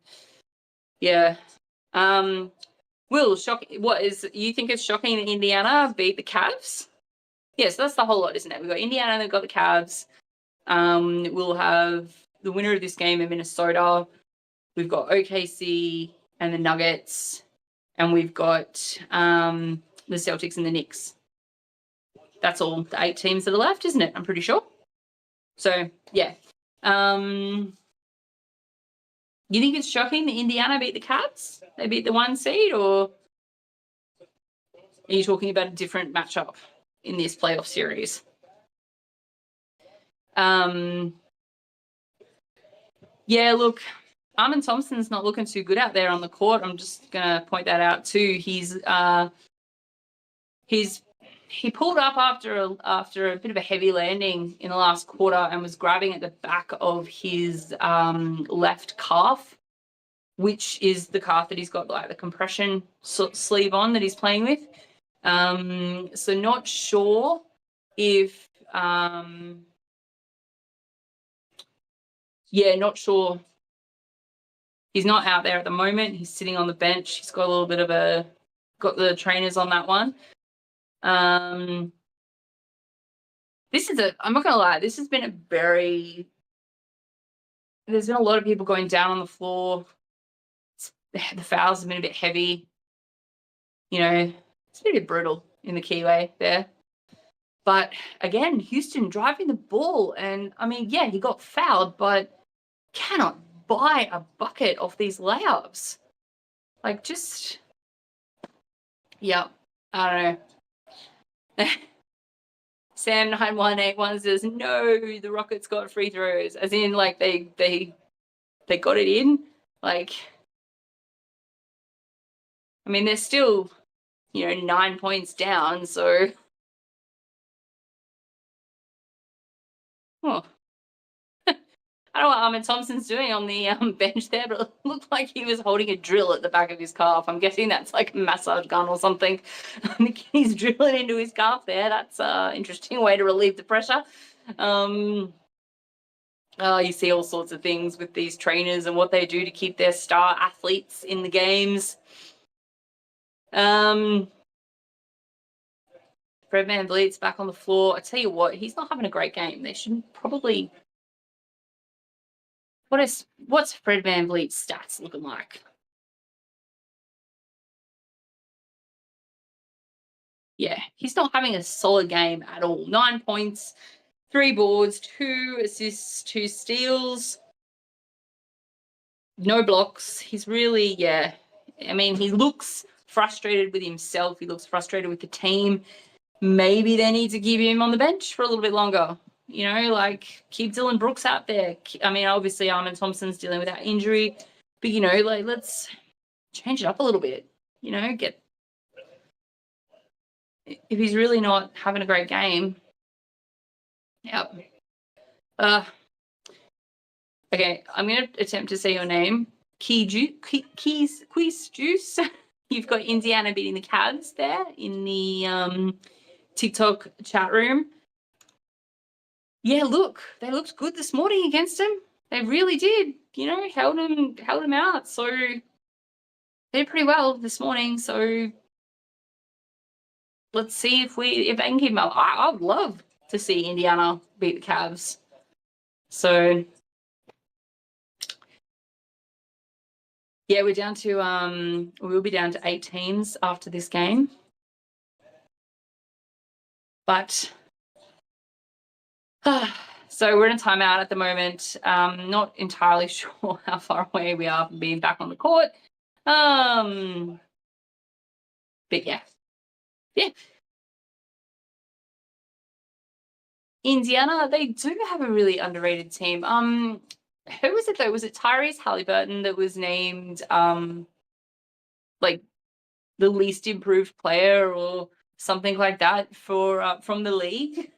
yeah. Will, you think it's shocking that Indiana beat the Cavs? Yes, that's the whole lot, isn't it? We've got Indiana and they've got the Cavs. We'll have the winner of this game in Minnesota. We've got OKC and the Nuggets, and we've got the Celtics and the Knicks. That's all the 8 teams that are left, isn't it? I'm pretty sure. So, yeah. You think it's shocking that Indiana beat the Cavs? They beat the 1 seed, or are you talking about a different matchup in this playoff series? Yeah, look, Armin Thompson's not looking too good out there on the court. I'm just going to point that out too. He pulled up after a bit of a heavy landing in the last quarter and was grabbing at the back of his left calf, which is the calf that he's got like the compression sleeve on that he's playing with. So not sure if not sure. He's not out there at the moment. He's sitting on the bench. He's got a little bit of got the trainers on that one. I'm not gonna lie, this has been there's been a lot of people going down on the floor. The fouls have been a bit heavy. You know, it's been a bit brutal in the keyway there. But again, Houston driving the ball, and I mean, yeah, he got fouled, but cannot buy a bucket off these layups. Like, just, yeah, I don't know. Sam 9181 says, no, the Rockets got free throws. As in, like, they got it in. Like, I mean, they're still, 9 points down, so. Oh. I don't know what Armin Thompson's doing on the bench there, but it looked like he was holding a drill at the back of his calf. I'm guessing that's like a massage gun or something. He's drilling into his calf there. That's an interesting way to relieve the pressure. You see all sorts of things with these trainers and what they do to keep their star athletes in the games. Fred VanVleet's back on the floor. I tell you what, he's not having a great game. They should probably... What's Fred VanVleet's stats looking like? Yeah, he's not having a solid game at all. 9 points, 3 boards, 2 assists, 2 steals, no blocks. He's really, I mean, he looks frustrated with himself. He looks frustrated with the team. Maybe they need to keep him on the bench for a little bit longer. Like, keep Dylan Brooks out there. I mean, obviously, Armin Thompson's dealing with that injury. But, like, let's change it up a little bit. If he's really not having a great game. Yep. Okay, I'm going to attempt to say your name. Quiz Juice. You've got Indiana beating the Cavs there in the TikTok chat room. Yeah, look, they looked good this morning against him. They really did, you know, held them out. So they did pretty well this morning. So let's see if they can keep them up. I would love to see Indiana beat the Cavs. So yeah, we're down to we'll be down to 8 teams after this game. But so we're in a timeout at the moment. Not entirely sure how far away we are from being back on the court. But yeah. Indiana, they do have a really underrated team. Who was it though? Was it Tyrese Halliburton that was named like the least improved player or something like that for from the league?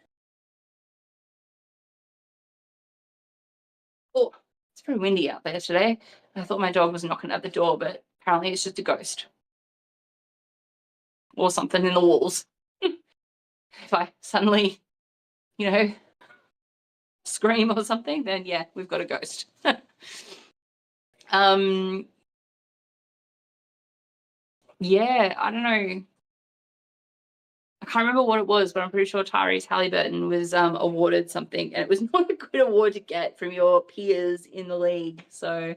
Oh, it's pretty windy out there today. I thought my dog was knocking at the door, but apparently it's just a ghost or something in the walls. If I suddenly, you know, scream or something, then yeah, we've got a ghost. Yeah, I don't know. I can't remember what it was, but I'm pretty sure Tyrese Halliburton was awarded something, and it was not a good award to get from your peers in the league. So,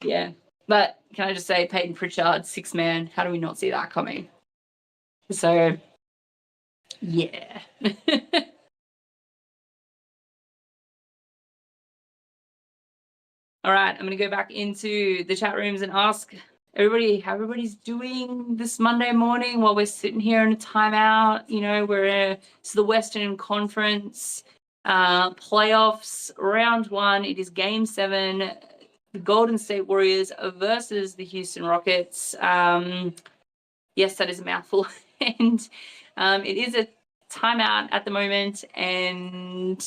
yeah. But can I just say, Peyton Pritchard, 6-man, how do we not see that coming? So, yeah. All right, I'm going to go back into the chat rooms and ask everybody how everybody's doing this Monday morning while we're sitting here in a timeout. You know, it's the Western Conference playoffs, round 1. It is game 7, the Golden State Warriors versus the Houston Rockets. Yes, that is a mouthful. And it is a timeout at the moment. And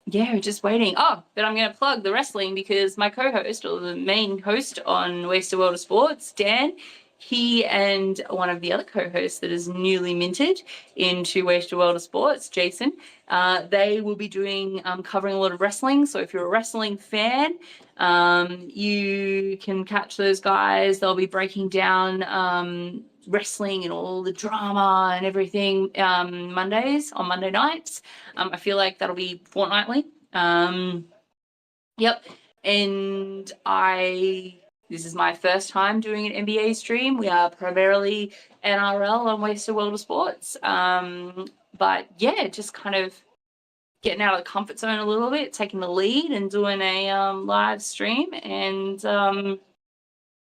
yeah, we're just waiting. Oh, but I'm going to plug the wrestling because my co-host, or the main host on Wasted World of Sports, Dan, he and one of the other co-hosts that is newly minted into Wasted World of Sports, Jason, they will be doing covering a lot of wrestling. So if you're a wrestling fan, you can catch those guys. They'll be breaking down wrestling and all the drama and everything Mondays on Monday nights. I feel like that'll be fortnightly. Yep. And this is my first time doing an NBA stream. We are primarily NRL on Wasted World of Sports. But yeah, just kind of getting out of the comfort zone a little bit, taking the lead and doing a live stream. And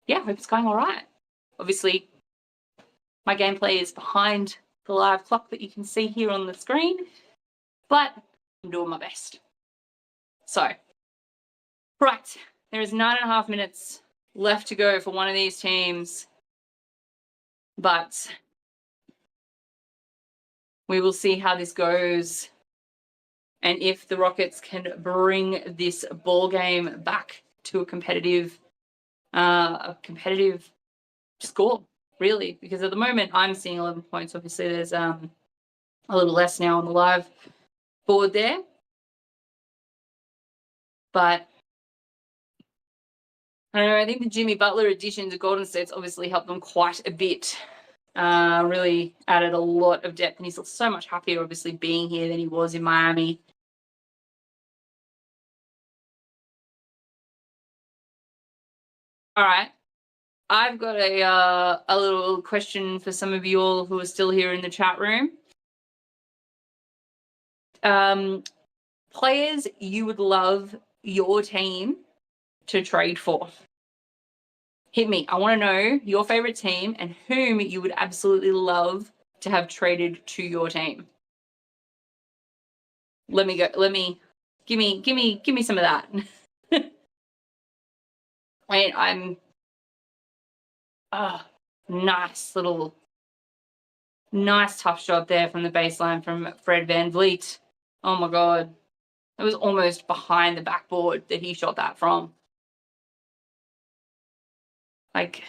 yeah, I hope it's going all right. Obviously, my gameplay is behind the live clock that you can see here on the screen, but I'm doing my best. So, right, there is 9.5 minutes left to go for one of these teams, but we will see how this goes and if the Rockets can bring this ball game back to a competitive score, really, because at the moment I'm seeing 11 points. Obviously, there's a little less now on the live board there, but I don't know. I think the Jimmy Butler addition to Golden State's obviously helped them quite a bit. Really added a lot of depth, and he's so much happier, obviously, being here than he was in Miami. All right. I've got a little question for some of you all who are still here in the chat room. Players you would love your team to trade for. Hit me. I want to know your favorite team and whom you would absolutely love to have traded to your team. Let me go. Give me some of that. Wait, nice tough shot there from the baseline from Fred VanVleet. Oh my God. It was almost behind the backboard that he shot that from. Like,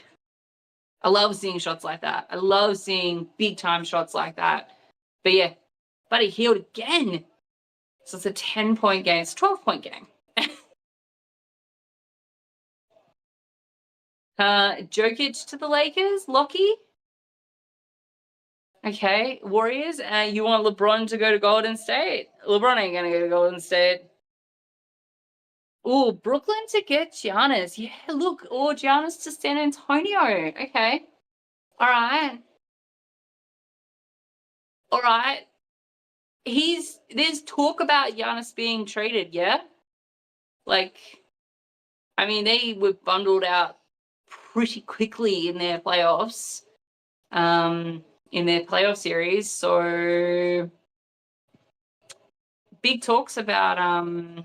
I love seeing shots like that. I love seeing big time shots like that. But yeah, buddy healed again. So it's a 10-point game. It's a 12-point game. Jokic to the Lakers, Lockie. Okay, Warriors. You want LeBron to go to Golden State? LeBron ain't gonna go to Golden State. Oh, Brooklyn to get Giannis. Yeah, look. Or Giannis to San Antonio. Okay. All right. All right. There's talk about Giannis being traded, yeah? Like, I mean, they were bundled out pretty quickly in their playoffs, in their playoff series. So big talks about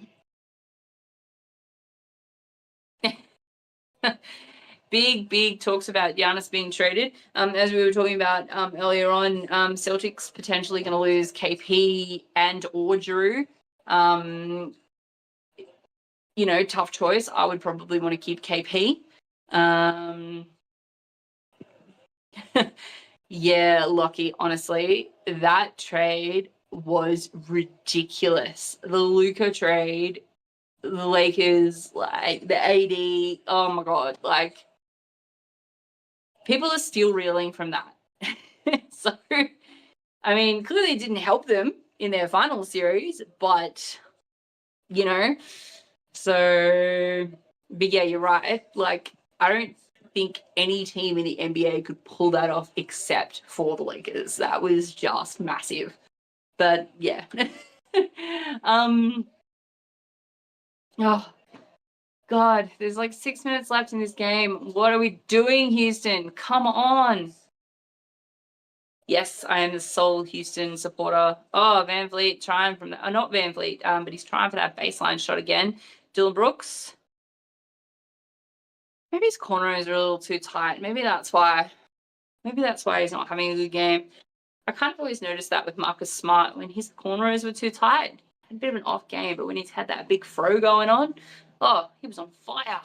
big talks about Giannis being traded. As we were talking about earlier on, Celtics potentially going to lose KP and or Drew. You know, tough choice. I would probably want to keep KP. Yeah, Lockie, honestly, that trade was ridiculous. The Luka trade, the Lakers, like the AD, oh my God, like people are still reeling from that. So, I mean, clearly it didn't help them in their final series, but, you know, so, but yeah, you're right. Like, I don't think any team in the NBA could pull that off except for the Lakers. That was just massive. But yeah. Oh God, there's like 6 minutes left in this game. What are we doing, Houston? Come on. Yes, I am the sole Houston supporter. Oh, VanVleet trying from the, not VanVleet, but he's trying for that baseline shot again. Dylan Brooks. Maybe his corners are a little too tight. Maybe that's why. Maybe that's why he's not having a good game. I kind of always noticed that with Marcus Smart when his corners were too tight. Had a bit of an off game, but when he's had that big throw going on, oh, he was on fire.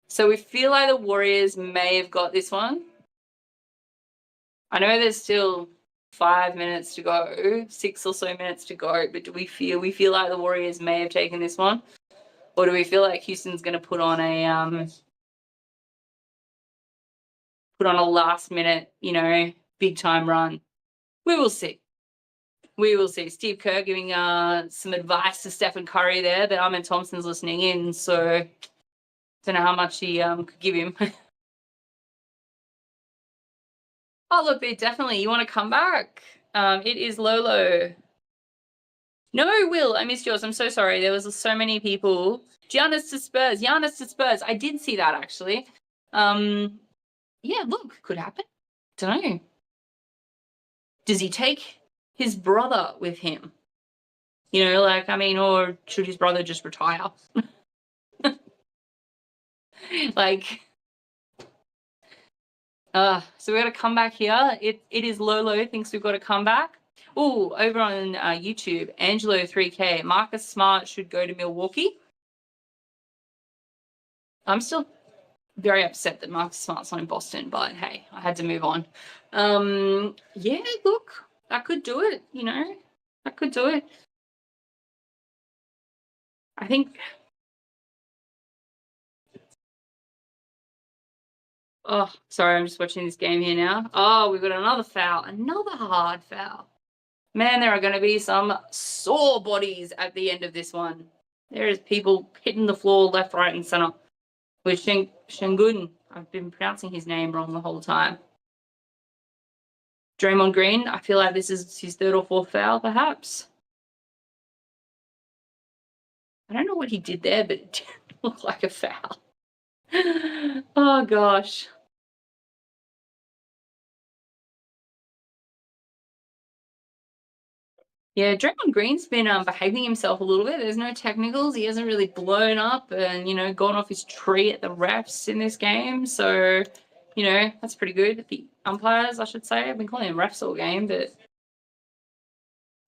So we feel like the Warriors may have got this one. I know there's still 5 minutes to go, 6 or so minutes to go, but do we feel like the Warriors may have taken this one? Or do we feel like Houston's going to put on a last minute, you know, big time run? We will see. We will see. Steve Kerr giving some advice to Stephen Curry there, but Ahmed Thompson's listening in, so don't know how much he could give him. Oh, look, they definitely, you want to come back? It is Lolo. No, Will, I missed yours. I'm so sorry. There was so many people. Giannis to Spurs. Giannis to Spurs. I did see that, actually. Yeah, look, could happen. Don't know. Does he take his brother with him? You know, like, I mean, or should his brother just retire? Like, so we got to come back here. It is Lolo thinks we've got to come back. Oh, over on YouTube, Angelo 3K. Marcus Smart should go to Milwaukee. I'm still very upset that Marcus Smart's not in Boston, but hey, I had to move on. Yeah, look, I could do it, you know. I could do it. I think. Oh, sorry, I'm just watching this game here now. Oh, we've got another foul. Another hard foul. Man, there are going to be some sore bodies at the end of this one. There is people hitting the floor left, right, and center. With Şengün. I've been pronouncing his name wrong the whole time. Draymond Green, I feel like this is his 3rd or 4th foul, perhaps. I don't know what he did there, but it didn't look like a foul. Oh, gosh. Yeah, Draymond Green's been behaving himself a little bit. There's no technicals. He hasn't really blown up and, you know, gone off his tree at the refs in this game. So, you know, that's pretty good. The umpires, I should say. I've been calling them refs all game, but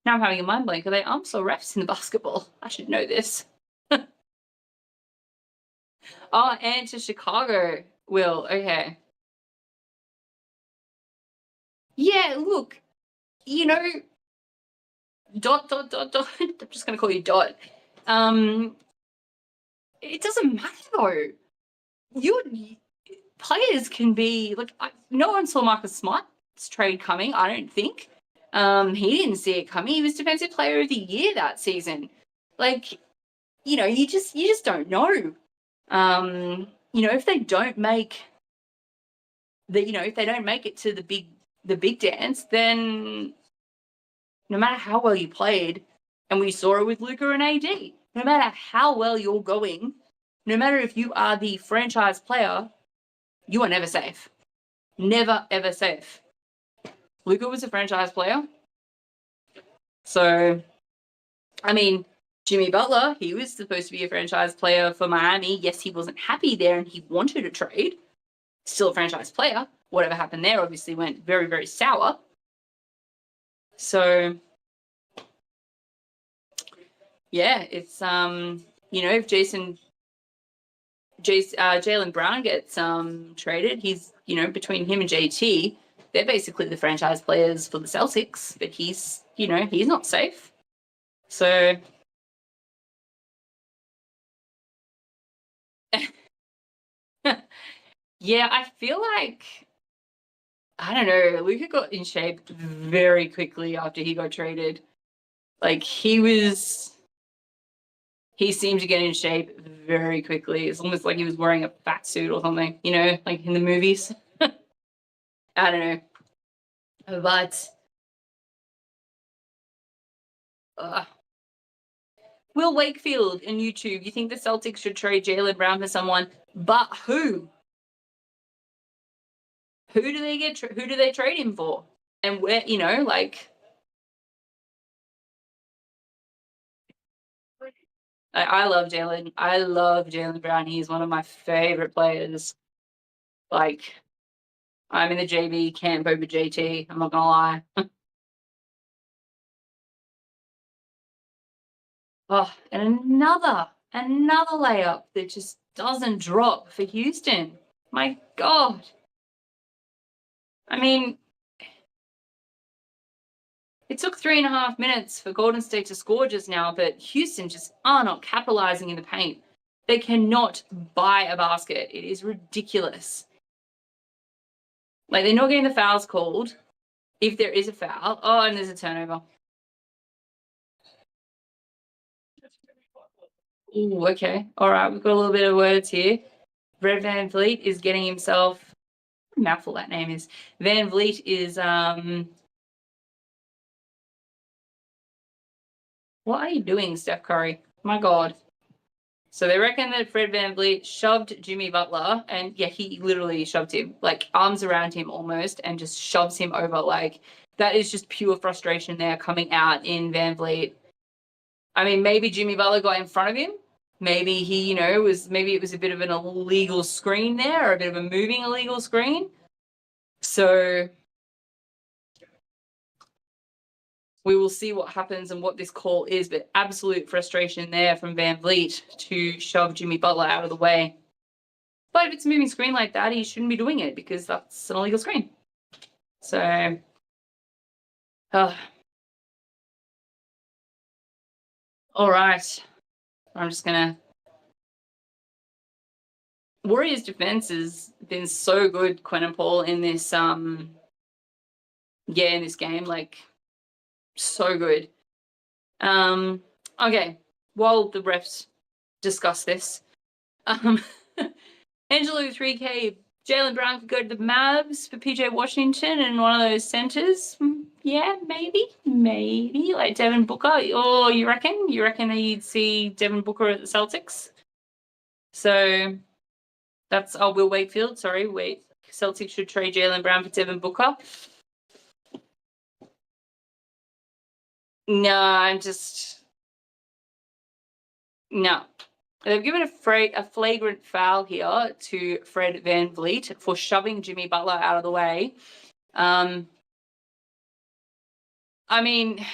now I'm having a mind blank. Are they umps or refs in the basketball? I should know this. Oh, and to Chicago, Will. Okay. Yeah, look, you know, dot. I'm just going to call you Dot. It doesn't matter though. Your players can be like, no one saw Marcus Smart's trade coming. I don't think. He didn't see it coming. He was Defensive Player of the Year that season. Like, you know, you just don't know. You know, if they don't make if they don't make it to the big dance, then no matter how well you played, and we saw it with Luka and AD, no matter how well you're going, no matter if you are the franchise player, you are never safe. Never, ever safe. Luka was a franchise player. So, I mean, Jimmy Butler, he was supposed to be a franchise player for Miami. Yes, he wasn't happy there and he wanted a trade. Still a franchise player. Whatever happened there obviously went very, very sour. So, yeah, it's, you know, if Jaylen Brown gets traded, he's, you know, between him and JT, they're basically the franchise players for the Celtics, but he's, you know, he's not safe. So yeah, I feel like, I don't know, Luka got in shape very quickly after he got traded. Like he seemed to get in shape very quickly. It's almost like he was wearing a fat suit or something, you know, like in the movies. I don't know. But Will Wakefield in YouTube, you think the Celtics should trade Jaylen Brown for someone, but who? Who do they get? Who do they trade him for? And where, you know, like, I love Jaylen. I love Jaylen Brown. He's one of my favorite players. Like, I'm in the JB camp over JT. I'm not gonna lie. Oh, and another layup that just doesn't drop for Houston. My God. I mean, it took 3.5 minutes for Golden State to score just now, but Houston just are not capitalizing in the paint. They cannot buy a basket. It is ridiculous. Like, they're not getting the fouls called. If there is a foul. Oh, and there's a turnover. Ooh, okay. All right, we've got a little bit of words here. Fred VanVleet is getting himself, mouthful that name is. VanVleet is what are you doing, Steph Curry? My God. So they reckon that Fred VanVleet shoved Jimmy Butler, and yeah, he literally shoved him, like arms around him almost, and just shoves him over. Like, that is just pure frustration there coming out in VanVleet. I mean, maybe Jimmy Butler got in front of him. Maybe he, you know, maybe it was a bit of an illegal screen there, or a bit of a moving illegal screen. So we will see what happens and what this call is, but absolute frustration there from VanVleet to shove Jimmy Butler out of the way. But if it's a moving screen like that, he shouldn't be doing it because that's an illegal screen. So, all right. I'm just going to... Warriors' defense has been so good, Quinn and Paul, in this, in this game. Like, so good. Okay. While the refs discuss this, Angelo 3K, Jaylen Brown could go to the Mavs for PJ Washington and one of those centers. Yeah, maybe. Like Devin Booker. Oh, you reckon? You reckon that you'd see Devin Booker at the Celtics? So that's Will Wakefield. Sorry, wait. Celtics should trade Jaylen Brown for Devin Booker. No, no. They've given a flagrant foul here to Fred VanVleet for shoving Jimmy Butler out of the way. I mean,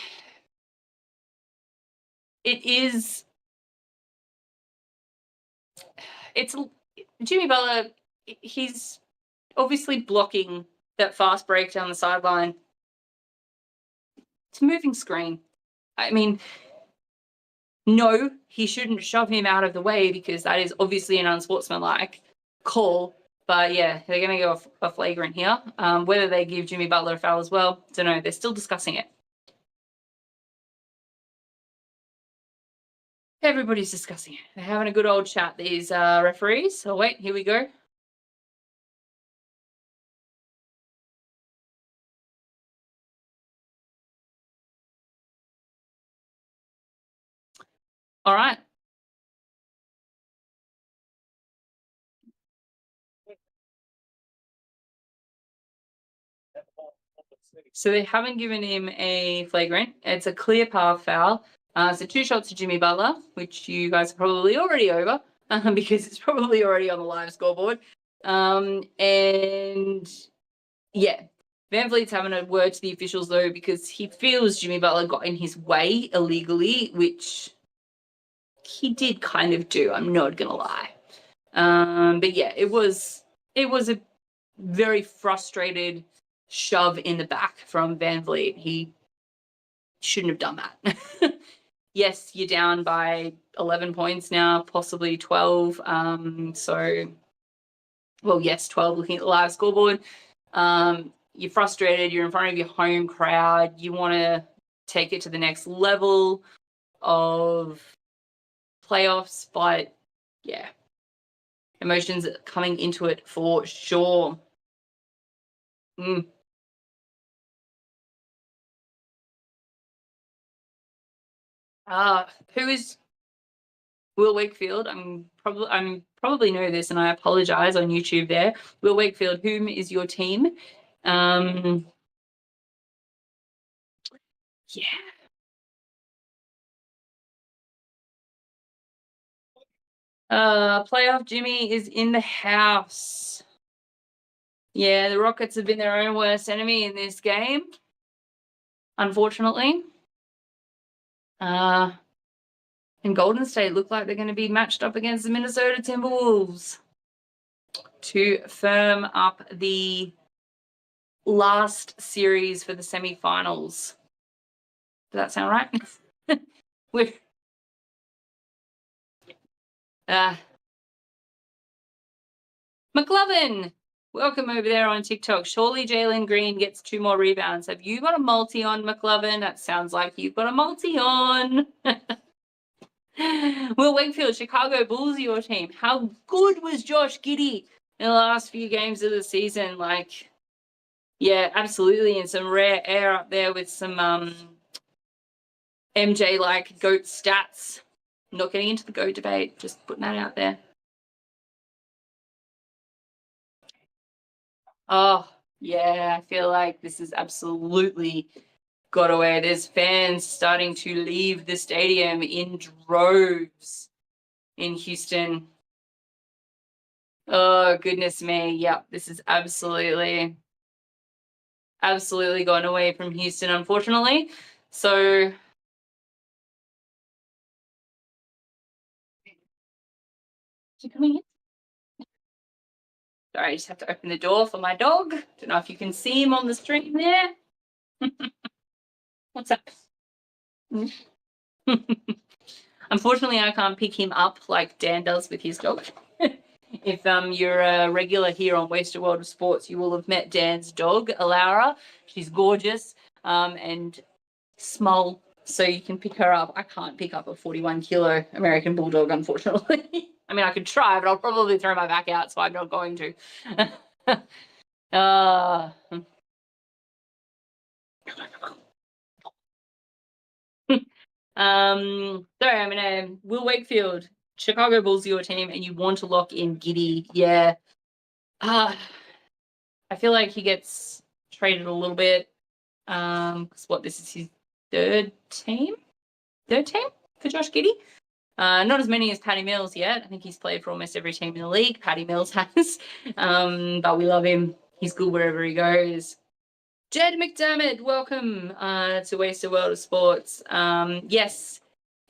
it's Jimmy Butler, he's obviously blocking that fast break down the sideline. It's a moving screen. I mean, no, he shouldn't shove him out of the way because that is obviously an unsportsmanlike call. But yeah, they're going to go a flagrant here. Whether they give Jimmy Butler a foul as well, don't know. They're still discussing it. Everybody's discussing it. They're having a good old chat, these referees. Oh, wait, here we go. All right. So they haven't given him a flagrant. It's a clear path foul. So 2 shots to Jimmy Butler, which you guys are probably already over because it's probably already on the live scoreboard. And yeah, VanVleet's having a word to the officials though because he feels Jimmy Butler got in his way illegally, which he did kind of do. I'm not gonna lie. But yeah, it was a very frustrated shove in the back from VanVleet. He shouldn't have done that. Yes, you're down by 11 points now, possibly 12. Well, yes, 12 looking at the live scoreboard. You're frustrated. You're in front of your home crowd. You want to take it to the next level of playoffs, but yeah, emotions coming into it for sure. Who is Will Wakefield? I'm probably know this, and I apologize on YouTube. There, Will Wakefield. Whom is your team? Yeah. Playoff Jimmy is in the house. Yeah, the Rockets have been their own worst enemy in this game, unfortunately. And Golden State look like they're going to be matched up against the Minnesota Timberwolves to firm up the last series for the semifinals. Does that sound right? We're McLovin, welcome over there on TikTok. Surely Jalen Green gets 2 more rebounds. Have you got a multi on, McLovin? That sounds like you've got a multi on. Will Wakefield, Chicago Bulls, your team. How good was Josh Giddey in the last few games of the season? Like, yeah, absolutely. And some rare air up there with some MJ-like GOAT stats. Not getting into the GOAT debate, just putting that out there. Oh, yeah, I feel like this is absolutely got away. There's fans starting to leave the stadium in droves in Houston. Oh, goodness me. Yep, this is absolutely gone away from Houston, unfortunately. So you coming in? Sorry, I just have to open the door for my dog. Don't know if you can see him on the stream there. What's up? Unfortunately, I can't pick him up like Dan does with his dog. If you're a regular here on Wasted World of Sports, you will have met Dan's dog, Alara. She's gorgeous and small, so you can pick her up. I can't pick up a 41-kilo American Bulldog, unfortunately. I mean, I could try, but I'll probably throw my back out, so I'm not going to. Sorry, I'm gonna Will Wakefield, Chicago Bulls, your team, and you want to lock in Giddey. Yeah. I feel like he gets traded a little bit. Because this is his third team for Josh Giddey. Not as many as Patty Mills yet. I think he's played for almost every team in the league. Patty Mills has. But we love him. He's good wherever he goes. Jed McDermott, welcome to Wasted World of Sports. Yes,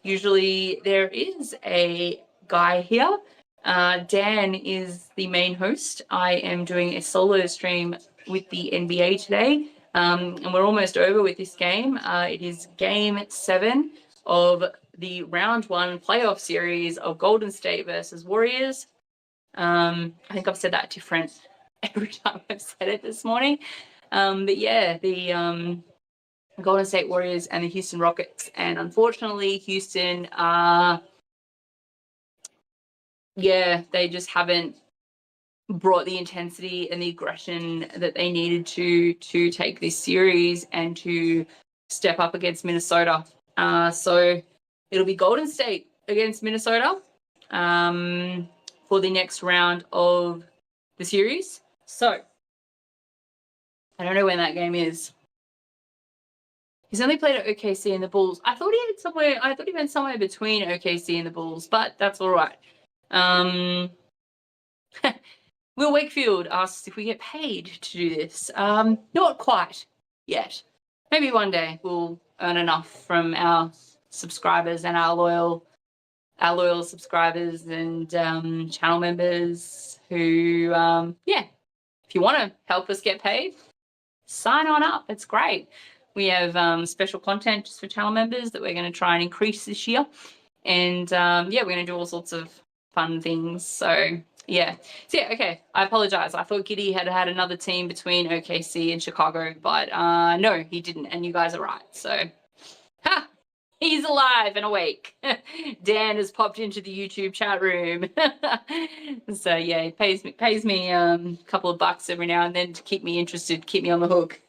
usually there is a guy here. Dan is the main host. I am doing a solo stream with the NBA today. And we're almost over with this game. It is game 7 of the round 1 playoff series of Golden State versus Warriors. I think I've said that different every time I've said it this morning. But yeah, the Golden State Warriors and the Houston Rockets. And unfortunately, Houston, they just haven't brought the intensity and the aggression that they needed to take this series and to step up against Minnesota. So it'll be Golden State against Minnesota for the next round of the series. So I don't know when that game is. He's only played at OKC and the Bulls. I thought he went somewhere between OKC and the Bulls, but that's all right. Will Wakefield asks if we get paid to do this. Not quite yet. Maybe one day we'll earn enough from our subscribers and our loyal subscribers and channel members who, if you want to help us get paid, sign on up. It's great. We have special content just for channel members that we're going to try and increase this year. And we're going to do all sorts of fun things. So okay. I apologize. I thought Giddy had another team between OKC and Chicago, but no, he didn't. And you guys are right. So, he's alive and awake. Dan has popped into the YouTube chat room. So yeah, he pays me a couple of bucks every now and then to keep me interested, keep me on the hook.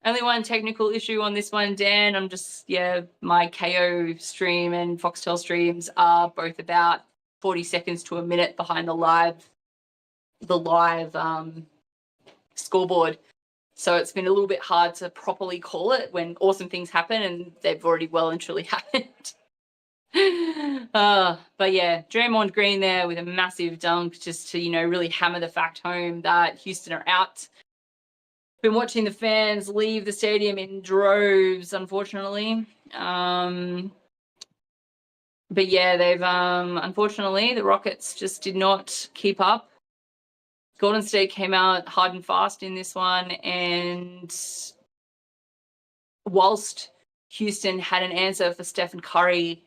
Only one technical issue on this one, Dan. I'm just, my KO stream and Foxtel streams are both about 40 seconds to a minute behind the live scoreboard. So it's been a little bit hard to properly call it when awesome things happen, and they've already well and truly happened. But yeah, Draymond Green there with a massive dunk just to, really hammer the fact home that Houston are out. Been watching the fans leave the stadium in droves, unfortunately. But yeah, they've unfortunately the Rockets just did not keep up. Golden State came out hard and fast in this one, and whilst Houston had an answer for Stephen Curry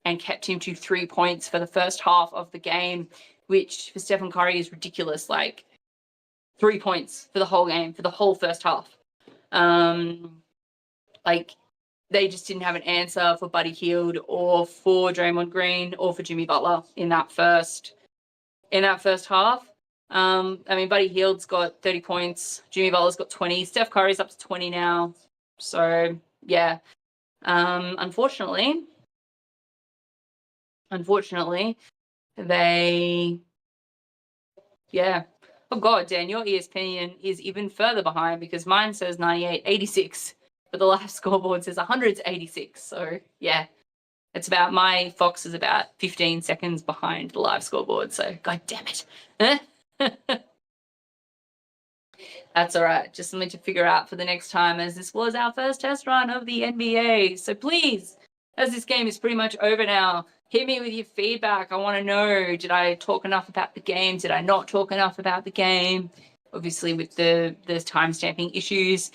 and kept him to 3 points for the first half of the game, which for Stephen Curry is ridiculous. Like 3 points for the whole game, for the whole first half. They just didn't have an answer for Buddy Hield or for Draymond Green or for Jimmy Butler in that first half. Buddy Hield's got 30 points. Jimmy Butler's got 20. Steph Curry's up to 20 now. So yeah, unfortunately, they, oh God, Dan, your ESPN is even further behind because mine says 98.86, but the live scoreboard says 100.86. So yeah, it's about, my Fox is about 15 seconds behind the live scoreboard. So God damn it. That's all right. Just something to figure out for the next time, as this was our first test run of the NBA. So please, as this game is pretty much over now, hit me with your feedback. I want to know, did I talk enough about the game? Did I not talk enough about the game? Obviously, with the timestamping issues.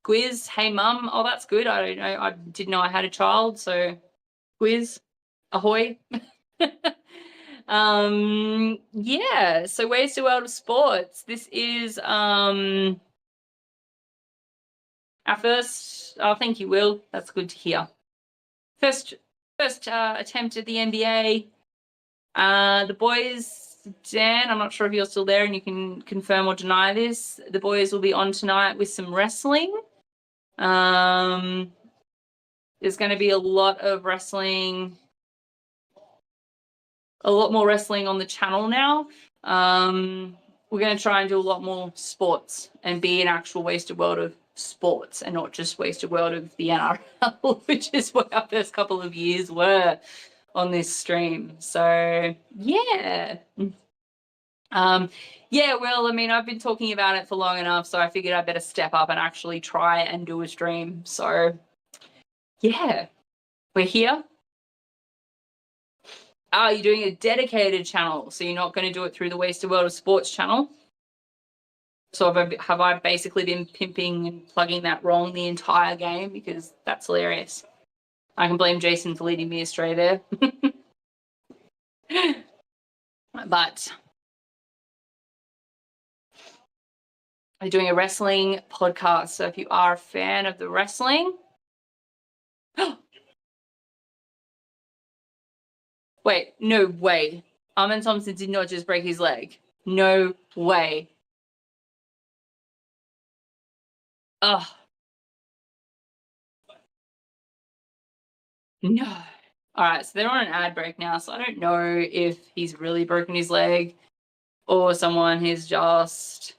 Quiz, hey mum. Oh, that's good. I don't know. I didn't know I had a child. So quiz, ahoy. So where's the world of sports? This is our first, thank you, Will. That's good to hear. First attempt at the NBA. The boys, Dan, I'm not sure if you're still there and you can confirm or deny this. The boys will be on tonight with some wrestling. There's going to be a lot of wrestling, a lot more wrestling on the channel now. We're going to try and do a lot more sports and be an actual Wasted World of sports and not just Wasted World of the NRL, which is what our first couple of years were on this stream. So yeah. Well, I've been talking about it for long enough, so I figured I'd better step up and actually try and do a stream. So yeah, we're here. You're doing a dedicated channel, so you're not going to do it through the Wasted World of Sports channel. So have I basically been pimping and plugging that wrong the entire game? Because that's hilarious. I can blame Jason for leading me astray there. But I'm doing a wrestling podcast. So if you are a fan of the wrestling... Wait, no way. Armin Thompson did not just break his leg. No way. Ugh. No. All right, so they're on an ad break now, so I don't know if he's really broken his leg or someone has just...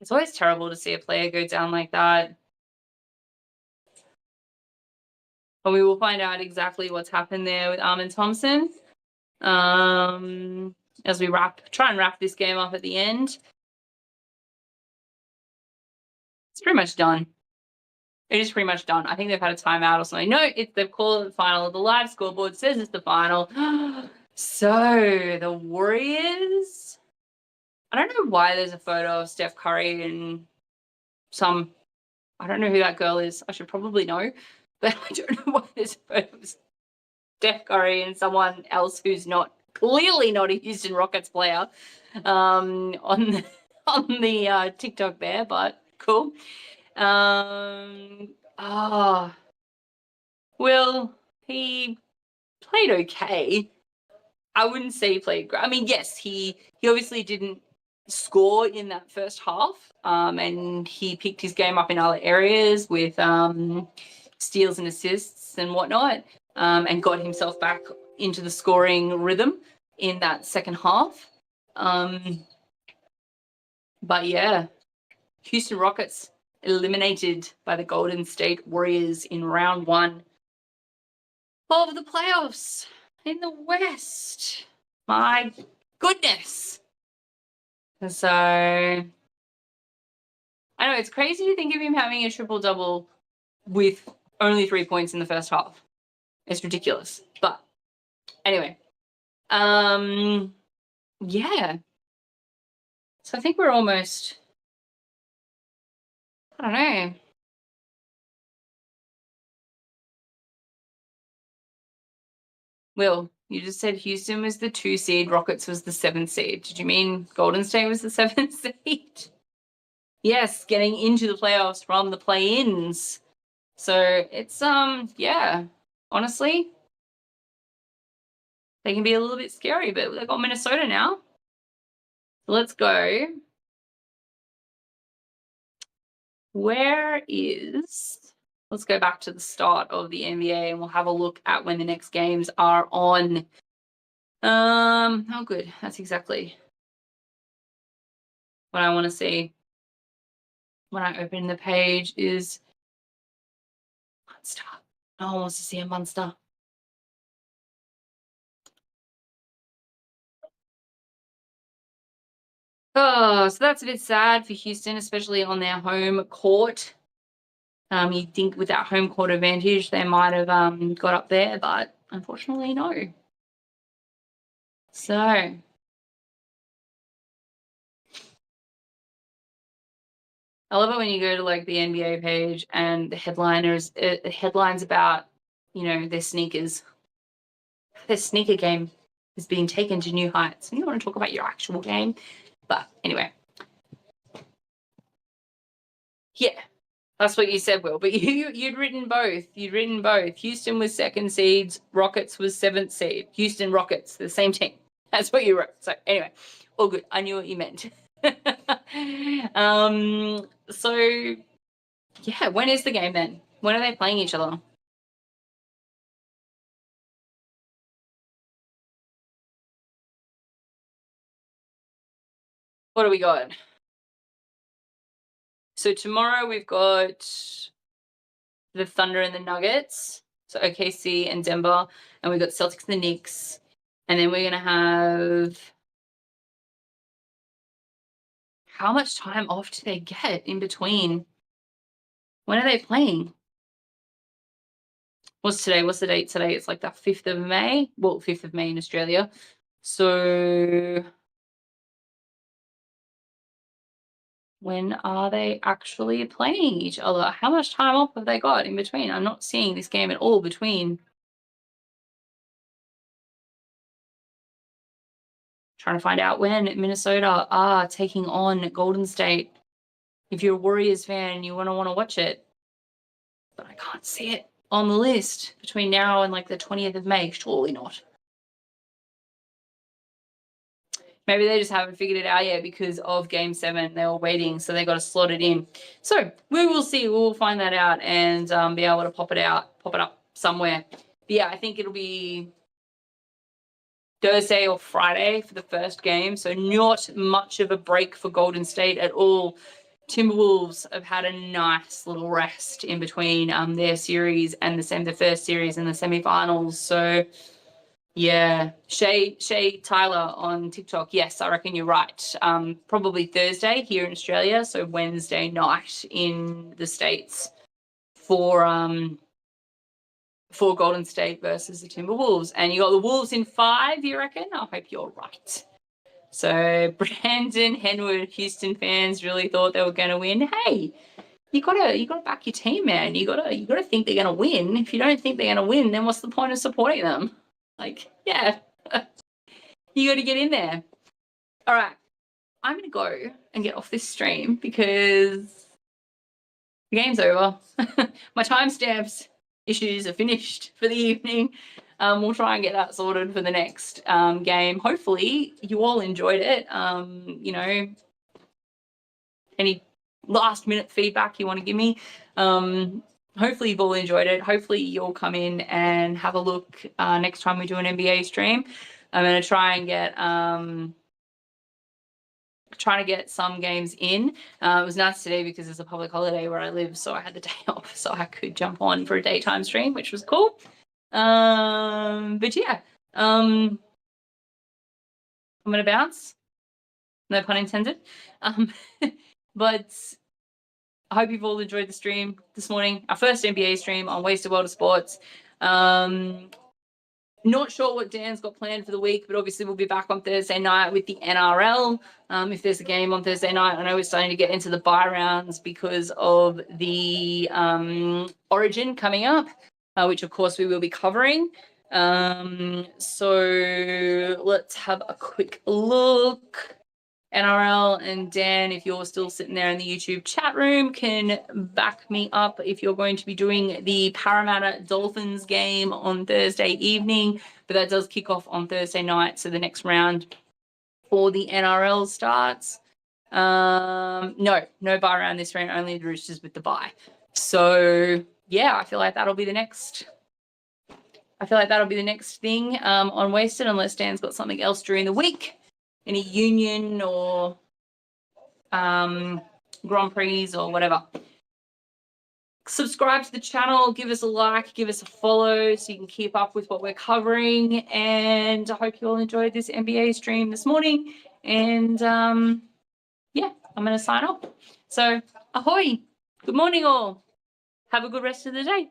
It's always terrible to see a player go down like that. But we will find out exactly what's happened there with Armin Thompson as we try and wrap this game up at the end. It's pretty much done. It is pretty much done. I think they've had a timeout or something. No, they've called it the final. The live scoreboard says it's the final. So the Warriors... I don't know why there's a photo of Steph Curry and I don't know who that girl is. I should probably know, but I don't know why there's a photo of Steph Curry and someone else who's clearly not a Houston Rockets player on the TikTok there, but cool. Well, he played okay. I wouldn't say he played great. I mean, yes, he obviously didn't score in that first half, and he picked his game up in other areas with steals and assists and whatnot, and got himself back into the scoring rhythm in that second half. But yeah, Houston Rockets eliminated by the Golden State Warriors in round 1 of the playoffs in the West. My goodness. So I know it's crazy to think of him having a triple-double with only 3 points in the first half. It's ridiculous. But anyway, yeah. So I think we're almost, I don't know. Will, you just said Houston was the 2 seed, Rockets was the 7 seed. Did you mean Golden State was the 7 seed? Yes, getting into the playoffs from the play-ins. So it's yeah, honestly, they can be a little bit scary, but they've got Minnesota now. So let's go. Let's go back to the start of the NBA and we'll have a look at when the next games are on. Oh good, that's exactly what I want to see when I open the page is Monster. No one wants to see a monster. Oh, so that's a bit sad for Houston, especially on their home court. You'd think with that home court advantage, they might have got up there, but unfortunately, no. So I love it when you go to like the NBA page and the headlines about, their sneakers. Their sneaker game is being taken to new heights. And you don't want to talk about your actual game, but anyway. Yeah, that's what you said, Will. But you'd written both. Houston was 2nd seeds. Rockets was 7th seed. Houston Rockets, the same team. That's what you wrote. So anyway, all good. I knew what you meant. So yeah, when is the game then? When are they playing each other? What do we got? So tomorrow we've got the Thunder and the Nuggets. So OKC and Denver. And we've got Celtics and the Knicks. And then we're going to have... How much time off do they get in between? When are they playing? What's today? What's the date today? It's like the 5th of May. Well, 5th of May in Australia. So when are they actually playing each other? How much time off have they got in between? I'm not seeing this game at all between. Trying to find out when Minnesota are taking on Golden State. If you're a Warriors fan, you want to watch it. But I can't see it on the list between now and like the 20th of May. Surely not. Maybe they just haven't figured it out yet because of Game 7. They were waiting, so they got to slot it in. So we will see. We'll find that out and be able to pop it up somewhere. But yeah, I think it'll be Thursday or Friday for the first game. So not much of a break for Golden State at all. Timberwolves have had a nice little rest in between their series and the first series and the semifinals. So yeah, Shay Tyler on TikTok. Yes, I reckon you're right. Probably Thursday here in Australia, so Wednesday night in the States for Golden State versus the Timberwolves. And you got the Wolves in 5, you reckon? I hope you're right. So Brandon Henwood, Houston fans really thought they were going to win. Hey, you gotta back your team, man. You gotta think they're going to win. If you don't think they're going to win, then what's the point of supporting them? Like, yeah, you got to get in there. All right, I'm going to go and get off this stream because the game's over. My timestamps issues are finished for the evening. We'll try and get that sorted for the next game. Hopefully you all enjoyed it. You know, any last minute feedback you want to give me. Hopefully you've all enjoyed it. Hopefully you'll come in and have a look next time we do an NBA stream. I'm going to try and get some games in. It was nice today because it's a public holiday where I live, so I had the day off, so I could jump on for a daytime stream, which was cool. But yeah, I'm going to bounce. No pun intended. But I hope you've all enjoyed the stream this morning. Our first NBA stream on Wasted World of Sports. Not sure what Dan's got planned for the week, but obviously we'll be back on Thursday night with the NRL. If there's a game on Thursday night, I know we're starting to get into the bye rounds because of the Origin coming up, which of course we will be covering. So let's have a quick look. NRL, and Dan, if you're still sitting there in the YouTube chat room, can back me up if you're going to be doing the Parramatta Dolphins game on Thursday evening, but that does kick off on Thursday night, so the next round for the NRL starts. No bye round this round, only the Roosters with the bye. So yeah, I feel like that'll be the next thing on Wasted, unless Dan's got something else during the week. Any union or Grand Prix or whatever. Subscribe to the channel, give us a like, give us a follow so you can keep up with what we're covering. And I hope you all enjoyed this NBA stream this morning. And yeah, I'm going to sign off. So ahoy. Good morning all. Have a good rest of the day.